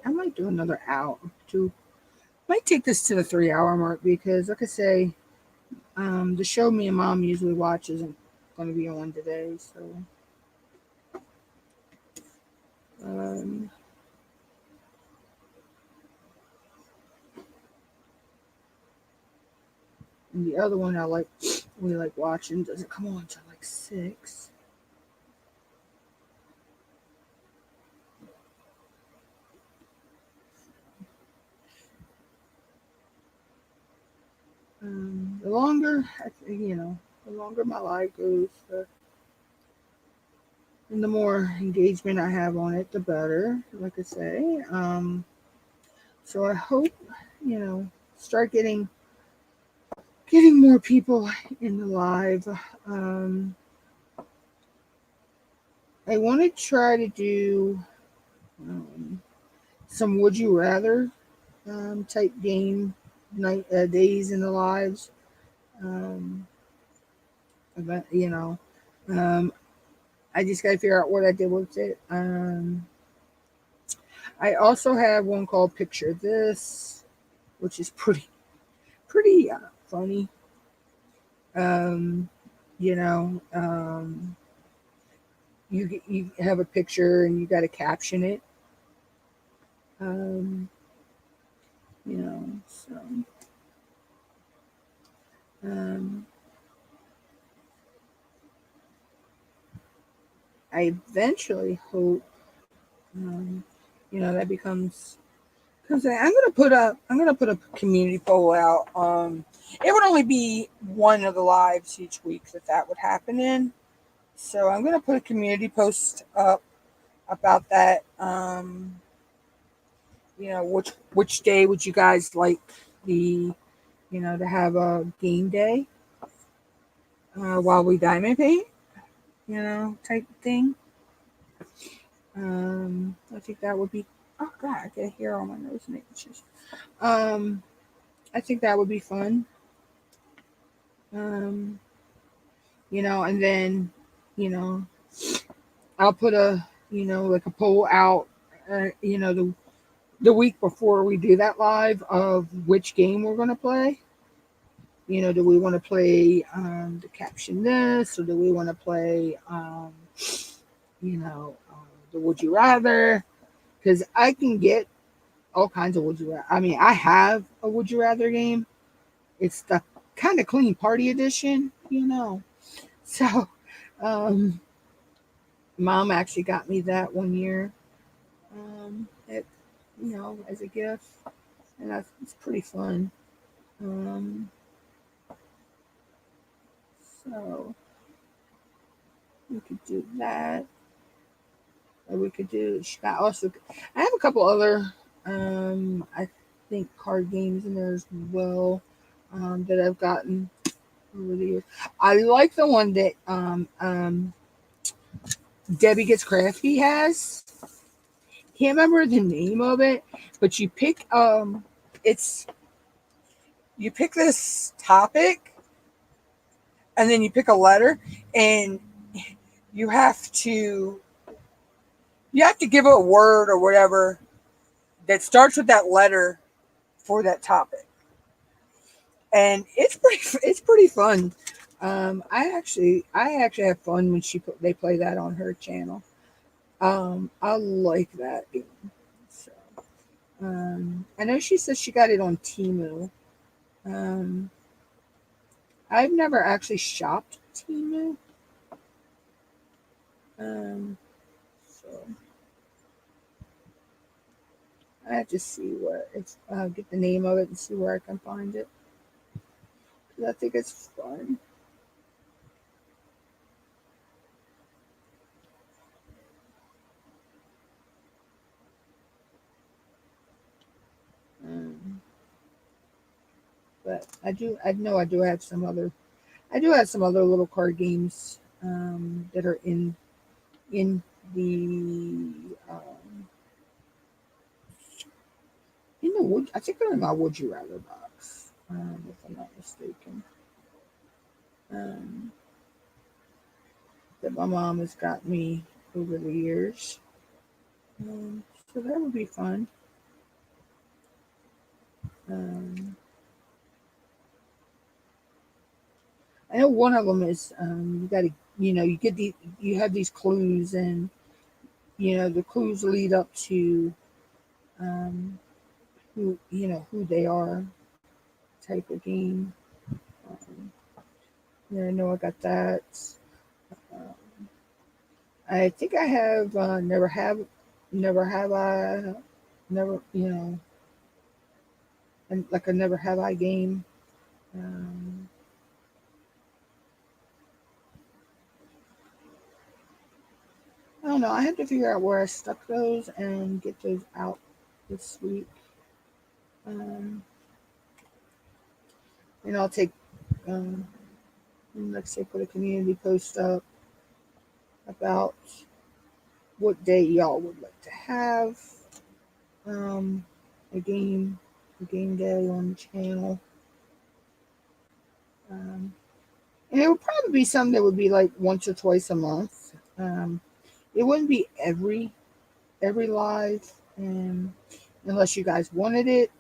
I might do another hour. Might take this to the 3 hour mark because, like I say, the show me and mom usually watch isn't going to be on today. So, um, and the other one we like watching doesn't come on until like 6. The longer, the longer my live goes, and the more engagement I have on it, the better. Like I say, so I hope, start getting more people in the live. I want to try to do some would you rather type game night days in the lives. But I just got to figure out what I did with it. I also have one called Picture This, which is pretty funny. Um, you know, um, you have a picture and you got to caption it. Um, so um, I eventually hope, um, that becomes. Because I'm gonna put a community poll out. It would only be one of the lives each week that would happen in. So I'm gonna put a community post up about that. Which day would you guys like the to have a game day while we diamond paint, type thing. I think that would be. Oh God, I can hear all my nose and itches. I think that would be fun. Um, and then, you know, I'll put like a poll out, the week before we do that live of which game we're going to play. Do we want to play the caption this, or do we want to play, the would you rather? Because I can get all kinds of would you rather. I mean, I have a would you rather game. It's the kind of clean party edition. So, mom actually got me that one year, as a gift, and it's pretty fun. Um, so we could do that. Or we could do. I have a couple other, I think card games in there as well, that I've gotten over the years. I like the one that Debbie Gets Crafty has. Can't remember the name of it, but it's you pick this topic, and then you pick a letter, and you have to give it a word or whatever that starts with that letter for that topic, and it's pretty fun. I actually have fun when they play that on her channel. I like that game. So, I know she says she got it on Temu. I've never actually shopped Temu. So I have to see where it's. Get the name of it and see where I can find it. 'Cause I think it's fun. But I know I do have some other. I do have some other little card games that are in the in the wood. I think they're in my Would You Rather box, if I'm not mistaken. Um, that my mom has got me over the years. So that would be fun. Um, I know one of them is you got to, you get you have these clues, and the clues lead up to who they are, type of game. Um, yeah, I know I got that. Um, I think I have never have I, never and like a never have I game. Um, I don't know. I have to figure out where I stuck those and get those out this week. Um, and I'll take, um, let's say, put a community post up about what day y'all would like to have um, a game day on the channel. And it would probably be something that would be like once or twice a month. It wouldn't be every live, unless you guys wanted it.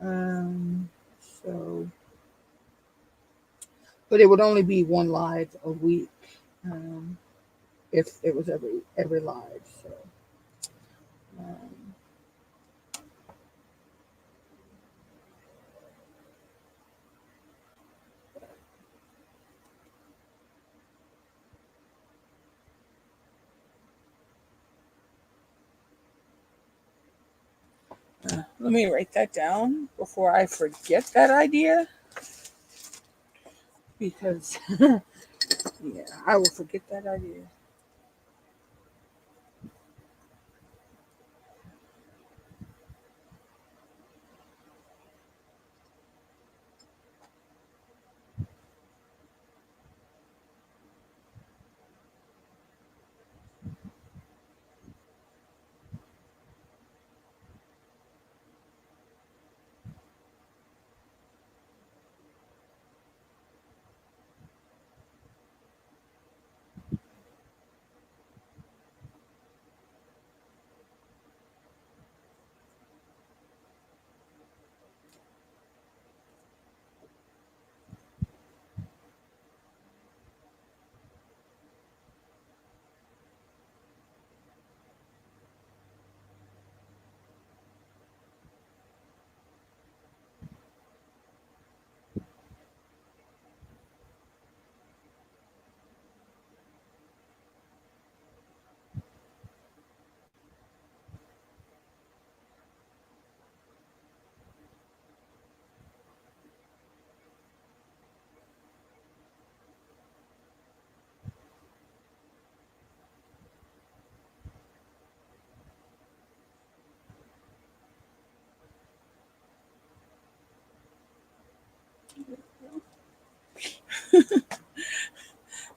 Um, so, but it would only be one live a week um, if it was every live. So, um, let me write that down before I forget that idea, because yeah, I will forget that idea.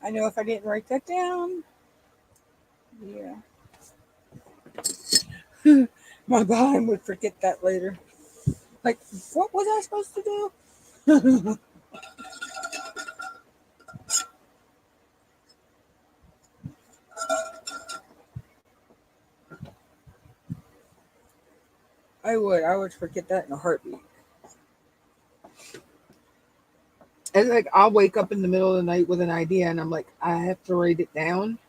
I know if I didn't write that down, yeah, my behind would forget that later. Like, what was I supposed to do? I would forget that in a heartbeat. And like, I'll wake up in the middle of the night with an idea, and I'm like, I have to write it down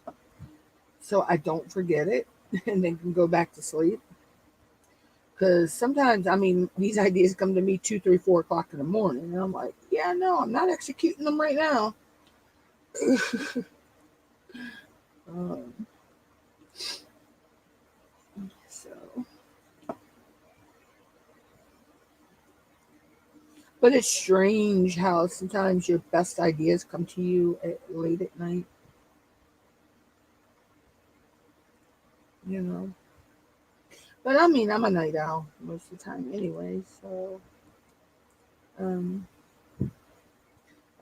so I don't forget it, and then can go back to sleep. Because sometimes, I mean, these ideas come to me 2, 3, 4 o'clock in the morning, and I'm like, yeah, no, I'm not executing them right now. um, so, but it's strange how sometimes your best ideas come to you late at night. You know, but I mean, I'm a night owl most of the time anyway, so um,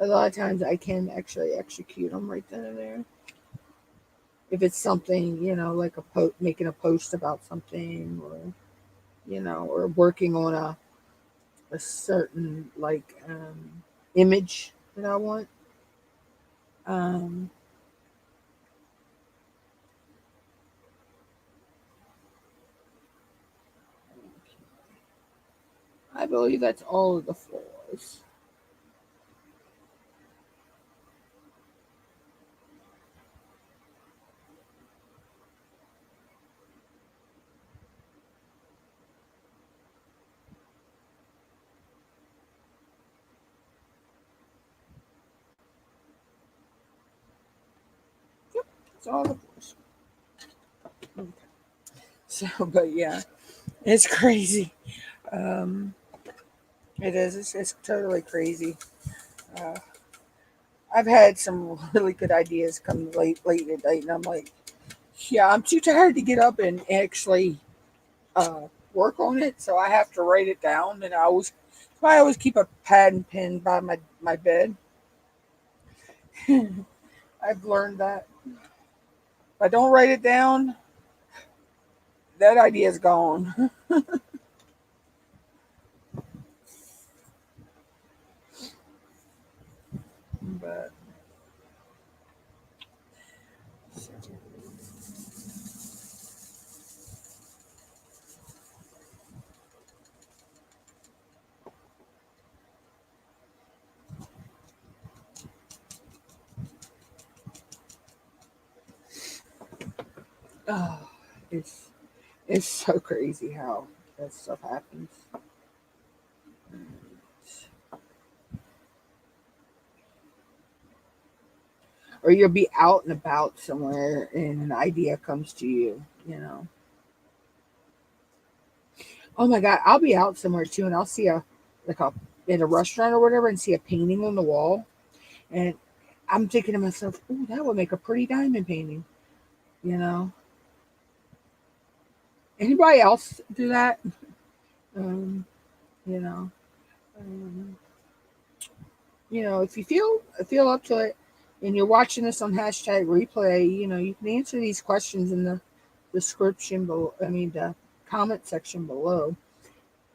a lot of times I can actually execute them right then and there. If it's something, like making a post about something, or or working on a certain like image that I want. Um, I believe that's all of the floors. Yep, that's all the floors. Okay. So, but yeah, it's crazy. Um, it is. It's totally crazy. Uh, I've had some really good ideas come late at night, and I'm like, yeah, I'm too tired to get up and actually work on it, so I have to write it down. And that's why I always keep a pad and pen by my bed. I've learned that if I don't write it down, that idea is gone. But oh, it's it's so crazy how that stuff happens. Or you'll be out and about somewhere, and an idea comes to you. Oh my god, I'll be out somewhere too, and I'll see like a in a restaurant or whatever, and see a painting on the wall, and I'm thinking to myself, "Oh, that would make a pretty diamond painting." You know, anybody else do that? Um, you know, um, if you feel up to it, and you're watching this on hashtag replay, you can answer these questions in the description below. I mean, the comment section below.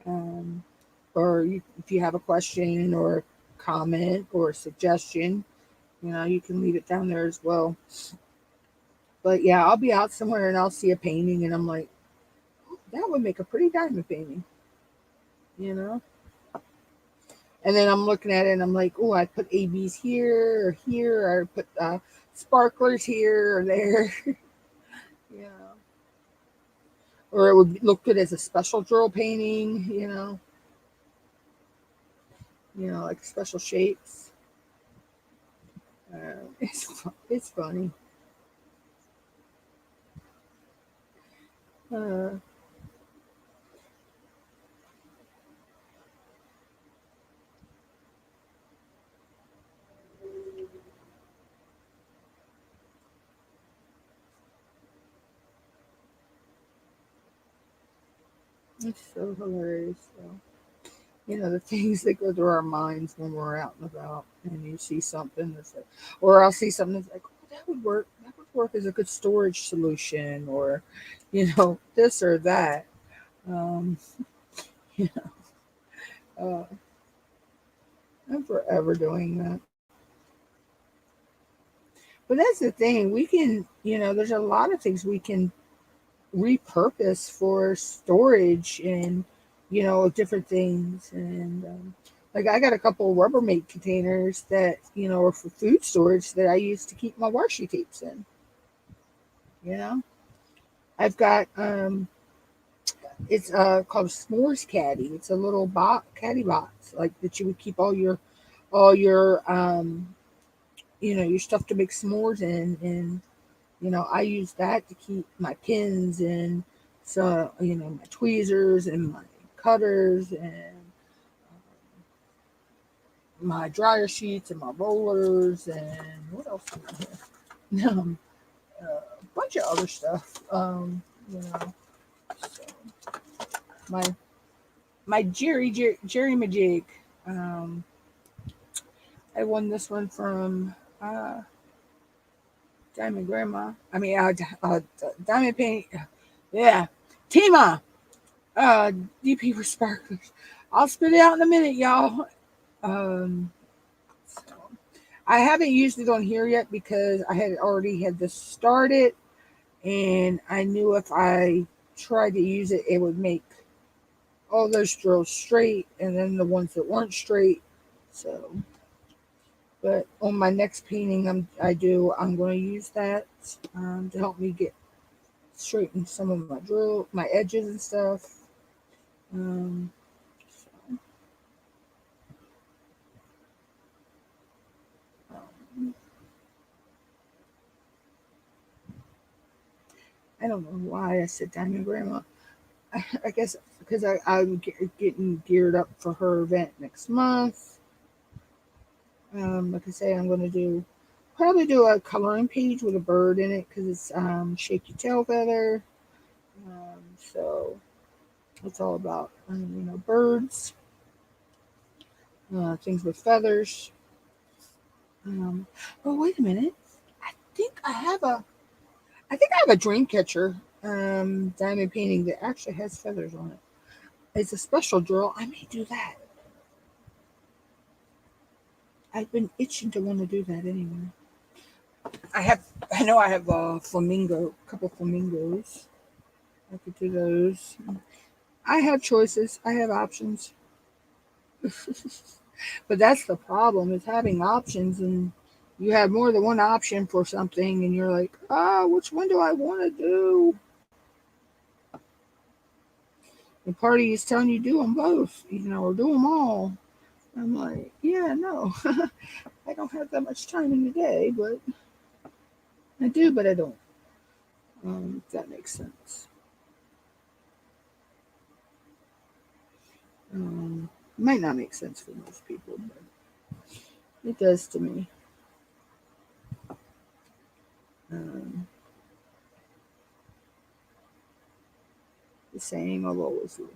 Um, or if you have a question or comment or suggestion, you can leave it down there as well. But yeah, I'll be out somewhere and I'll see a painting and I'm like, that would make a pretty diamond painting, you know? And then I'm looking at it and I'm like, oh, I put ABs here or here, or put sparklers here or there, you know? Or it would look good as a special drill painting, like special shapes. It's funny. Uh, it's so hilarious, though. The things that go through our minds when we're out and about, and you see something that's like, or I'll see something that's like, oh, that would work. That would work as a good storage solution, or, this or that. Um, yeah, uh, I'm forever doing that. But that's the thing. We can, there's a lot of things we can repurpose for storage and different things. And like I got a couple of Rubbermaid containers that are for food storage that I use to keep my washi tapes in. you know I've got it's called a s'mores caddy. It's a little caddy box like that you would keep all your all your your stuff to make s'mores in, and I use that to keep my pins and so my tweezers and my cutters and my dryer sheets and my rollers and what else is in here? A bunch of other stuff. So my Jerry Majig. I won this one from Diamond Grandma. I mean, Diamond Paint. Yeah, Tima. DP for sparklers. I'll spit it out in a minute, y'all. So I haven't used it on here yet because I had already had this started, and I knew if I tried to use it, it would make all those drills straight, and then the ones that weren't straight. So, but on my next painting, I'm going to use that to help me get straighten some of my edges and stuff. So, I don't know why I said Diamond Grandma. I guess because I'm getting geared up for her event next month. Like I say, I'm going to probably do a coloring page with a bird in it because it's shaky tail feather. So it's all about birds, things with feathers. Oh, wait a minute! I think I have a dream catcher diamond painting that actually has feathers on it. It's a special drill. I may do that. I've been itching to want to do that anyway. I know I have a couple flamingos. I could do those. I have choices. I have options. But that's the problem is having options, and you have more than one option for something, and you're like, which one do I want to do? The party is telling you do them both, or do them all. I'm like, yeah, no, I don't have that much time in the day, but I do, but I don't. If that makes sense. Might not make sense for most people, but it does to me. The same I've always lived.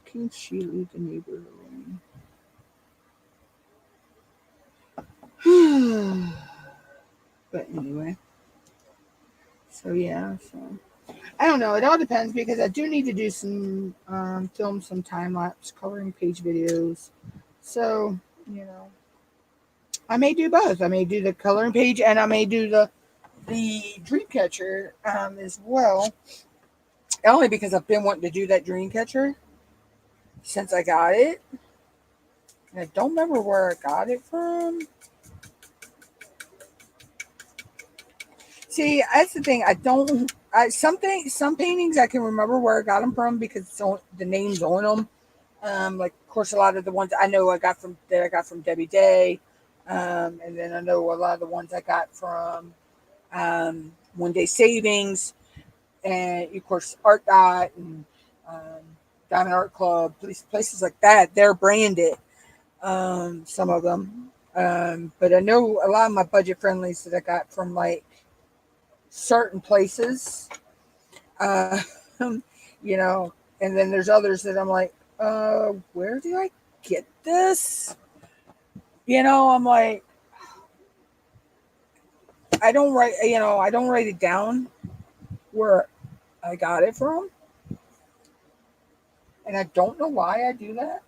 Can she leave the neighbor alone? But anyway. So yeah, so I don't know. It all depends because I do need to do some film some time lapse coloring page videos. So, I may do both. I may do the coloring page and I may do the dream catcher as well. Only because I've been wanting to do that dream catcher since I got it. And I don't remember where I got it from. See, that's the thing. Some paintings I can remember where I got them from because the names on them. Like, of course, a lot of the ones I know I got from Debbie Day, and then I know a lot of the ones I got from One Day Savings, and of course Art Dot and Diamond Art Club, places like that. They're branded. Some of them, but I know a lot of my budget friendlies that I got from like certain places, uh, and then there's others that I'm like, where do I get this? I'm like, I don't write it down where I got it from, and I don't know why I do that.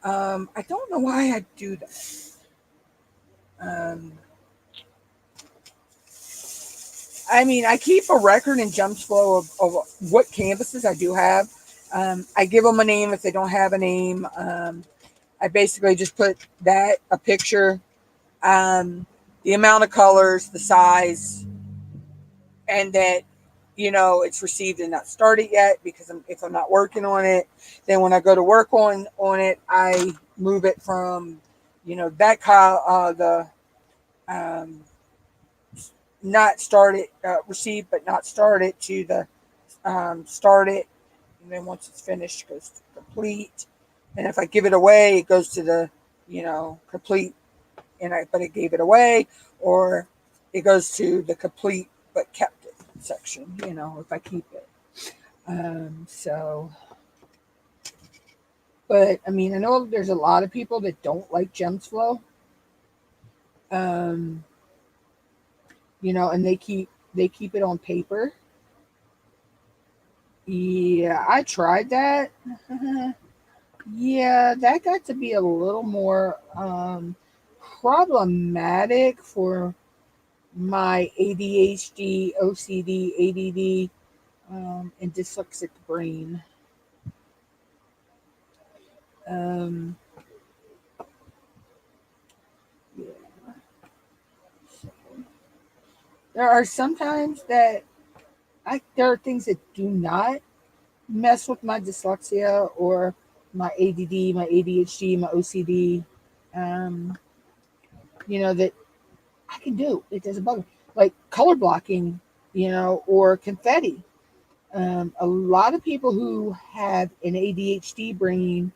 I don't know why I do that. I mean, I keep a record in Jumpsflow of what canvases I do have. I give them a name if they don't have a name. I basically just put that, a picture, the amount of colors, the size, and that, it's received and not started yet, because if I'm not working on it, then when I go to work on it, I move it from, that the not started, received but not started, to the started, and then once it's finished, it goes to complete. And if I give it away, it goes to the, complete, but I gave it away, or it goes to the complete but kept it section, if I keep it. So, but I mean, I know there's a lot of people that don't like gems flow, and they keep it on paper. Yeah, I tried that. Yeah, that got to be a little more problematic for my ADHD, OCD, ADD, and dyslexic brain. Um, yeah. So, there are sometimes that there are things that do not mess with my dyslexia or my ADD, my ADHD, my OCD. Um, that I can do. It doesn't bother me. Like color blocking, or confetti. A lot of people who have an ADHD brain,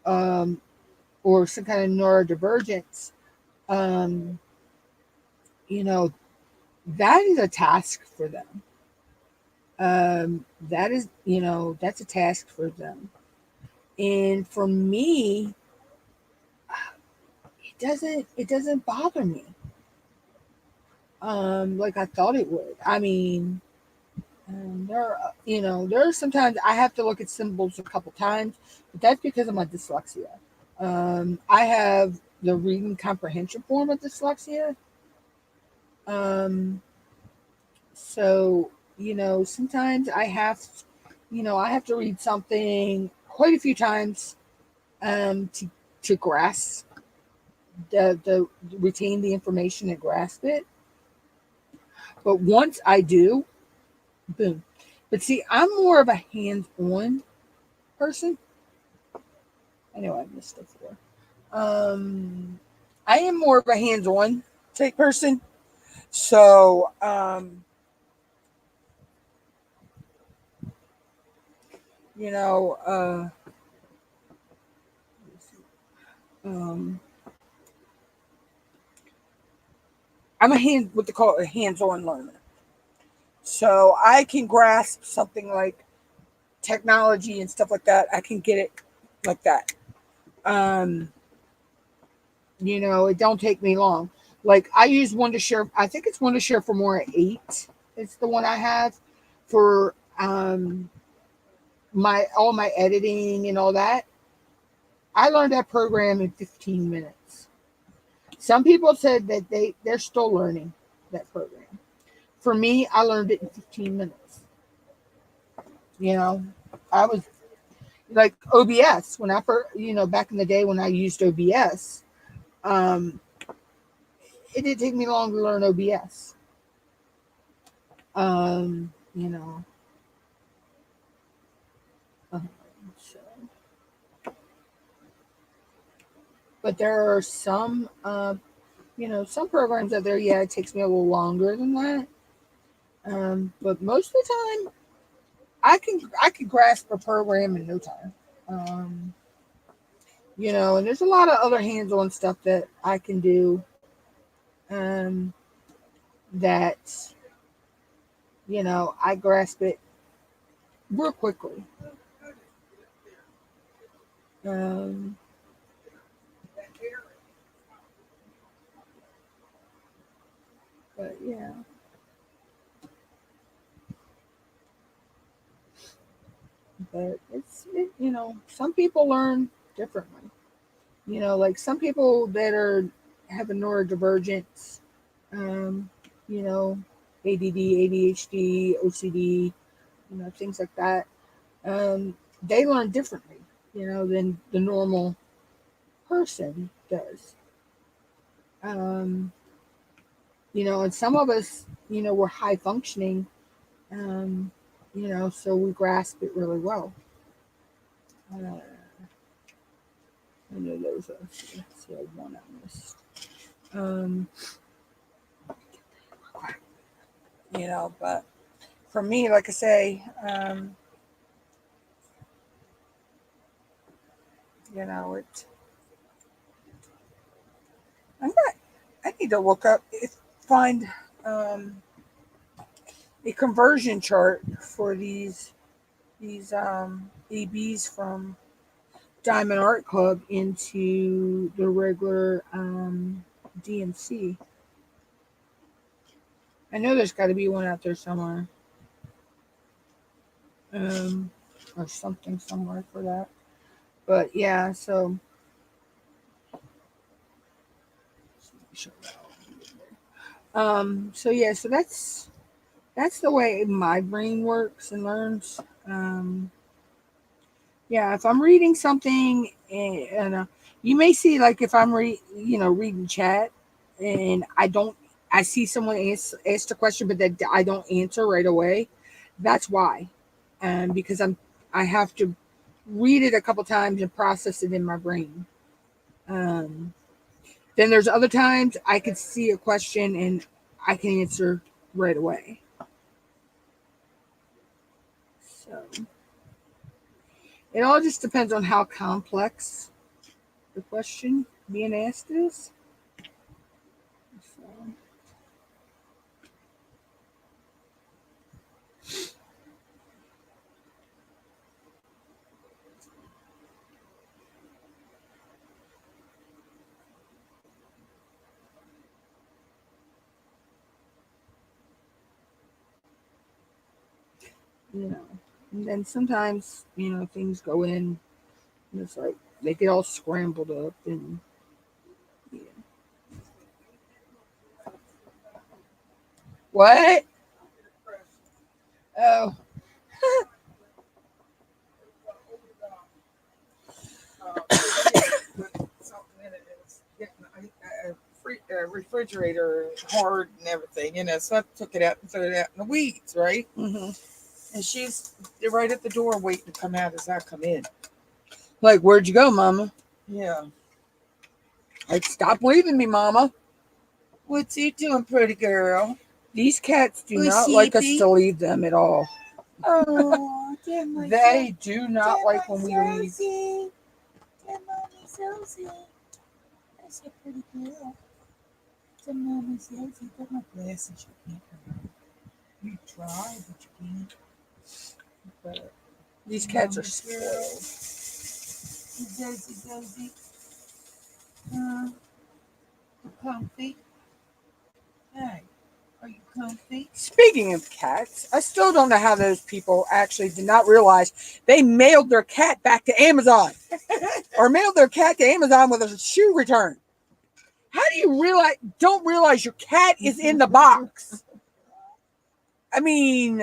or some kind of neurodivergence, um, you know, that is a task for them. That is, that's a task for them. And for me, it doesn't bother me. Like I thought it would. I mean, there are sometimes I have to look at symbols a couple times, but that's because of my dyslexia. I have the reading comprehension form of dyslexia. Um, so, sometimes I have to read something quite a few times, to grasp the retain the information and grasp it. But once I do, boom. But see, I'm more of a hands-on person. I know I missed it before. I am more of a hands-on type person. So, you know, uh, um, I'm what they call a hands-on learner. So I can grasp something like technology and stuff like that. I can get it like that. Um, it don't take me long. Like I use Wondershare. I think it's Wondershare for more 8. It's the one I have for all my editing and all that. I learned that program in 15 minutes. Some people said that they're still learning that program. For me, I learned it in 15 minutes. I was like OBS when I first, back in the day when I used OBS. Um, it didn't take me long to learn OBS. Um, you know, uh, so. But there are some, some programs out there. Yeah, it takes me a little longer than that. But most of the time, I can grasp a program in no time. And there's a lot of other hands-on stuff that I can do. Um, that I grasp it real quickly. Um, but yeah. But some people learn differently. Like some people that have a neurodivergence, um, you know, ADD, ADHD, OCD, things like that. They learn differently, than the normal person does. And some of us, we're high functioning, so we grasp it really well. I know there's one I missed. But for me, like I say, it. I need to look up, find a conversion chart for these ABs from Diamond Art Club into the regular DMC. I know there's got to be one out there somewhere, or something somewhere for that. But yeah, so so that's the way my brain works and learns. Yeah, if I'm reading something, and you may see, like, if I'm reading chat, and I see someone ask a question, but that I don't answer right away. That's why, because I have to read it a couple times and process it in my brain. Then there's other times I could see a question and I can answer right away. So it all just depends on how complex the question being asked is. So, and then sometimes, things go in and it's like they get all scrambled up and yeah. What? Oh. Refrigerator hard and everything, so I took it out and threw it out in the weeds, right? Mm-hmm. And she's right at the door waiting to come out as I come in. Like, where'd you go, Mama? Yeah. Like, stop leaving me, Mama. What's he doing, pretty girl? These cats do not like us to leave them at all. Oh, they do not like when we leave. Dear Mommy Susie. That's a pretty girl. Dear Mommy Susie. Got my glasses. You can't come out. You try, but you can't. But these cats are spoiled. Dozy. Comfy. Hey, are you comfy? Speaking of cats, I still don't know how those people actually did not realize they mailed their cat back to Amazon. Or mailed their cat to Amazon with a shoe return. How do you don't realize your cat is in the box? I mean,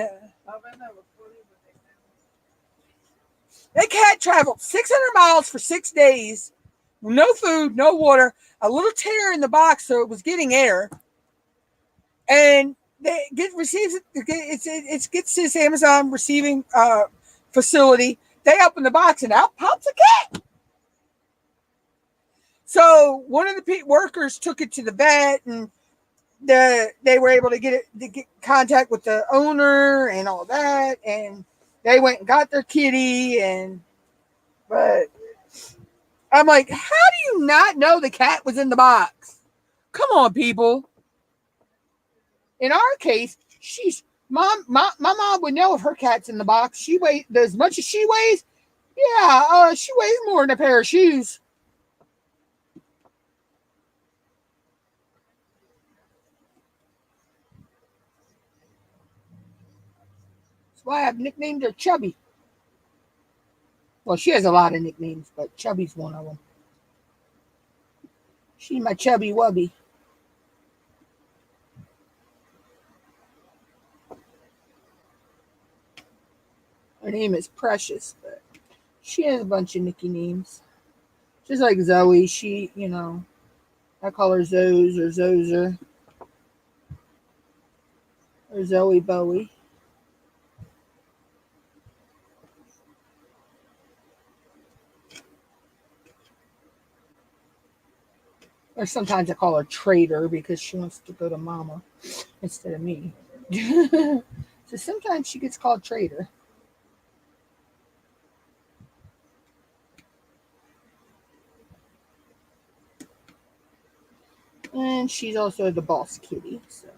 that cat traveled 600 miles for 6 days, no food, no water, a little tear in the box so it was getting air, and it gets this Amazon receiving facility. They open the box and out pops a cat. So one of the workers took it to the vet, and they were able to get contact with the owner and all that, and they went and got their kitty. But I'm like, how do you not know the cat was in the box? Come on, people. In our case, my mom would know if her cat's in the box. She weighs as much as she weighs. Yeah, she weighs more than a pair of shoes. That's why I've nicknamed her Chubby. Well, she has a lot of nicknames, but Chubby's one of them. She's my chubby wubby. Her name is Precious, but she has a bunch of nicknames. Just like Zoe, she, you know, I call her Zoes or Zozer or Zoe Bowie. Or sometimes I call her Trader because she wants to go to Mama instead of me. So sometimes she gets called Trader. And she's also the boss kitty. So.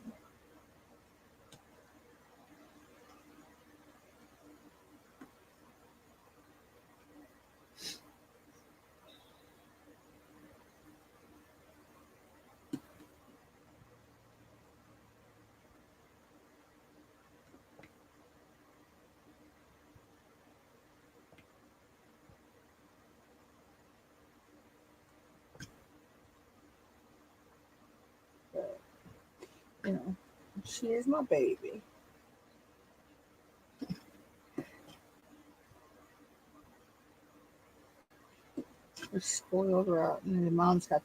But, you know, she is my baby. We're spoiled rotten. And Mom's got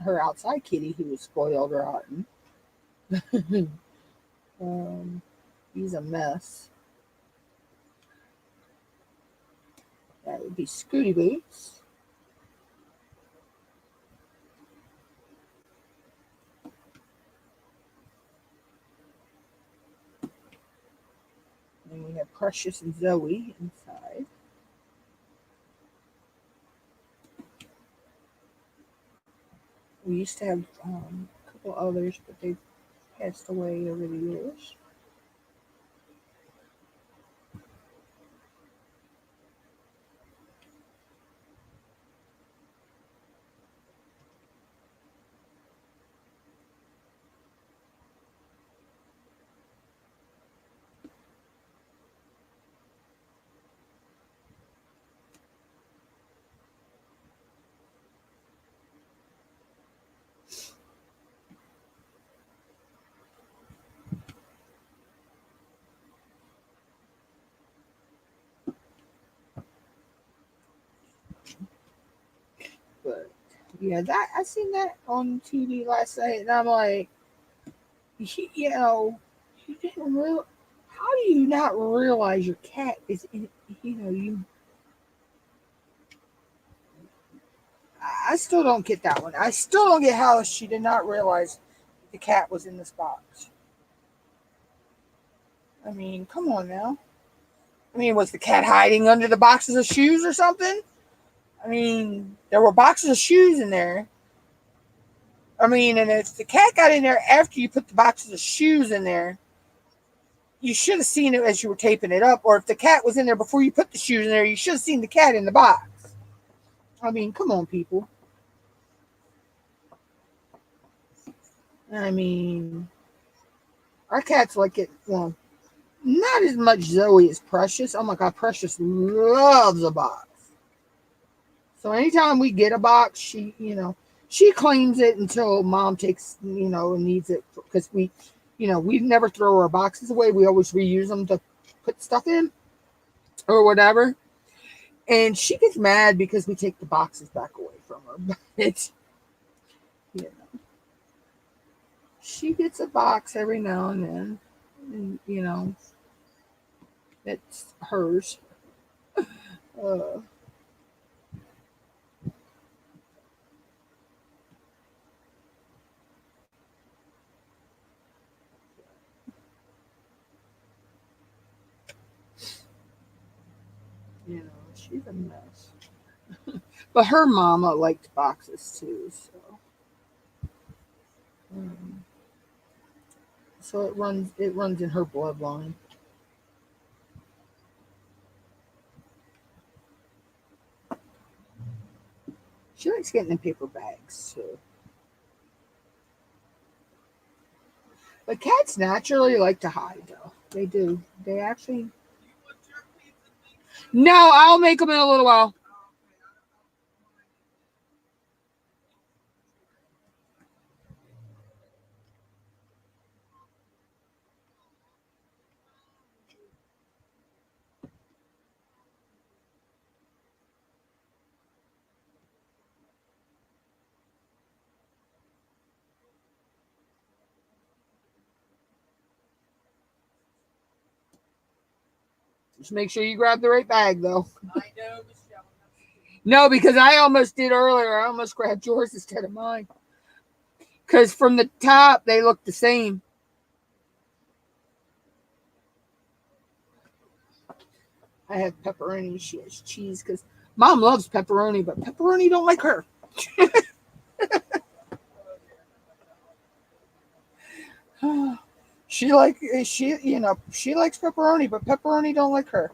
her outside kitty who was spoiled rotten. He's a mess. That would be Scooty Boots. And we have Precious and Zoe inside. We used to have a couple others, but they passed away over the years. But yeah, that I seen that on TV last night, and I'm like, you know, you didn't real. How do you not realize your cat is in? You know, you. I still don't get that one. I still don't get how she did not realize the cat was in this box. I mean, come on now. I mean, was the cat hiding under the boxes of shoes or something? I mean, there were boxes of shoes in there. I mean, and if the cat got in there after you put the boxes of shoes in there, you should have seen it as you were taping it up. Or if the cat was in there before you put the shoes in there, you should have seen the cat in the box. I mean, come on, people. I mean, our cats like it. Well, not as much Zoe as Precious. Oh my God, Precious loves a box. So anytime we get a box, she, you know, she claims it until Mom takes, you know, and needs it because we, you know, we never throw our boxes away. We always reuse them to put stuff in or whatever. And she gets mad because we take the boxes back away from her. It's, you know, she gets a box every now and then, and, you know, it's hers. Uh, you know, she's a mess. But her mama liked boxes too, so. Um, so it runs in her bloodline. She likes getting in paper bags too. But cats naturally like to hide though. They do. They actually. No, I'll make them in a little while. Just make sure you grab the right bag, though. I know, Michelle. No, because I almost did earlier. I almost grabbed yours instead of mine. Because from the top, they look the same. I have pepperoni. She has cheese because Mom loves pepperoni, but pepperoni don't like her. she likes pepperoni, but pepperoni don't like her.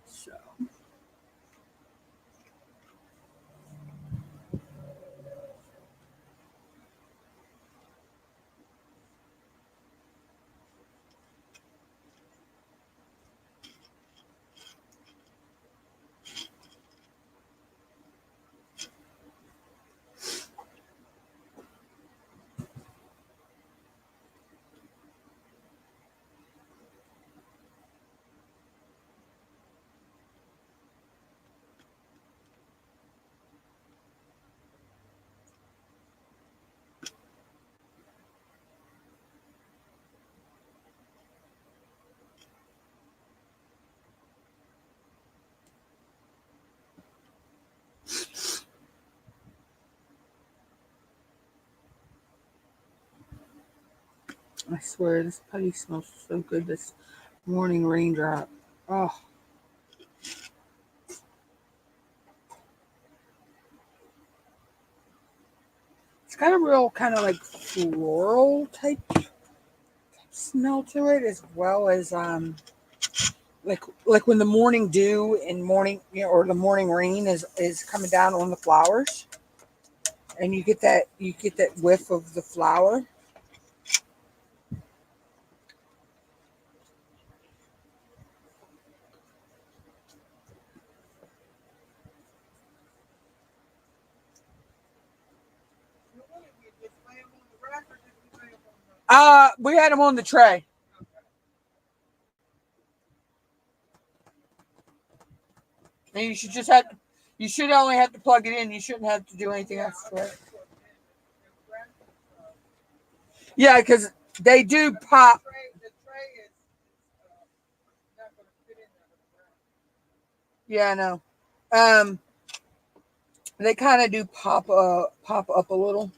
So. I swear, this putty smells so good. This morning raindrop. Oh. It's got a real kind of like floral type smell to it, as well as like when the morning dew and morning, or the morning rain is coming down on the flowers, and you get that whiff of the flower. We had them on the tray. And you should only have to plug it in. You shouldn't have to do anything else to it. Yeah, because they do pop. Yeah, I know. They kind of do pop up a little.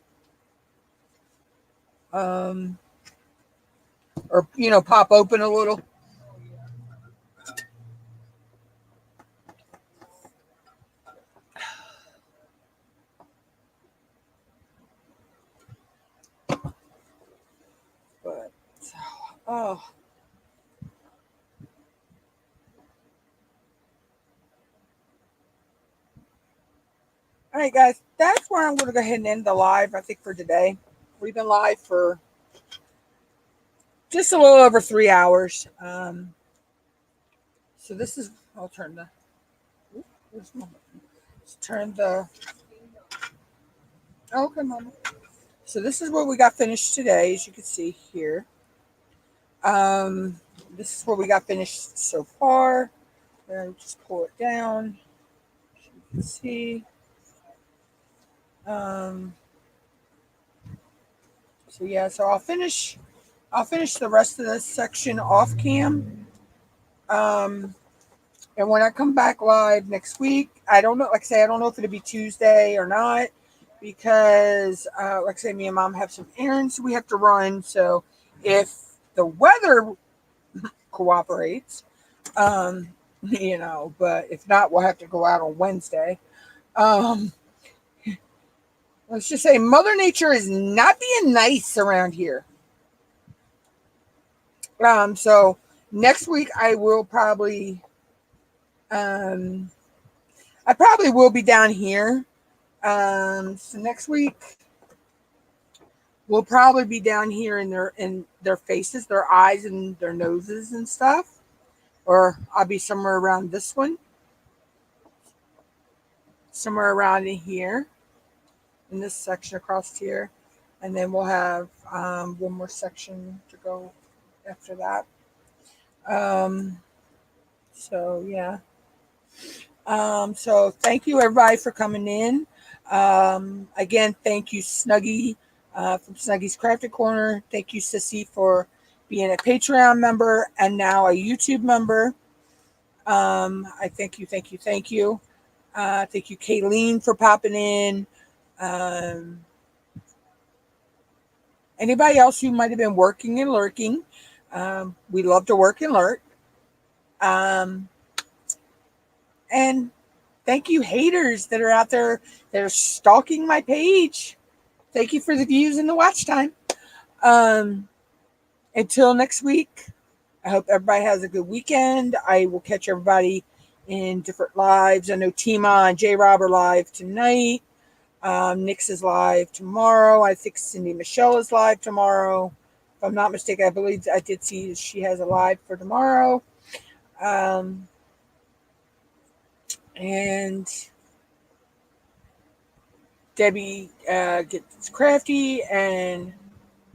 Or pop open a little. But oh. All right, guys, that's where I'm going to go ahead and end the live, I think, for today. We've been live for just a little over 3 hours. So this is, I'll turn the, let's turn the, okay, Mama. So this is what we got finished today, as you can see here. This is what we got finished so far. And just pull it down, as you can see. So yeah, so I'll finish the rest of this section off cam. And when I come back live next week, I don't know, like I say, I don't know if it'll be Tuesday or not, because like I say, me and Mom have some errands we have to run. So if the weather cooperates, but if not, we'll have to go out on Wednesday. Let's just say Mother Nature is not being nice around here. So next week I will probably, I probably will be down here. So next week we'll probably be down here in their faces, their eyes, and their noses and stuff. Or I'll be somewhere around this one, somewhere around in here, in this section across here, and then we'll have one more section to go after that. So yeah. So thank you everybody for coming in. Again, thank you Snuggie from Snuggy's Crafting Corner. Thank you, Sissy, for being a Patreon member and now a YouTube member. I thank you. Thank you. Thank you, Kayleen, for popping in. Anybody else who might have been working and lurking. We love to work and lurk. And thank you, haters that are out there that are stalking my page. Thank you for the views and the watch time. Until next week, I hope everybody has a good weekend. I will catch everybody in different lives. I know Tima and J Rob are live tonight. Nix is live tomorrow. I think Cindy Michelle is live tomorrow. If I'm not mistaken, I believe I did see she has a live for tomorrow. And Debbie gets crafty and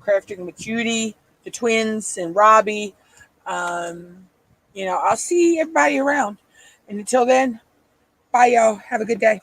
crafting with Judy, the twins, and Robbie. I'll see everybody around. And until then, bye, y'all. Have a good day.